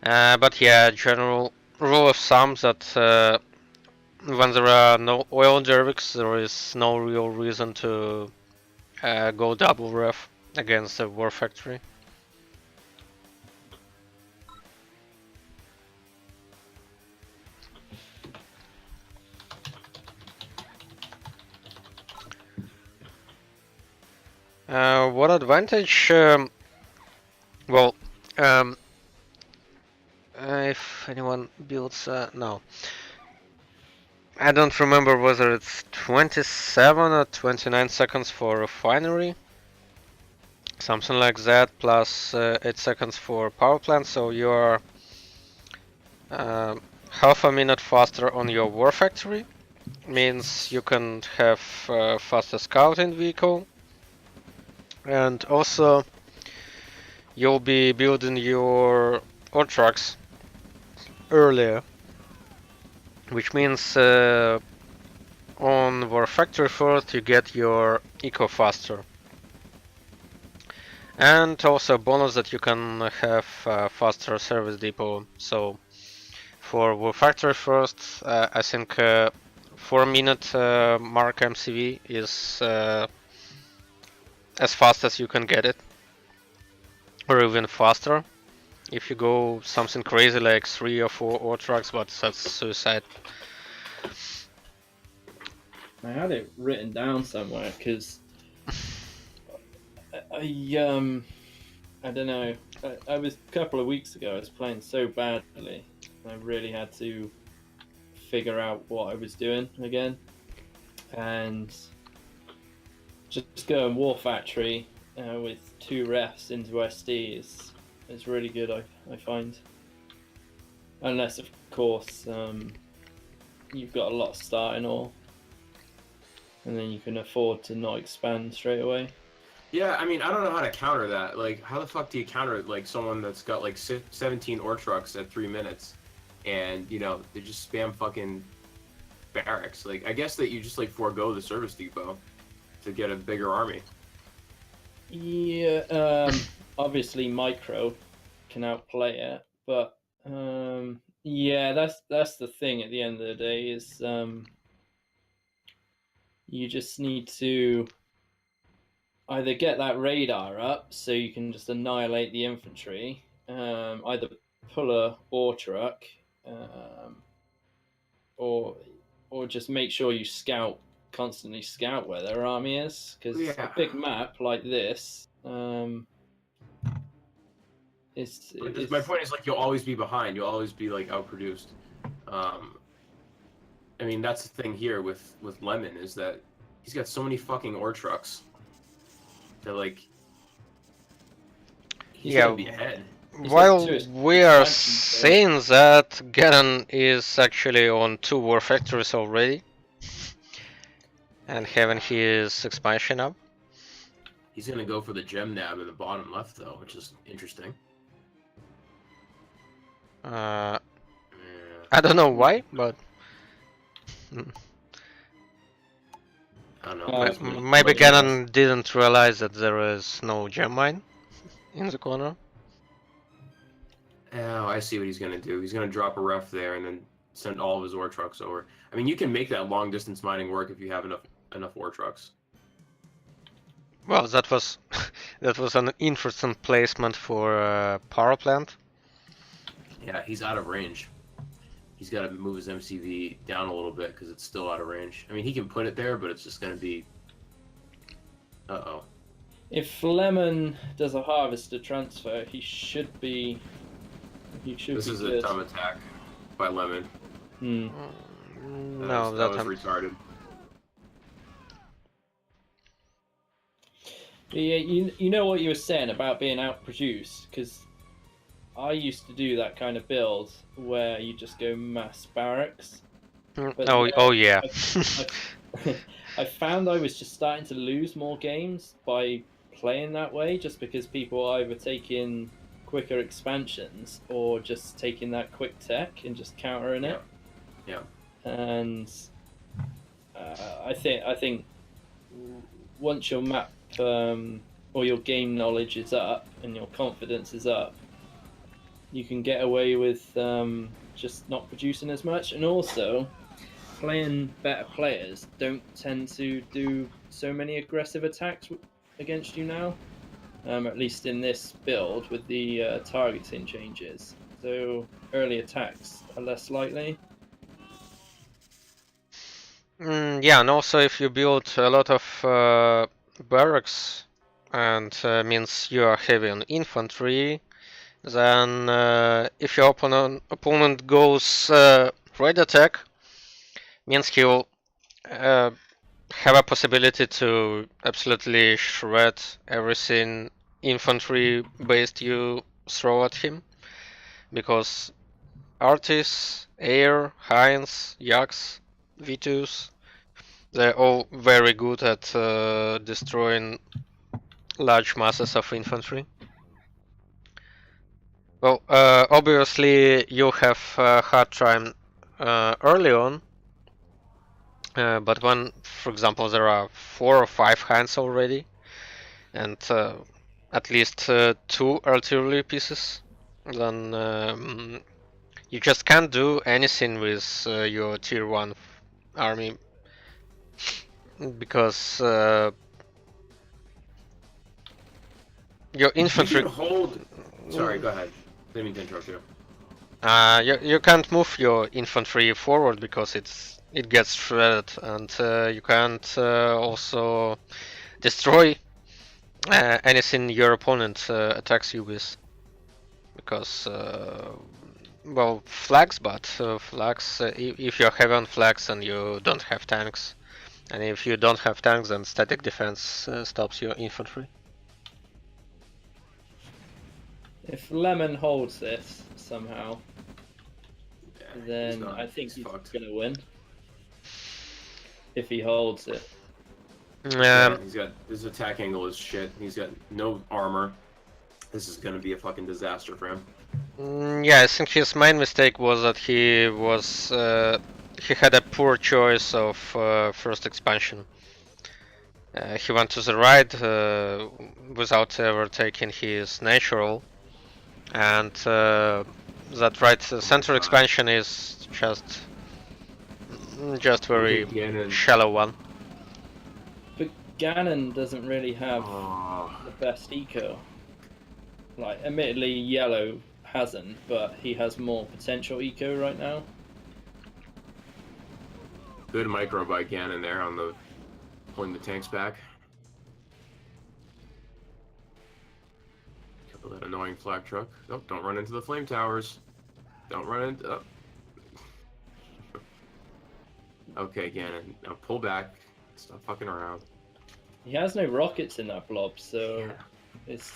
But yeah, general rule of thumb that when there are no oil derricks, there is no real reason to go double ref against the War Factory. What advantage? Well, if anyone builds, no. I don't remember whether it's 27 or 29 seconds for refinery. Something like that, plus 8 seconds for power plant, so you're half a minute faster on your war factory. Means you can have faster scouting vehicle. And also, you'll be building your ore trucks earlier. Which means on War Factory first you get your eco faster. And also bonus that you can have faster service depot. So for War Factory first, I think 4-minute mark MCV is as fast as you can get it. Or even faster. If you go something crazy like 3 or 4 ore trucks, but that's suicide. I had it written down somewhere because I don't know. I was a couple of weeks ago. I was playing so badly. I really had to figure out what I was doing again, and just going War Factory with 2 refs into SD is really good. I find, unless of course you've got a lot of starting ore, and then you can afford to not expand straight away. Yeah, I mean, I don't know how to counter that. Like, how the fuck do you counter like someone that's got like 17 ore trucks at 3 minutes, and you know they just spam fucking barracks? Like, I guess that you just like forego the service depot to get a bigger army. Yeah, obviously micro can outplay it, but yeah, that's the thing. At the end of the day, is you just need to either get that radar up so you can just annihilate the infantry, either pull a ore truck, or just make sure you constantly scout where their army is, because a big map like this, My point is, like, you'll always be behind. You'll always be like outproduced. I mean, that's the thing here with Lemon is that He's got so many fucking ore trucks. That like. He's Yeah. gonna be ahead. He's While got two we are expansions, saying that, Ganon is actually on 2 war factories already. And having his expansion up. He's gonna go for the gem nab in the bottom left though, which is interesting. I Yeah, don't know why, but I don't know. Oh, it's maybe really nice. Ganon didn't realize that there is no gem mine in the corner. Oh, I see what he's gonna do. He's gonna drop a ref there and then send all of his ore trucks over. I mean, you can make that long distance mining work if you have enough ore trucks. Well, that was that was an interesting placement for a power plant. Yeah, he's out of range. He's got to move his MCV down a little bit because it's still out of range. I mean, he can put it there, but it's just gonna be. Uh-oh. If Lemon does a harvester transfer, he should be. This is good. a dumb attack by Lemon. Hmm. No, that was that retarded. Yeah, you know what you were saying about being outproduced, because I used to do that kind of build where you just go mass barracks. But oh yeah. I found I was just starting to lose more games by playing that way, just because people were either taking quicker expansions or just taking that quick tech and just countering it. Yeah. And I think once your map or your game knowledge is up and your confidence is up, you can get away with just not producing as much. And also, playing better players don't tend to do so many aggressive attacks against you now. At least in this build with the targeting changes. So early attacks are less likely. Yeah, and also if you build a lot of barracks, and means you are heavy on infantry, then if your opponent goes raid attack, means he'll have a possibility to absolutely shred everything infantry based you throw at him, because Artis, Air, Heinz, Yax, V2s, they're all very good at destroying large masses of infantry. Well, obviously you have a hard time early on, but when, for example, there are 4 or 5 hands already, and at least 2 artillery pieces, then you just can't do anything with your tier 1 army, because your infantry. You can hold. Sorry, go ahead. Didn't mean to interrupt you. You can't move your infantry forward because it gets shredded, and you can't also destroy anything your opponent attacks you with, because well, flags, but flags. If you're heavy on flags and you don't have tanks, and if you don't have tanks, then static defense stops your infantry. If Lemon holds this somehow, Yeah, then not- I think he's fucked. gonna win. If he holds it. Yeah, he's got his attack angle is shit. He's got no armor. This is gonna be a fucking disaster for him. Yeah, I think his main mistake was that he had a poor choice of first expansion. He went to the right without ever taking his natural, and that right center expansion is just very Ganon. shallow one. But Ganon doesn't really have Oh, the best eco. Like, admittedly, Yellow hasn't, but he has more potential eco right now. good micro by Ganon there on the pulling the tanks back. Kill that annoying flak truck. Nope, don't run into the flame towers. Don't run into. Oh. Okay, Ganon. Now pull back. Stop fucking around. He has no rockets in that blob, so Yeah. it's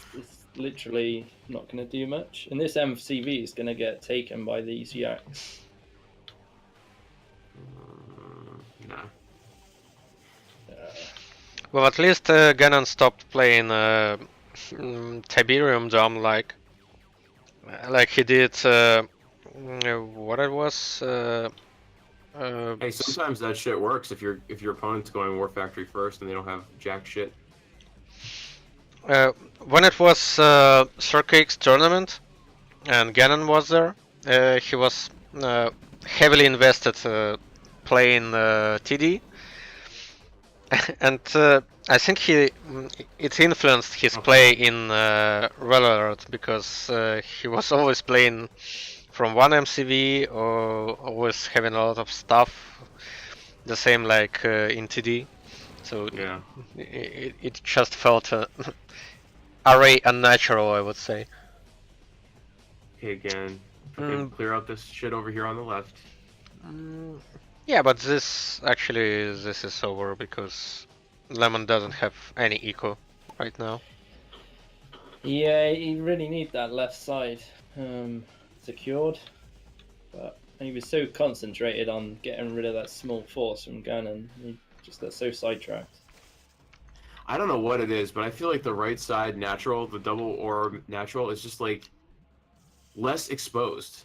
literally not going to do much. And this MCV is going to get taken by these yaks. Nah. Well, at least Ganon stopped playing Tiberium Dome like he did. What it was? Hey, sometimes that shit works if your opponent's going War Factory first and they don't have jack shit. When it was Circake's tournament and Ganon was there, he was heavily invested playing TD, and I think it influenced his play in Valorant because he was always playing from one MCV or always having a lot of stuff, the same like in TD. So Yeah. it just felt array unnatural, I would say. Okay, again, fucking clear out this shit over here on the left. Yeah, but this is over because Lemon doesn't have any eco right now. Yeah, you really need that left side secured. But he was so concentrated on getting rid of that small force from Ganon, he just got so sidetracked. I don't know what it is, but I feel like the right side natural, the double orb natural, is just like less exposed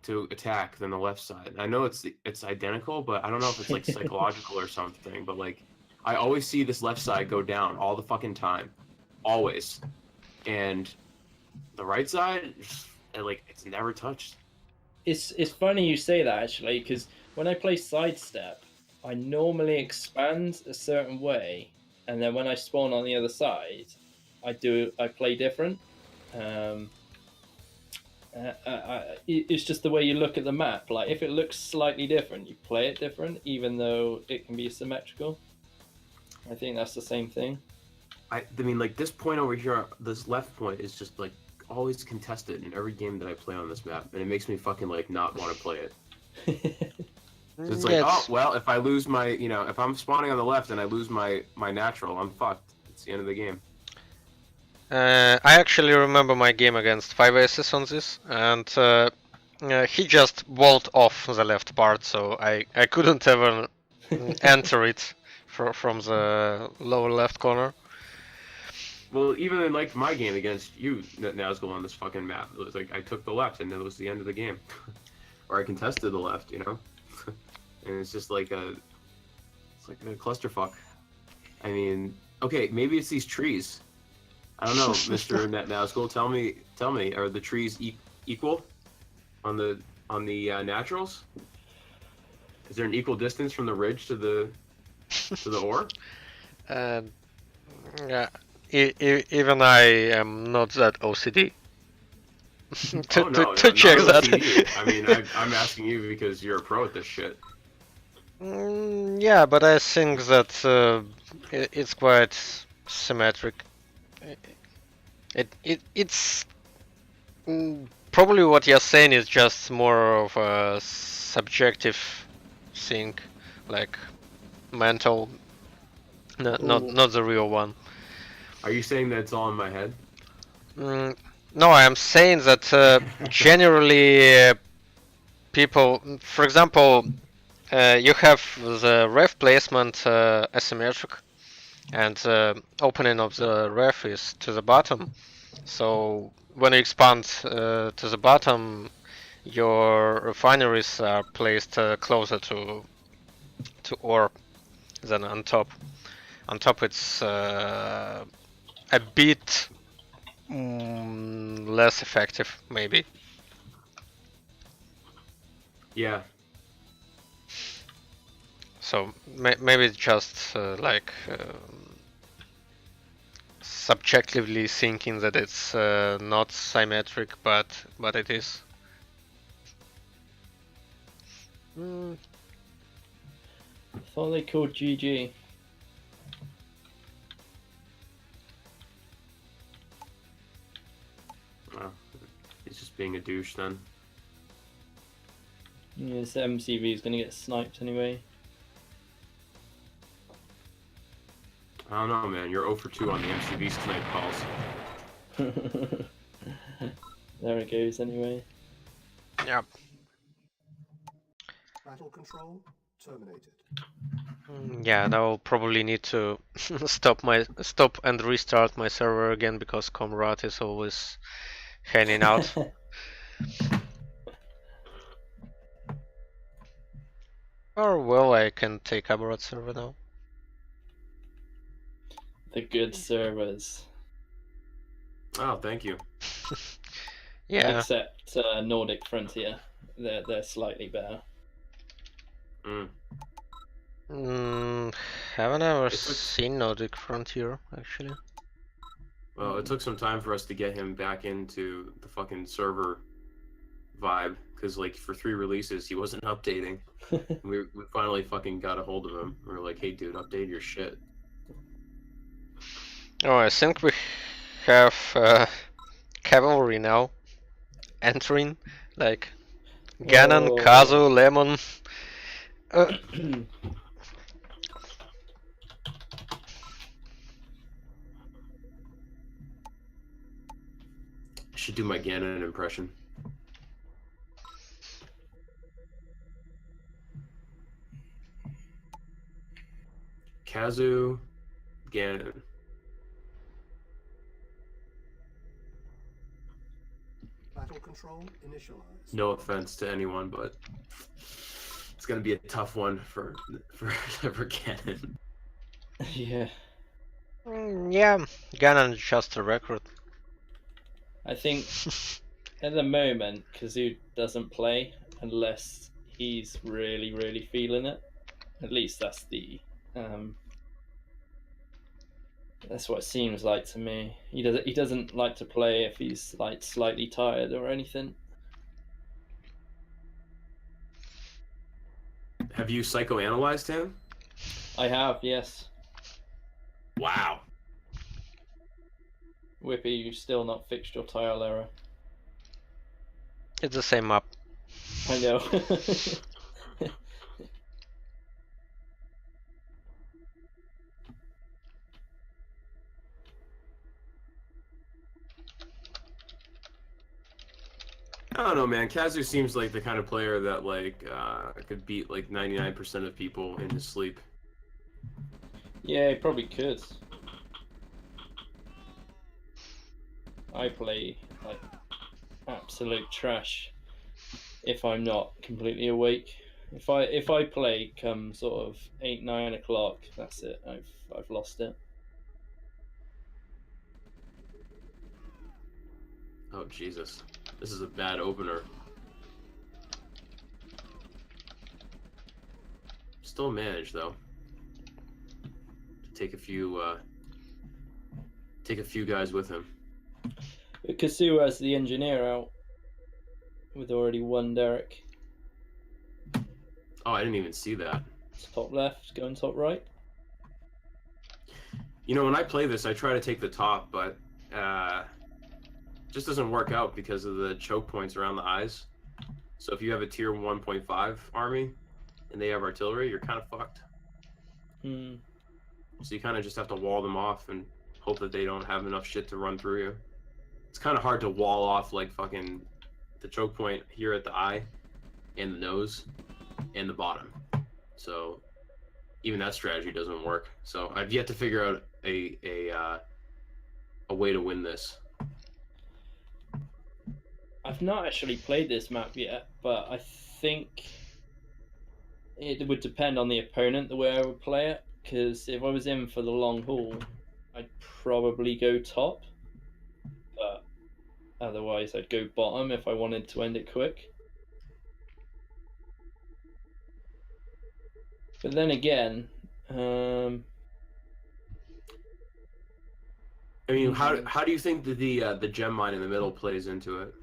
to attack than the left side. I know it's identical, but I don't know if it's like psychological or something. But like, I always see this left side go down all the fucking time, always, and the right side, like it's never touched. It's funny you say that actually, because when I play sidestep, I normally expand a certain way, and then when I spawn on the other side, I play different. It's just the way you look at the map. Like if it looks slightly different, you play it different, even though it can be symmetrical. I think that's the same thing. I mean, like this point over here, this left point is just like always contested in every game that I play on this map, and it makes me fucking like not want to play it. So it's like, oh well, if I lose my, if I'm spawning on the left and I lose my natural, I'm fucked. It's the end of the game. I actually remember my game against 5Aces on this, and he just walled off the left part, so I couldn't ever enter it from the lower left corner. Well, even in like my game against you, Nazgul, on this fucking map, it was like I took the left and it was the end of the game, or I contested the left, and it's just like it's like a clusterfuck. I mean, okay, maybe it's these trees. I don't know, Mr. Nazgul. Tell me, are the trees equal on the naturals? Is there an equal distance from the ridge to the ore? Yeah. Even I am not that OCD to check that. OCD. I mean, I'm asking you because you're a pro at this shit. Yeah, but I think that it's quite symmetric. It's probably what you're saying is just more of a subjective thing, like mental, not the real one. Are you saying that it's all in my head? No, I am saying that generally people, for example, you have the ref placement asymmetric, and the opening of the ref is to the bottom. So when you expand to the bottom, your refineries are placed closer to ore than on top. On top, it's a bit less effective, maybe. Yeah. So maybe it's just subjectively thinking that it's not symmetric, but it is. I thought they called GG. Well, he's just being a douche then. Yeah, this MCV is going to get sniped anyway. I don't know, man. You're 0 for 2 on the MCV snipe calls. There it goes anyway. Yeah. Battle control terminated. Yeah, now I'll probably need to stop and restart my server again because Comrade is always hanging out. Or well, I can take Comrade server now. The good servers. Oh, thank you. Yeah. Except Nordic Frontier. They're slightly better. Haven't ever It took- seen Nordic Frontier actually. Well, it took some time for us to get him back into the fucking server vibe, because like for 3 releases he wasn't updating. we finally fucking got a hold of him. We were like, hey dude, update your shit. Oh, I think we have cavalry now entering, like Ganon, Oh. Kazu, Lemon. I should do my Ganon impression. Kazu, Ganon. Battle control initialized. No offense to anyone, but it's gonna be a tough one for Ganon. Yeah. Yeah, Ganon is just a record. I think at the moment Kazoo doesn't play unless he's really, really feeling it. At least that's that's what it seems like to me. He doesn't like to play if he's like slightly tired or anything. Have you psychoanalyzed him? I have, yes. Wow. Whippy, you've still not fixed your tile error. It's the same map. I know. I don't know, man. Kazu seems like the kind of player that like could beat like 99% of people in his sleep. Yeah, he probably could. I play like absolute trash if I'm not completely awake. If I play come sort of 8-9 o'clock, that's it. I've lost it. Oh Jesus, this is a bad opener. Still managed though to take a few guys with him. Kasu has the engineer out with already 1 Derek. Oh, I didn't even see that. Top left, going top right. You know, when I play this, I try to take the top, but just doesn't work out because of the choke points around the eyes. So if you have a tier 1.5 army and they have artillery, you're kind of fucked. So you kind of just have to wall them off and hope that they don't have enough shit to run through you. It's kind of hard to wall off like fucking the choke point here at the eye and the nose and the bottom. So even that strategy doesn't work. So I've yet to figure out a way to win this. I've not actually played this map yet, but I think it would depend on the opponent the way I would play it. Because if I was in for the long haul, I'd probably go top, but otherwise I'd go bottom if I wanted to end it quick. But then again, I mean, how do you think that the gem mine in the middle plays into it?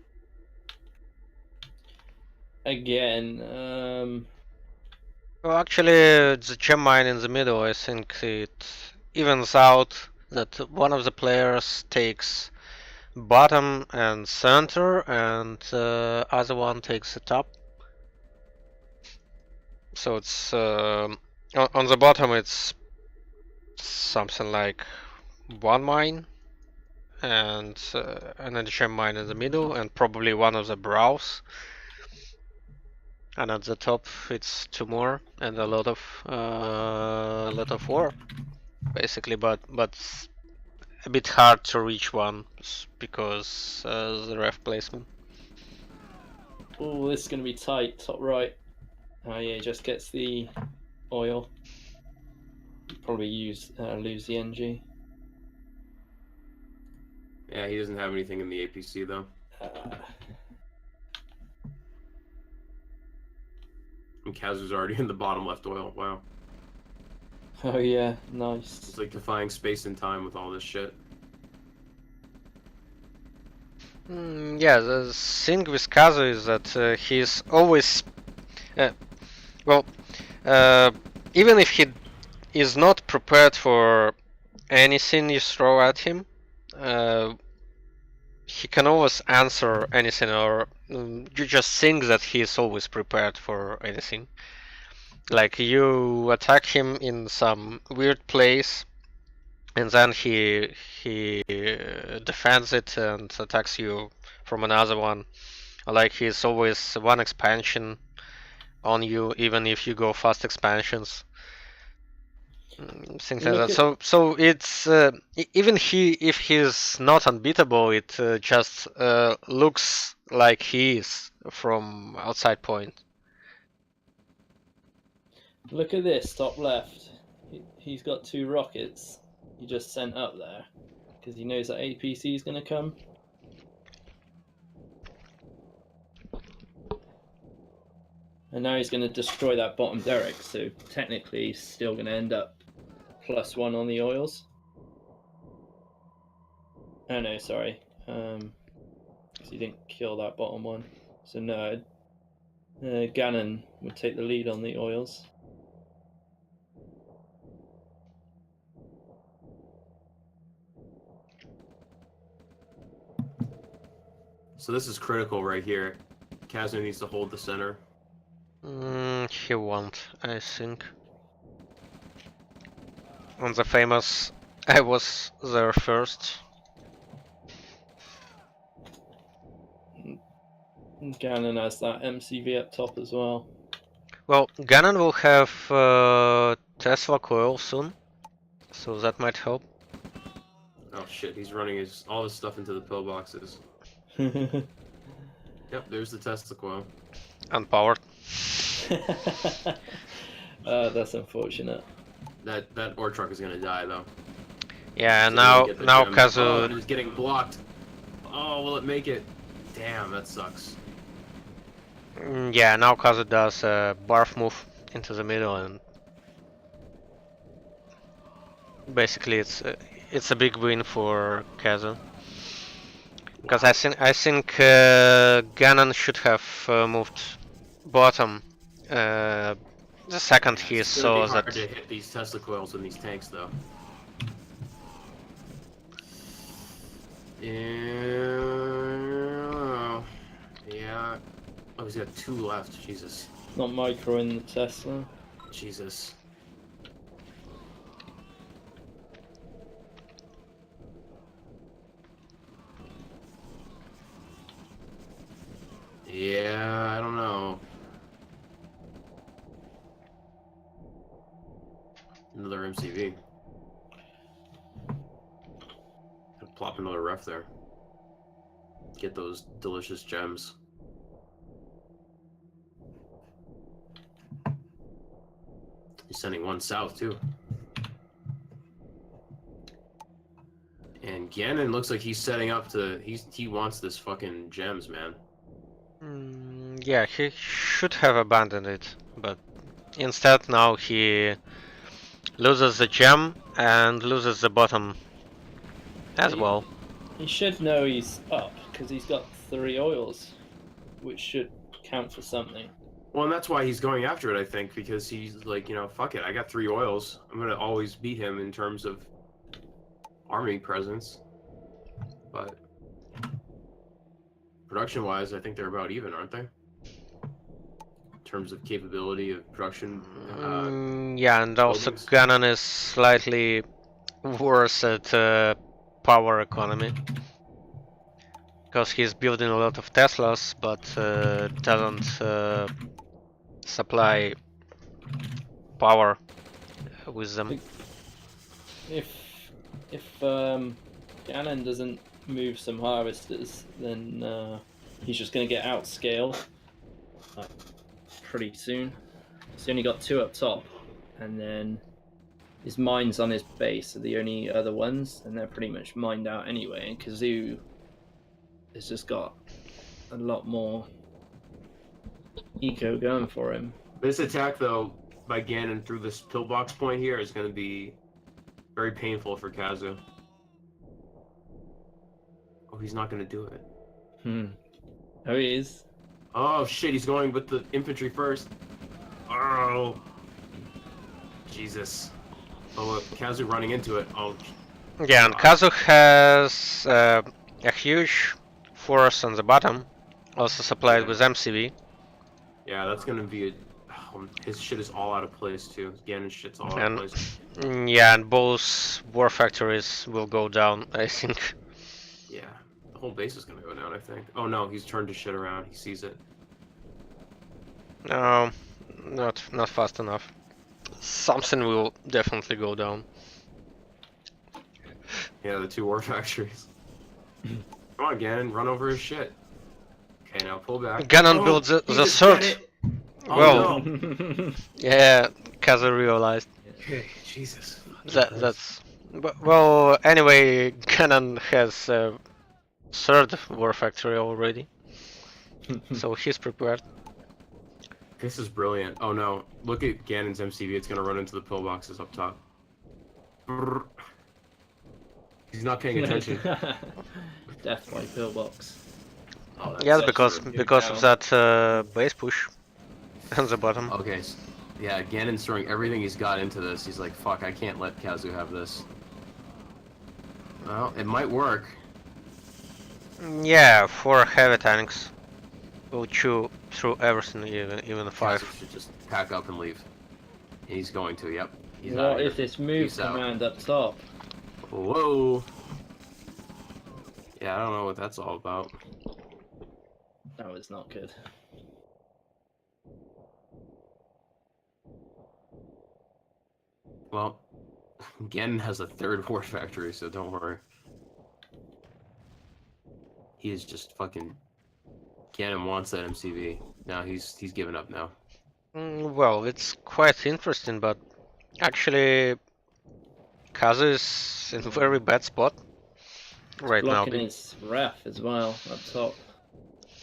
again, Well, actually, the gem mine in the middle, I think it evens out that one of the players takes bottom and center, and the other one takes the top. So it's on the bottom, it's something like one mine and an additional mine in the middle, and probably one of the brows. And at the top, it's two more and a lot of war, basically. But it's a bit hard to reach one because the ref placement. Oh, this is going to be tight. Top right. Oh yeah, he just gets the oil. Probably lose the NG. Yeah, he doesn't have anything in the APC though. And Kazu's already in the bottom left oil. Wow. Oh yeah, nice. It's like defying space and time with all this shit. Yeah, the thing with Kazu is that he's always, well, even if he is not prepared for anything you throw at him, he can always answer anything, or you just think that he is always prepared for anything. Like you attack him in some weird place, and then he defends it and attacks you from another one. Like he's always one expansion on you, even if you go fast expansions. Things like Look that. at- So it's even if he's not unbeatable, it just looks like he is from outside point. Look at this, top left. He's got 2 rockets he just sent up there because he knows that APC is going to come. And now he's going to destroy that bottom derrick, so technically he's still going to end up +1 on the oils. Oh no, sorry. Because he didn't kill that bottom one. So no, Gannon would take the lead on the oils. So this is critical right here. Kazu needs to hold the center. He won't, I think. On the famous, I was there first. Gannon has that MCV up top as well. Well, Ganon will have Tesla coil soon, so that might help. Oh shit, he's running all his stuff into the pillboxes. Yep, there's the Tesla coil. Unpowered. That's unfortunate. That ore truck is gonna die though. Yeah, Didn't now get the now gem. Kazu. Oh, it was getting blocked. Oh, will it make it? Damn, that sucks. Yeah, now Kazu does a barf move into the middle, and basically it's a big win for Kazu. Because I think Ganon should have moved bottom the second he It's saw gonna be hard that. to hit these Tesla coils in these tanks though. Yeah. Oh, he's got 2 left. Jesus. Not micro in the Tesla. Jesus. Yeah, I don't know. Another MCV. Plop another ref there. Get those delicious gems. He's sending one south too. And Ganon looks like he's setting up to. He wants this fucking gems, man. Yeah, he should have abandoned it, but instead now he loses the gem and loses the bottom as well. He should know he's up because he's got 3 oils, which should count for something. Well, and that's why he's going after it, I think, because he's like, you know, fuck it, I got 3 oils. I'm gonna always beat him in terms of army presence. But production-wise, I think they're about even, aren't they? terms of capability of production. Yeah, and also buildings. Ganon is slightly worse at power economy. Because he's building a lot of Teslas, but doesn't supply power with them. If Ganon doesn't move some harvesters, then he's just going to get outscaled pretty soon. He's only got 2 up top, and then his mines on his base are the only other ones, and they're pretty much mined out anyway. And Kazoo has just got a lot more eco going for him. This attack, though, by Ganon through this pillbox point here is going to be very painful for Kazu. Oh, he's not going to do it. Oh, he is. Oh shit, he's going with the infantry first. Oh, Jesus. Oh, Kazu running into it. Oh. Yeah, and Kazu has a huge force on the bottom, also supplied with MCV. Yeah, that's gonna be a... his shit is all out of place too. Ganon's shit's all out And of place. yeah, and both war factories will go down, I think. Yeah, the whole base is gonna go down, I think. Oh no, he's turned his shit around. He sees it. No, not fast enough. Something will definitely go down. Yeah, the 2 war factories. Come on, Ganon, run over his shit. Okay, now pull back. Ganon builds the he just third. did it. Oh, Well, no. yeah, Kazu realized Okay, Jesus. that's. Well, anyway, Ganon has a third war factory already, so he's prepared. This is brilliant. Oh no, look at Ganon's MCV. It's gonna run into the pillboxes up top. Brrr. He's not paying attention. Death by pillbox. Oh, that's Yes, such because of that base push on the bottom. Okay, yeah, Ganon's throwing everything he's got into this. He's like, fuck, I can't let Kazu have this. Well, it might work. Yeah, 4 heavy tanks will chew through everything, even 5. Kazu should just pack up and leave. He's going to, yep. He's What outta here. if this move Peace out. command up top? Whoa. Yeah, I don't know what that's all about. That was not good. Well, Ganon has a 3rd war factory, so don't worry. He is just fucking... Ganon wants that MCV. Now he's given up now. Well, it's quite interesting, but actually, Kazu is in a very bad spot right now. Blocking his ref as well up top.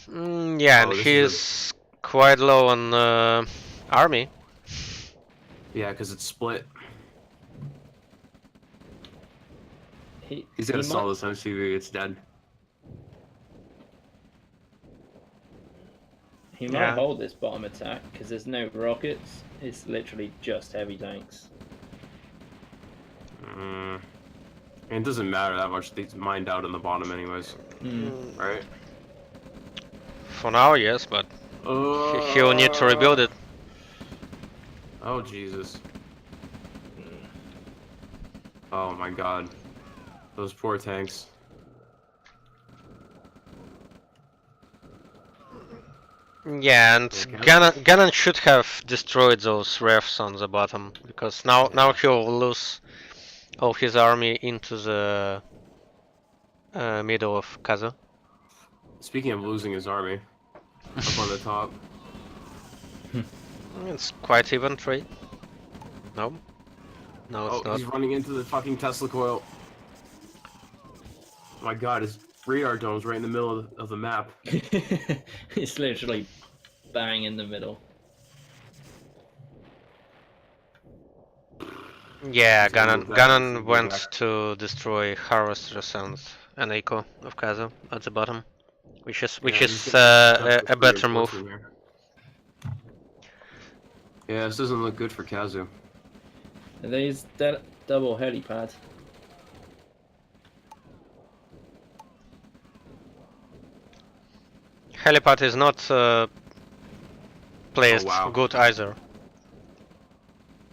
Yeah, and this he is is quite low on army. Yeah, because it's split. He, He's gonna he stall might- this MCV, it's dead. He might Yeah. hold this bottom attack because there's no rockets. It's literally just heavy tanks. And it doesn't matter that much, he's mined out on the bottom anyways, right? For now, yes, but he'll need to rebuild it. Oh, Jesus. Oh my god. Those poor tanks. Yeah, and Ganon should have destroyed those refs on the bottom, because now he'll lose all his army into the middle of Kazu. Speaking of losing his army, up on the top. It's quite even trade. No? No, it's Oh, not. he's running into the fucking Tesla coil. Oh my god, his radar dome's right in the middle of the map. It's literally bang in the middle. Yeah, He's gonna Ganon, move back, Ganon he's gonna went move back. to destroy harvesters and an echo of Kazu at the bottom, which is Yeah, he's a gonna have to better reinforce move. him here. Yeah, this doesn't look good for Kazu. Are these double helipad? Helipad is not placed wow. good either.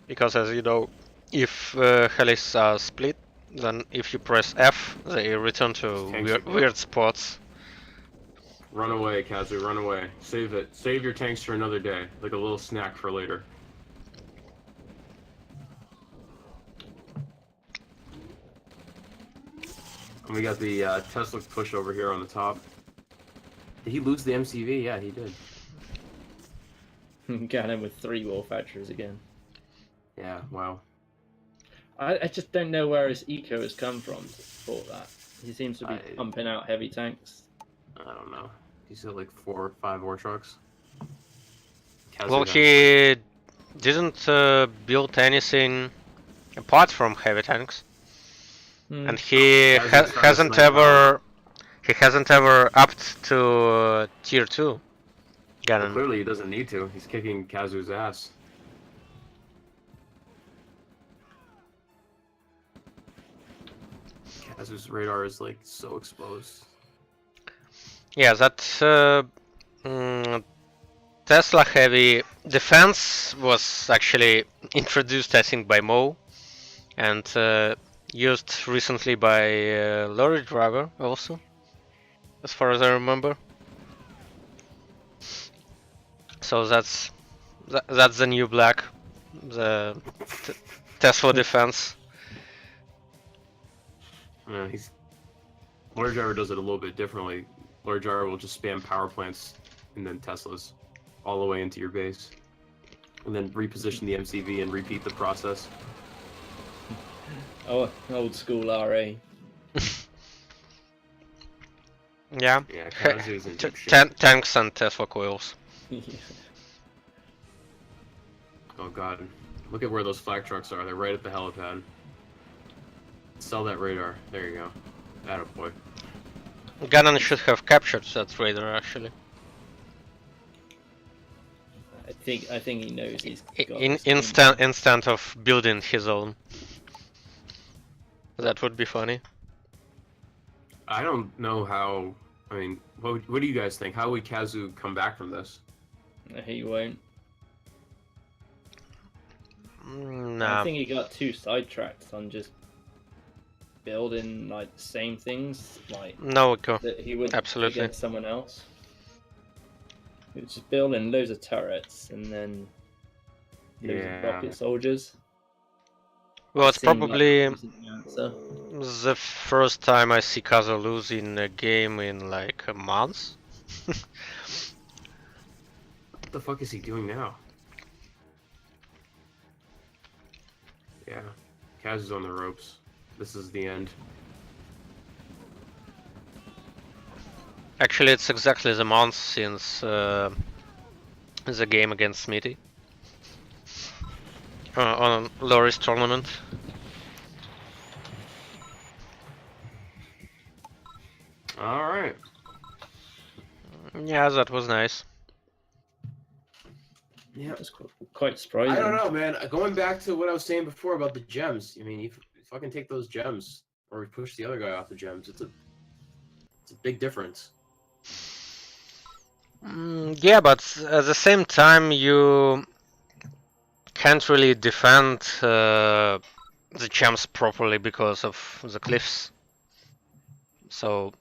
Because as you know, if helix are split, then if you press F, they return to Tanks are weird spots. Run away, Kazu, run away. Save it. Save your tanks for another day, like a little snack for later. And we got the Tesla push over here on the top. Did he lose the MCV? Yeah, he did. Got him with 3 war factories again. Yeah, wow. I just don't know where his eco has come from to support that. He seems to be I- pumping out heavy tanks. I don't know. He's got like 4 or 5 war trucks. Kazu Well, has- he didn't build anything apart from heavy tanks, Hmm. and he Kazu's trying to hasn't snipe out. ever upped to tier 2 Well, cannon. clearly he doesn't need to. He's kicking Kazu's ass. Kazu's radar is like so exposed. Yeah, that Tesla heavy defense was actually introduced, I think, by Mo, and used recently by Lorry Driver also, as far as I remember. So that's the new black, the Tesla defense. Yeah, Lord Driver does it a little bit differently. Lord Driver will just spam power plants and then Teslas all the way into your base. And then reposition the MCV and repeat the process. Oh, old school RA. Yeah, Yeah, Kazu's in deep shit. tanks and Tesla coils. Oh god. Look at where those flak trucks are. They're right at the helipad. Sell that radar. There you go. Attaboy. Gannon should have captured that radar actually. I think he knows he's got In this game. instant of building his own. That would be funny. I don't know how... I mean, what do you guys think? How would Kazu come back from this? He won't. Nah. I think he got too sidetracked on just building like the same things, like No, Eco. that he would Absolutely. against someone else. He was just building loads of turrets and then loads of Yeah. rocket soldiers. Well, it's Seemed like probably that wasn't the answer. the first time I see Kazu lose in a game in like a month. What the fuck is he doing now? Yeah. Kazu's on the ropes. This is the end. Actually, it's exactly the month since the game against Smithy on Lori's tournament. Alright. Yeah, that was nice. Yeah. That's quite surprising. I don't know, man. Going back to what I was saying before about the gems. I mean, you fucking take those gems, or push the other guy off the gems. It's a big difference. Yeah, but at the same time, you can't really defend the gems properly because of the cliffs. So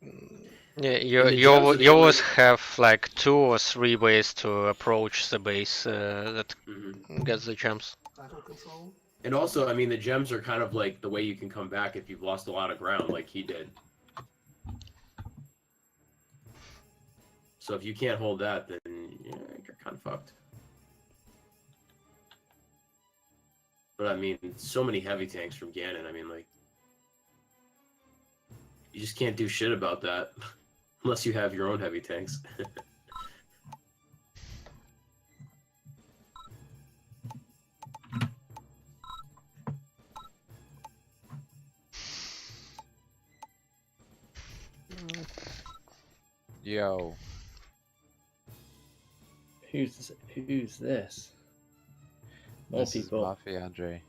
yeah, And the you gems are you always like- have like 2 or 3 ways to approach the base that Mhm. gets the gems. Battle control. And also, I mean, the gems are kind of like the way you can come back if you've lost a lot of ground, like he did. So if you can't hold that, then yeah, you're kind of fucked. But I mean, so many heavy tanks from Ganon. I mean, like, you just can't do shit about that unless you have your own heavy tanks. Yo, Who's this? More this is people. Mafia Andre.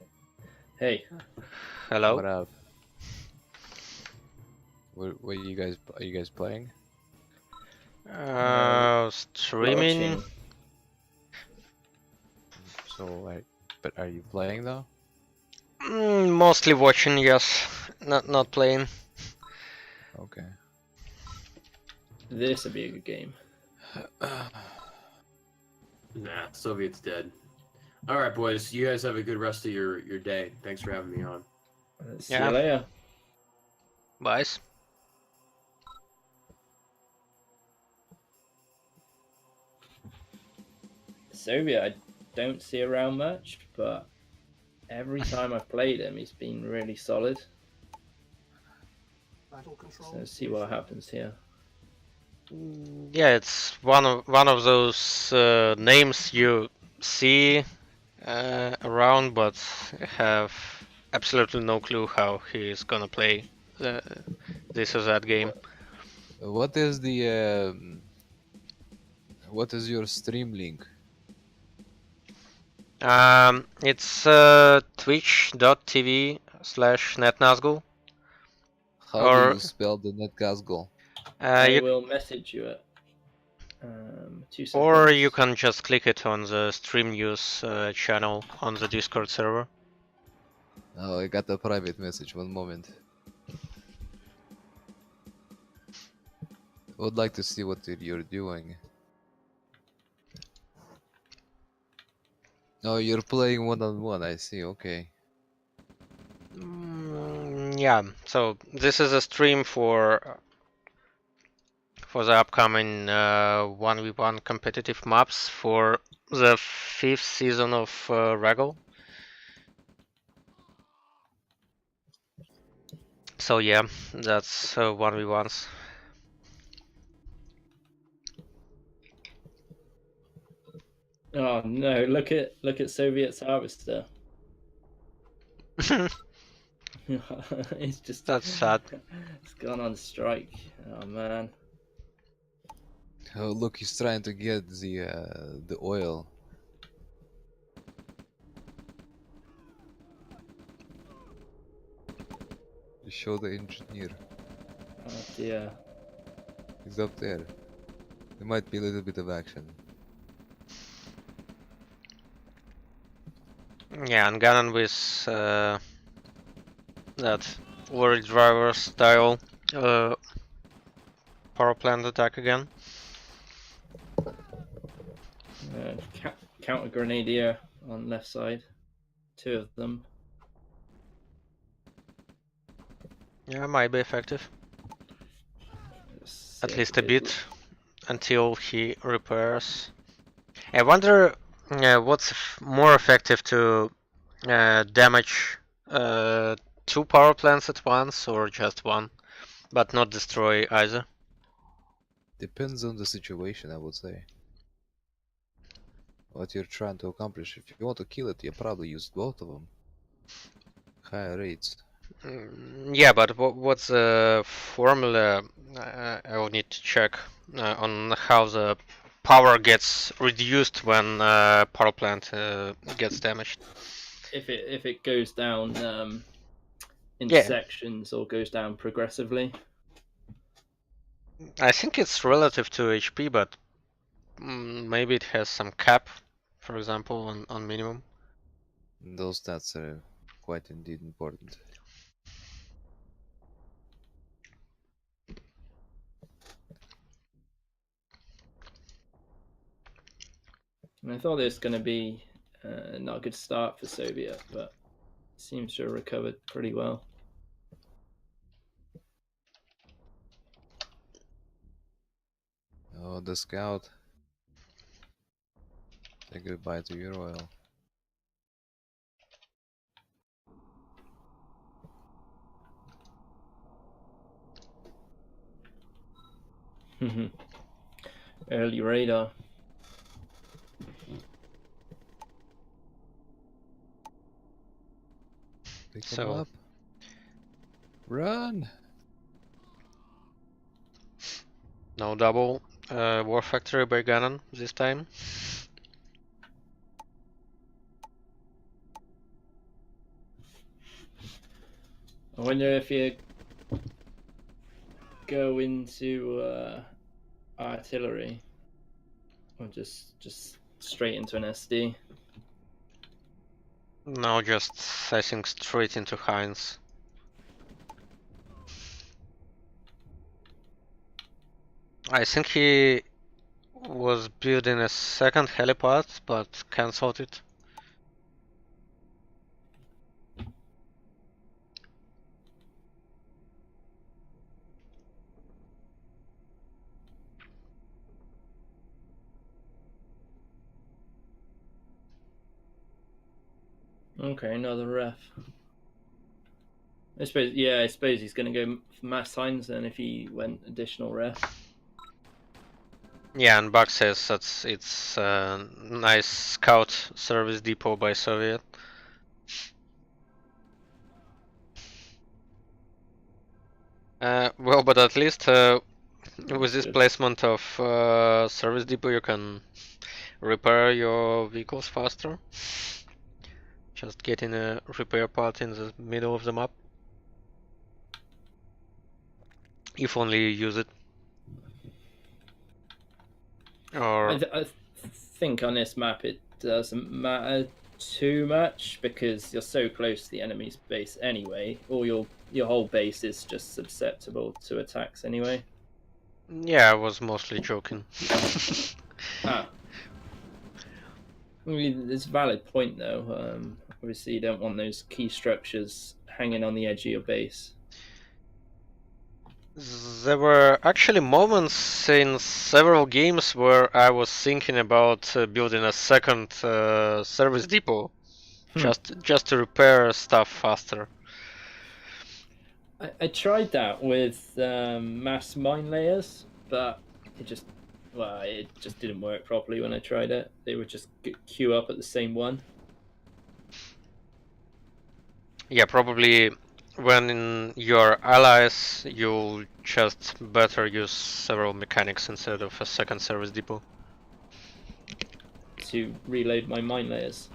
Hey, Hello. What up? What are you guys playing? Streaming. watching. So, but are you playing though? Mostly watching, yes. Not playing. Okay. This would be a good game. Nah, Soviet's dead. All right, boys. You guys have a good rest of your day. Thanks for having me on. See Yeah. you later. Buys. Soviet, I don't see around much, but every time I've played him, he's been really solid. Battle control. So see what happens here. Yeah, it's one of those names you see around, but have absolutely no clue how he's gonna play this or that game. What is the what is your stream link? It's twitch.tv/netnazgul. How do Or you spell the netgasgul? I will message you it. 2 seconds. or you can just click it on the stream news channel on the Discord server. Oh, I got a private message. One moment. Would like to see what you're doing. Oh, you're playing one-on-one. I see. Okay. Yeah, so this is a stream for the upcoming 1v1 competitive maps for the 5th season of RAGL. So yeah, that's 1v1s. Oh no! Look at Soviet's harvester. It's just That's sad. It's gone on strike. Oh man. Oh, look, he's trying to get the oil. Show the engineer. Oh dear. He's up there. There might be a little bit of action. Yeah, and Ganon with that lorry driver style power plant attack again. Counter grenadier on left side. 2 of them. Yeah, might be effective. At Sick. least a bit until he repairs. I wonder what's more effective to damage 2 power plants at once or just one, but not destroy either. Depends on the situation, I would say. What you're trying to accomplish. If you want to kill it, you probably use both of them. Higher rates. Yeah, but what's the formula? I will need to check on how the power gets reduced when power plant gets damaged. If it goes down in Yeah. sections or goes down progressively. I think it's relative to HP, but maybe it has some cap, for example, on minimum. Those stats are quite indeed important. And I thought it was going to be not a good start for Soviet, but seems to have recovered pretty well. Oh, the scout. Say goodbye to your oil. Early radar. Pick him So up. Run! no double war factory by Ganon this time. I wonder if you go into artillery or just straight into an SD. Now just, I think, straight into Heinz. I think he was building a second helipad, but cancelled it. Okay, another ref. I suppose he's going to go for mass signs then if he went additional ref. Yeah, and Buck says that it's a nice scout service depot by Soviet. Well, but at least with this Good. placement of service depot, you can repair your vehicles faster. Just getting a repair part in the middle of the map. If only you use it. Or I think on this map it doesn't matter too much because you're so close to the enemy's base anyway, or your whole base is just susceptible to attacks anyway. yeah, I was mostly joking. I mean, it's a valid point though. Obviously, you don't want those key structures hanging on the edge of your base. There were actually moments in several games where I was thinking about building a second service depot, just to repair stuff faster. I tried that with mass mine layers, but it just didn't work properly when I tried it. They would just queue up at the same one. Yeah, probably when you're allies, you'll just better use several mechanics instead of a second service depot. To reload my mine layers.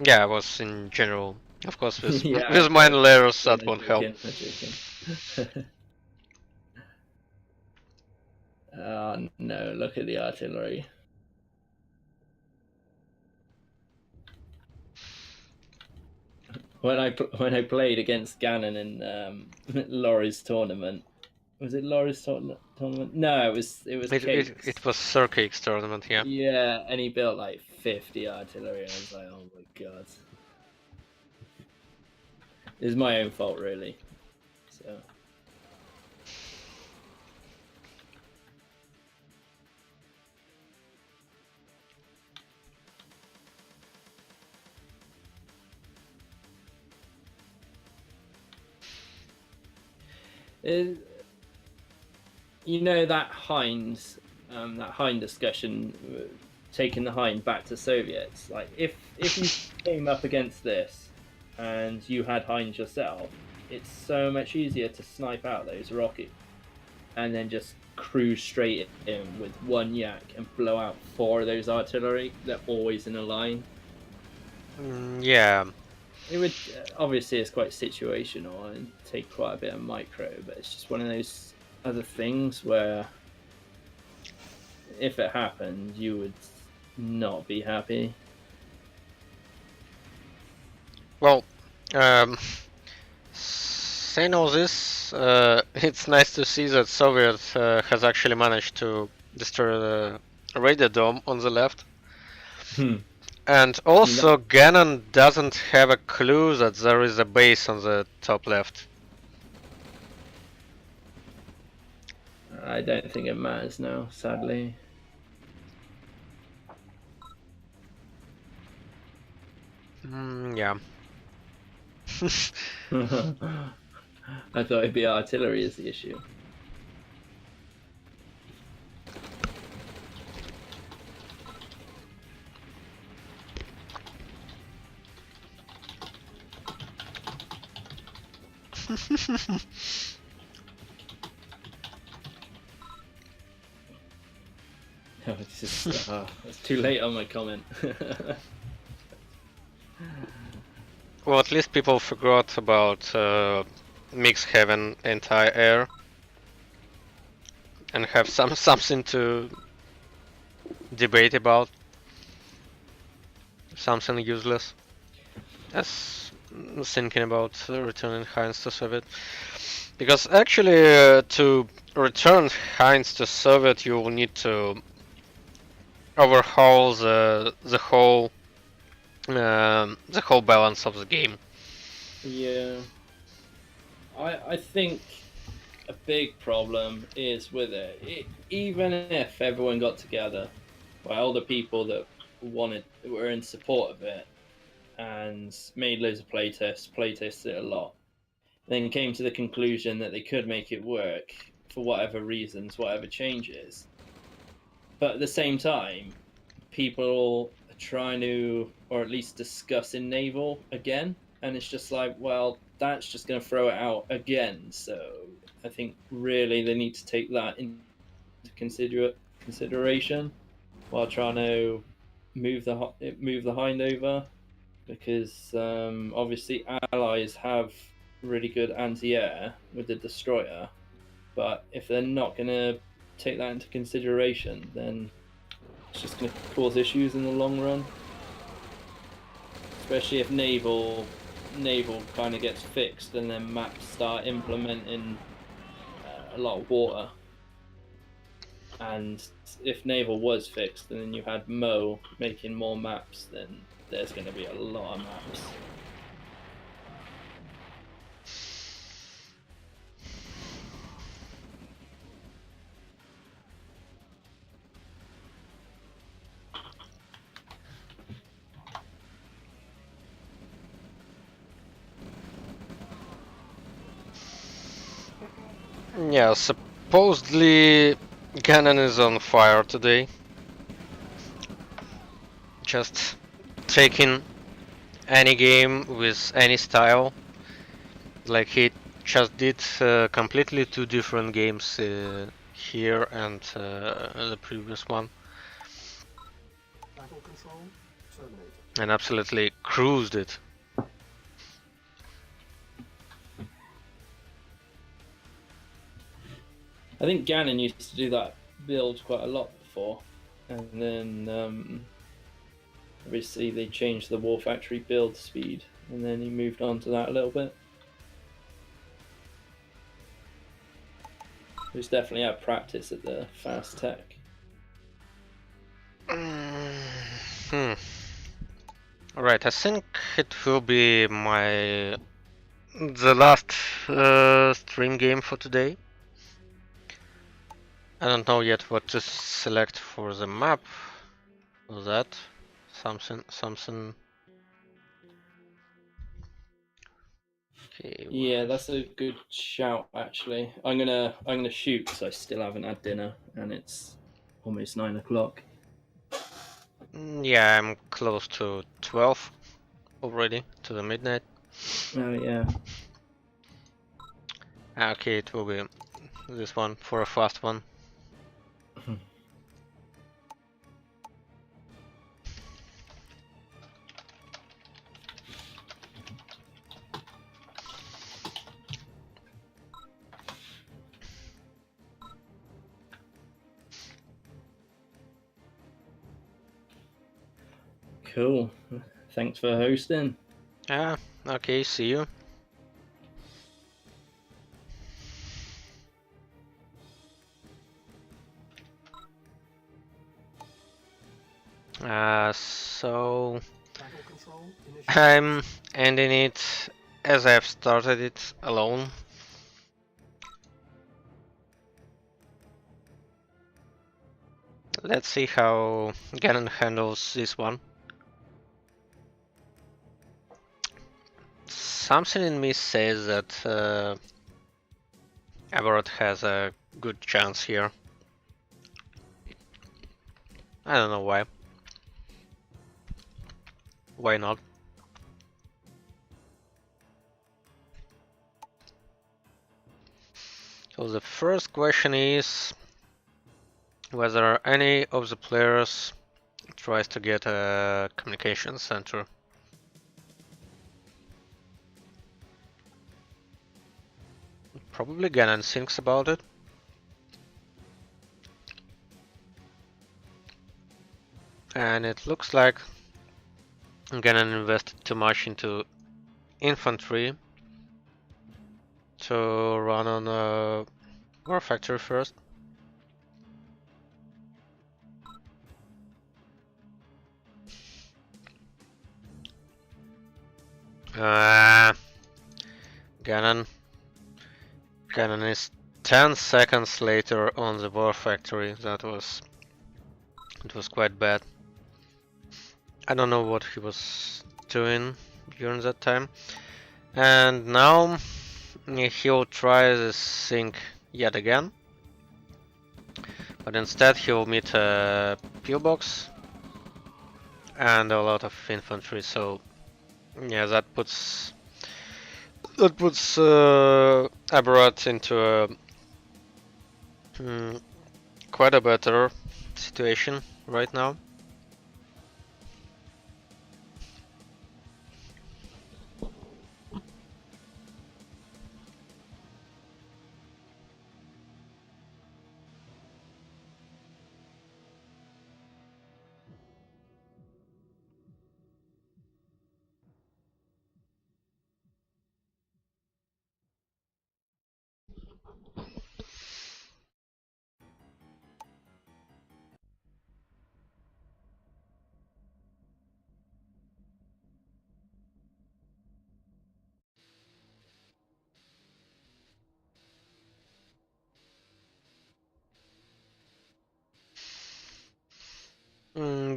Yeah, I was in general. Of course, with, Yeah, with mine layers, that won't help. Oh no, look at the artillery. When I played against Gannon in Laurie's tournament, was it Laurie's tournament? No, it was It was Circake's tournament, yeah. Yeah, and he built like 50 artillery, and I was like, oh my god. It's my own fault, really. So. You know that Heinz discussion, taking the Hind back to Soviets. Like if you came up against this and you had Heinz yourself, it's so much easier to snipe out those rockets and then just cruise straight in with one yak and blow out 4 of those artillery. They're always in a line. Yeah. It would obviously it's quite situational and take quite a bit of micro, but it's just one of those other things where if it happened, you would not be happy. Well, saying all this, it's nice to see that Soviet has actually managed to destroy the radar dome on the left. And also, Gannon doesn't have a clue that there is a base on the top left. I don't think it matters now, sadly. Yeah. I thought it'd be artillery is the issue. Oh, it's too late on my comment. Well, at least people forgot about Mix having anti-air and have something to debate about something useless. As thinking about returning Heinz to Soviet. Because actually, to return Heinz to Soviet, you will need to overhaul the whole balance of the game. Yeah. I think a big problem is with it. Even if everyone got together, well, all the people that were in support of it, and made loads of playtested it a lot, then came to the conclusion that they could make it work for whatever reasons, whatever changes. But at the same time, people are trying to, or at least discussing naval again, and it's just like, well, that's just going to throw it out again. So I think really they need to take that into consideration while trying to move the Hind over, because obviously allies have really good anti-air with the destroyer, but if they're not going to take that into consideration, then it's just going to cause issues in the long run. Especially if naval kind of gets fixed and then maps start implementing a lot of water. And if naval was fixed and then you had Mo making more maps, then there's going to be a lot of maps. Yeah, supposedly Ganon is on fire today. Just taking any game with any style. Like he just did completely two different games here and the previous one. Battle control terminated. And absolutely cruised it. I think Ganon used to do that build quite a lot before, and then obviously they changed the War Factory build speed, and then he moved on to that a little bit. He's definitely had practice at the fast tech. Alright, I think it will be the last stream game for today. I don't know yet what to select for the map. For that, something. Okay. Yeah, that's a good shout. Actually, I'm gonna shoot because I still haven't had dinner, and it's almost 9 o'clock. Yeah, I'm close to 12 already, to the midnight. Oh yeah. Okay, it will be this one for a fast one. Cool. Thanks for hosting. Yeah, okay, see you. So Battle control initiated. I'm ending it as I've started it alone. Let's see how Ganon handles this one. Something in me says that Everett has a good chance here. I don't know why. Why not? So the first question is whether any of the players tries to get a communication center. Probably Ganon thinks about it. And it looks like Ganon invested too much into infantry to run on a war factory first. Ah, Ganon. Ganon is 10 seconds later on the war factory. It was quite bad. I don't know what he was doing during that time. And now he'll try this thing yet again. But instead he'll meet a pillbox and a lot of infantry, so yeah, that puts Aberrat into a quite a better situation right now.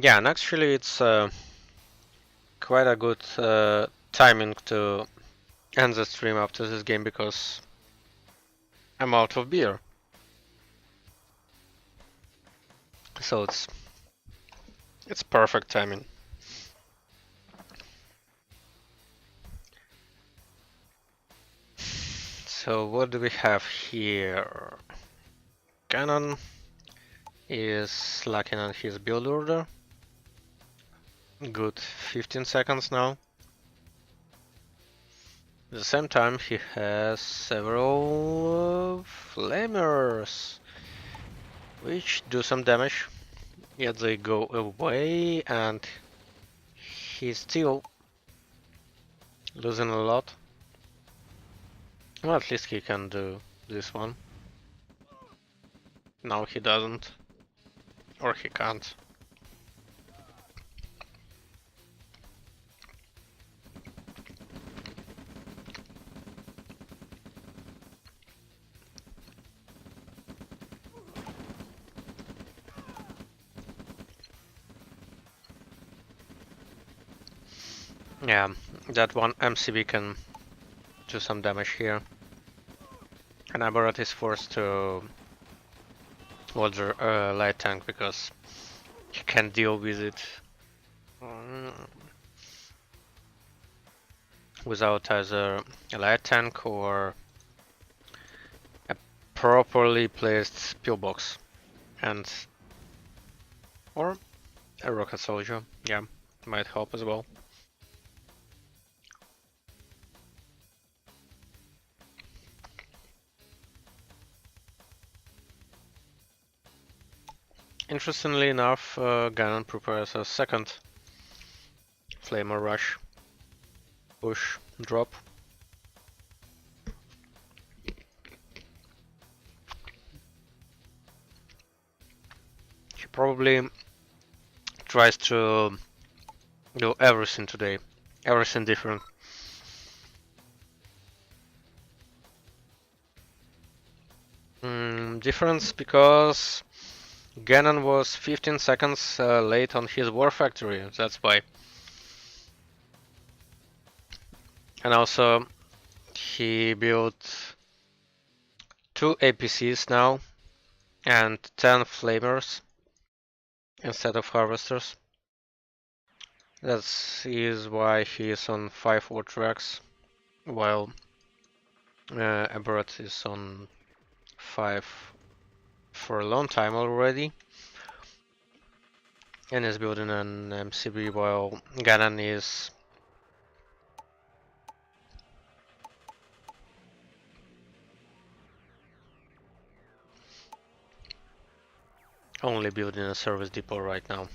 Yeah, and actually it's quite a good timing to end the stream after this game because I'm out of beer. So it's perfect timing. So what do we have here? Ganon is slacking on his build order. Good 15 seconds now. At the same time, he has several flamers, which do some damage. Yet they go away, and he's still losing a lot. Well, at least he can do this one. No, he doesn't. Or he can't. Yeah, that one MCB can do some damage here. And Aberrat is forced to hold the light tank because he can't deal with it without either a light tank or a properly placed pillbox and or a rocket soldier. Yeah, might help as well. Interestingly enough, Ganon prepares a second Flamer Rush push drop. He probably tries to do everything today, everything different. Difference because Ganon was 15 seconds late on his war factory, that's why. And also, he built 2 APCs now and 10 flamers instead of harvesters. That is why he is on 5 war tracks, while Aberrat is on 5 for a long time already. And is building an MCB while Ganon is only building a service depot right now.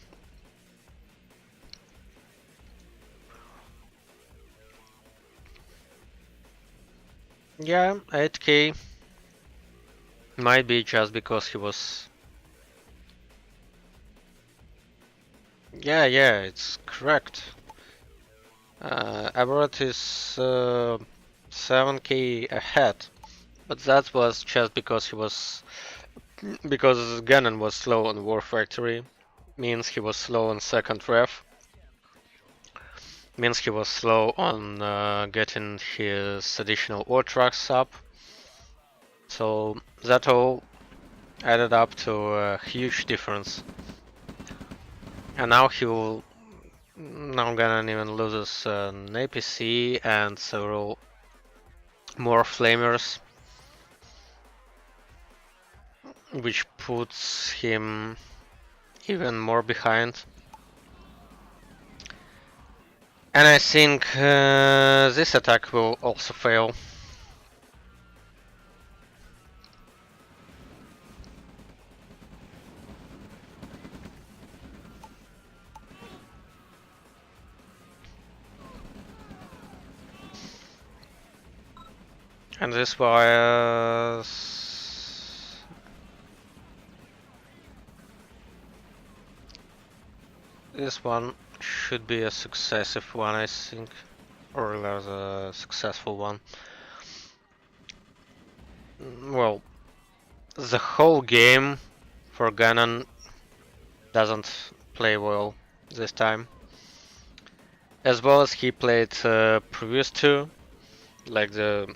Yeah, 8k might be just because he was. Yeah, it's correct. Everett is 7k ahead, but that was just because he was because Gannon was slow on War Factory, means he was slow on second ref, means he was slow on getting his additional ore trucks up. So that all added up to a huge difference. And now he will. Now Gannon even loses an APC and several more flamers, which puts him even more behind. And I think this attack will also fail. And this was this one should be a successive one, I think, or rather a successful one. Well, the whole game for Ganon doesn't play well this time, as well as he played previous two, like the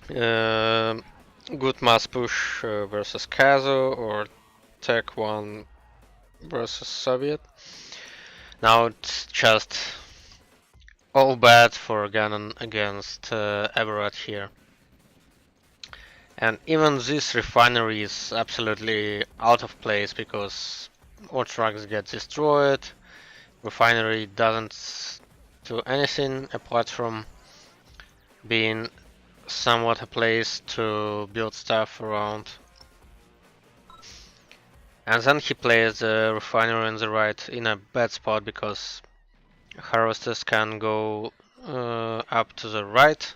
good mass push versus Kazo or Tech 1 versus Soviet. Now it's just all bad for Ganon against Everett here. And even this refinery is absolutely out of place because all trucks get destroyed. Refinery doesn't do anything apart from being somewhat a place to build stuff around. And then he plays the refinery in the right in a bad spot because harvesters can go up to the right,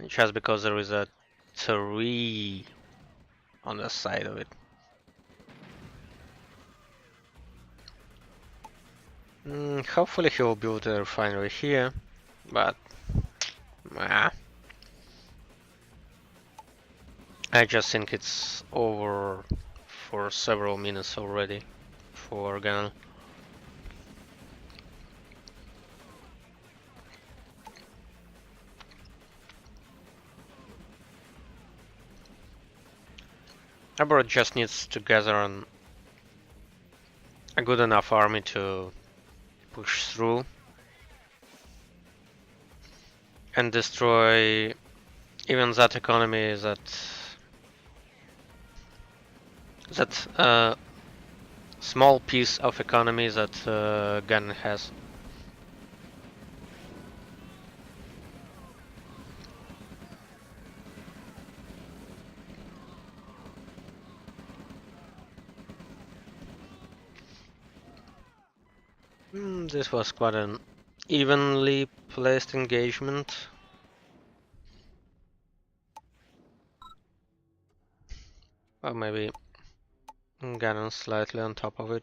just because there is a tree on the side of it. Hopefully he will build a refinery here, but I just think it's over for several minutes already for Ganon. Everett just needs to gather a good enough army to push through and destroy even that economy that small piece of economy that Ganon has. This was quite an evenly placed engagement. Or maybe Ganon slightly on top of it.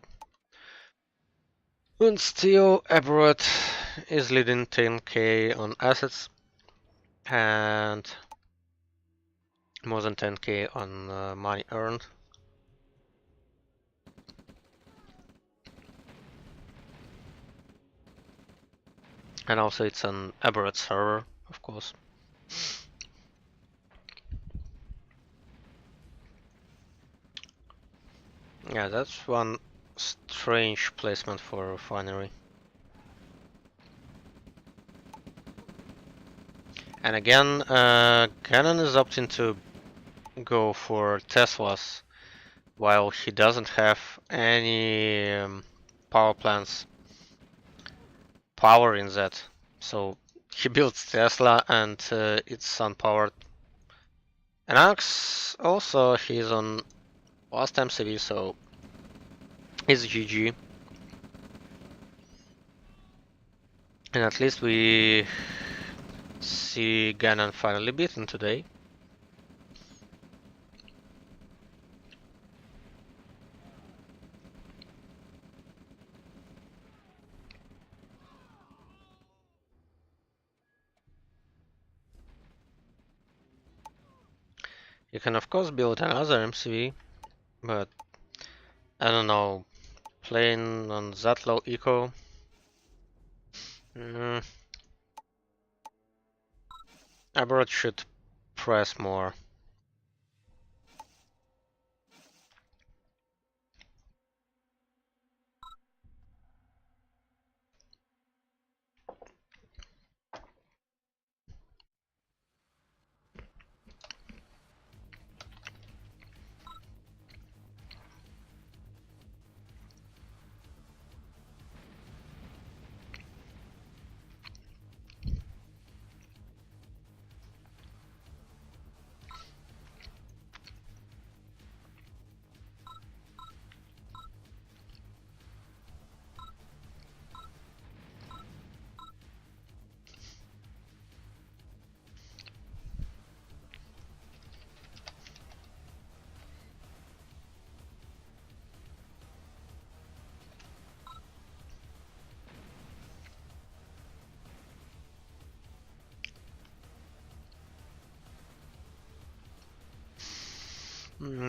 And still, Everett is leading 10k on assets and more than 10k on money earned. And also it's an Everett server, of course. Yeah, that's one strange placement for a refinery. And again, Ganon is opting to go for Teslas, while he doesn't have any power plants powering that. So he builds Tesla and it's unpowered. And Alex also, he's on last MCV, so it's GG. And at least we see Ganon finally beaten today. You can of course build another MCV, but I don't know, playing on that low eco. Aberrant should press more.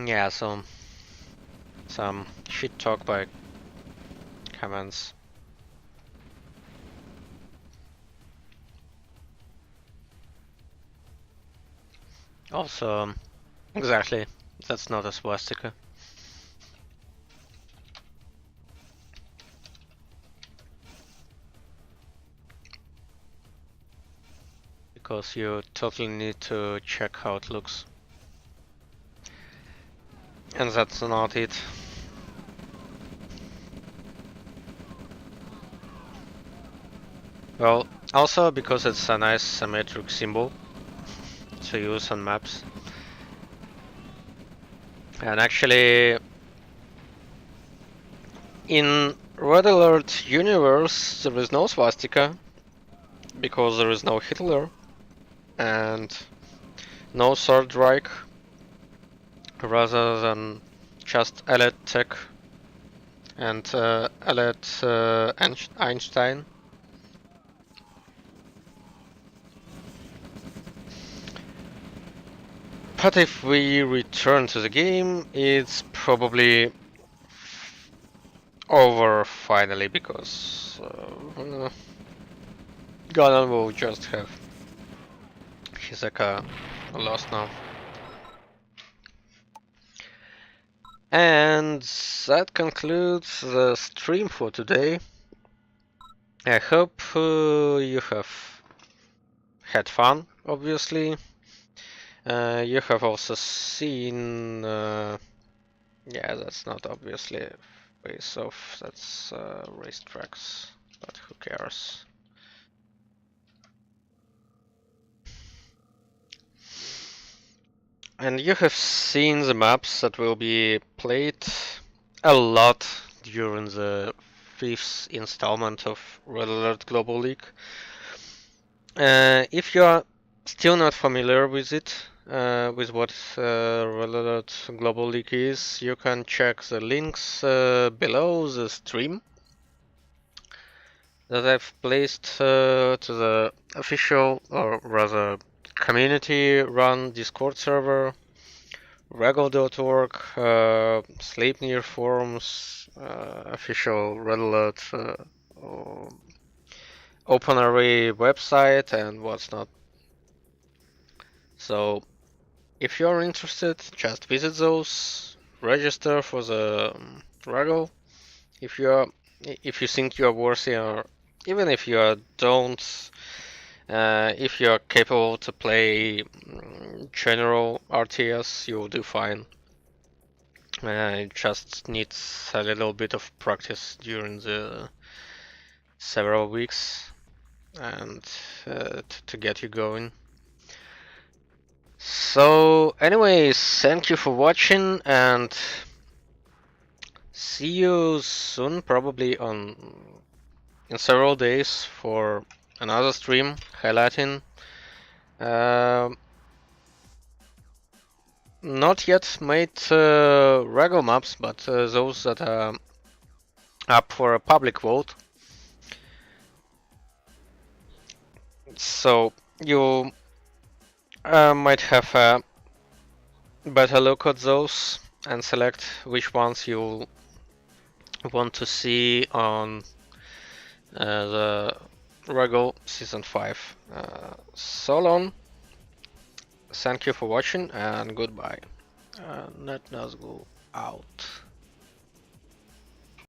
Yeah, so some shit talk by comments. Also, exactly, that's not a swastika. Because you totally need to check how it looks. And that's not it. Well, also because it's a nice symmetric symbol to use on maps. And actually, in Red Alert universe, there is no swastika, because there is no Hitler, and no Third Reich, rather than just Elliot Tech and Elliot Einstein. But if we return to the game, it's probably over finally, because Ganon will just have Hisaka lost now. And that concludes the stream for today. I hope you have had fun, obviously. You have also seen... yeah, that's not obviously face off, that's racetracks, but who cares. And you have seen the maps that will be played a lot during the 5th installment of Red Alert Global League. If you are still not familiar with it, with what Red Alert Global League is, you can check the links below the stream that I've placed to the official, or rather community-run Discord server, RAGL.org, Sleipnir forums, official Red Alert OpenArray website, and what's not. So, if you're interested, just visit those, register for the RAGL. If you think you're worthy, or even if you don't, if you're capable to play general RTS, you'll do fine. It just needs a little bit of practice during the several weeks and to get you going. So anyways, thank you for watching, and see you soon, probably in several days, for another stream highlighting Um, Not yet made RAGL maps, but those that are up for a public vote. So you might have a better look at those and select which ones you want to see on the RAGL Season 5. So long, thank you for watching and goodbye. Net Nazgul out.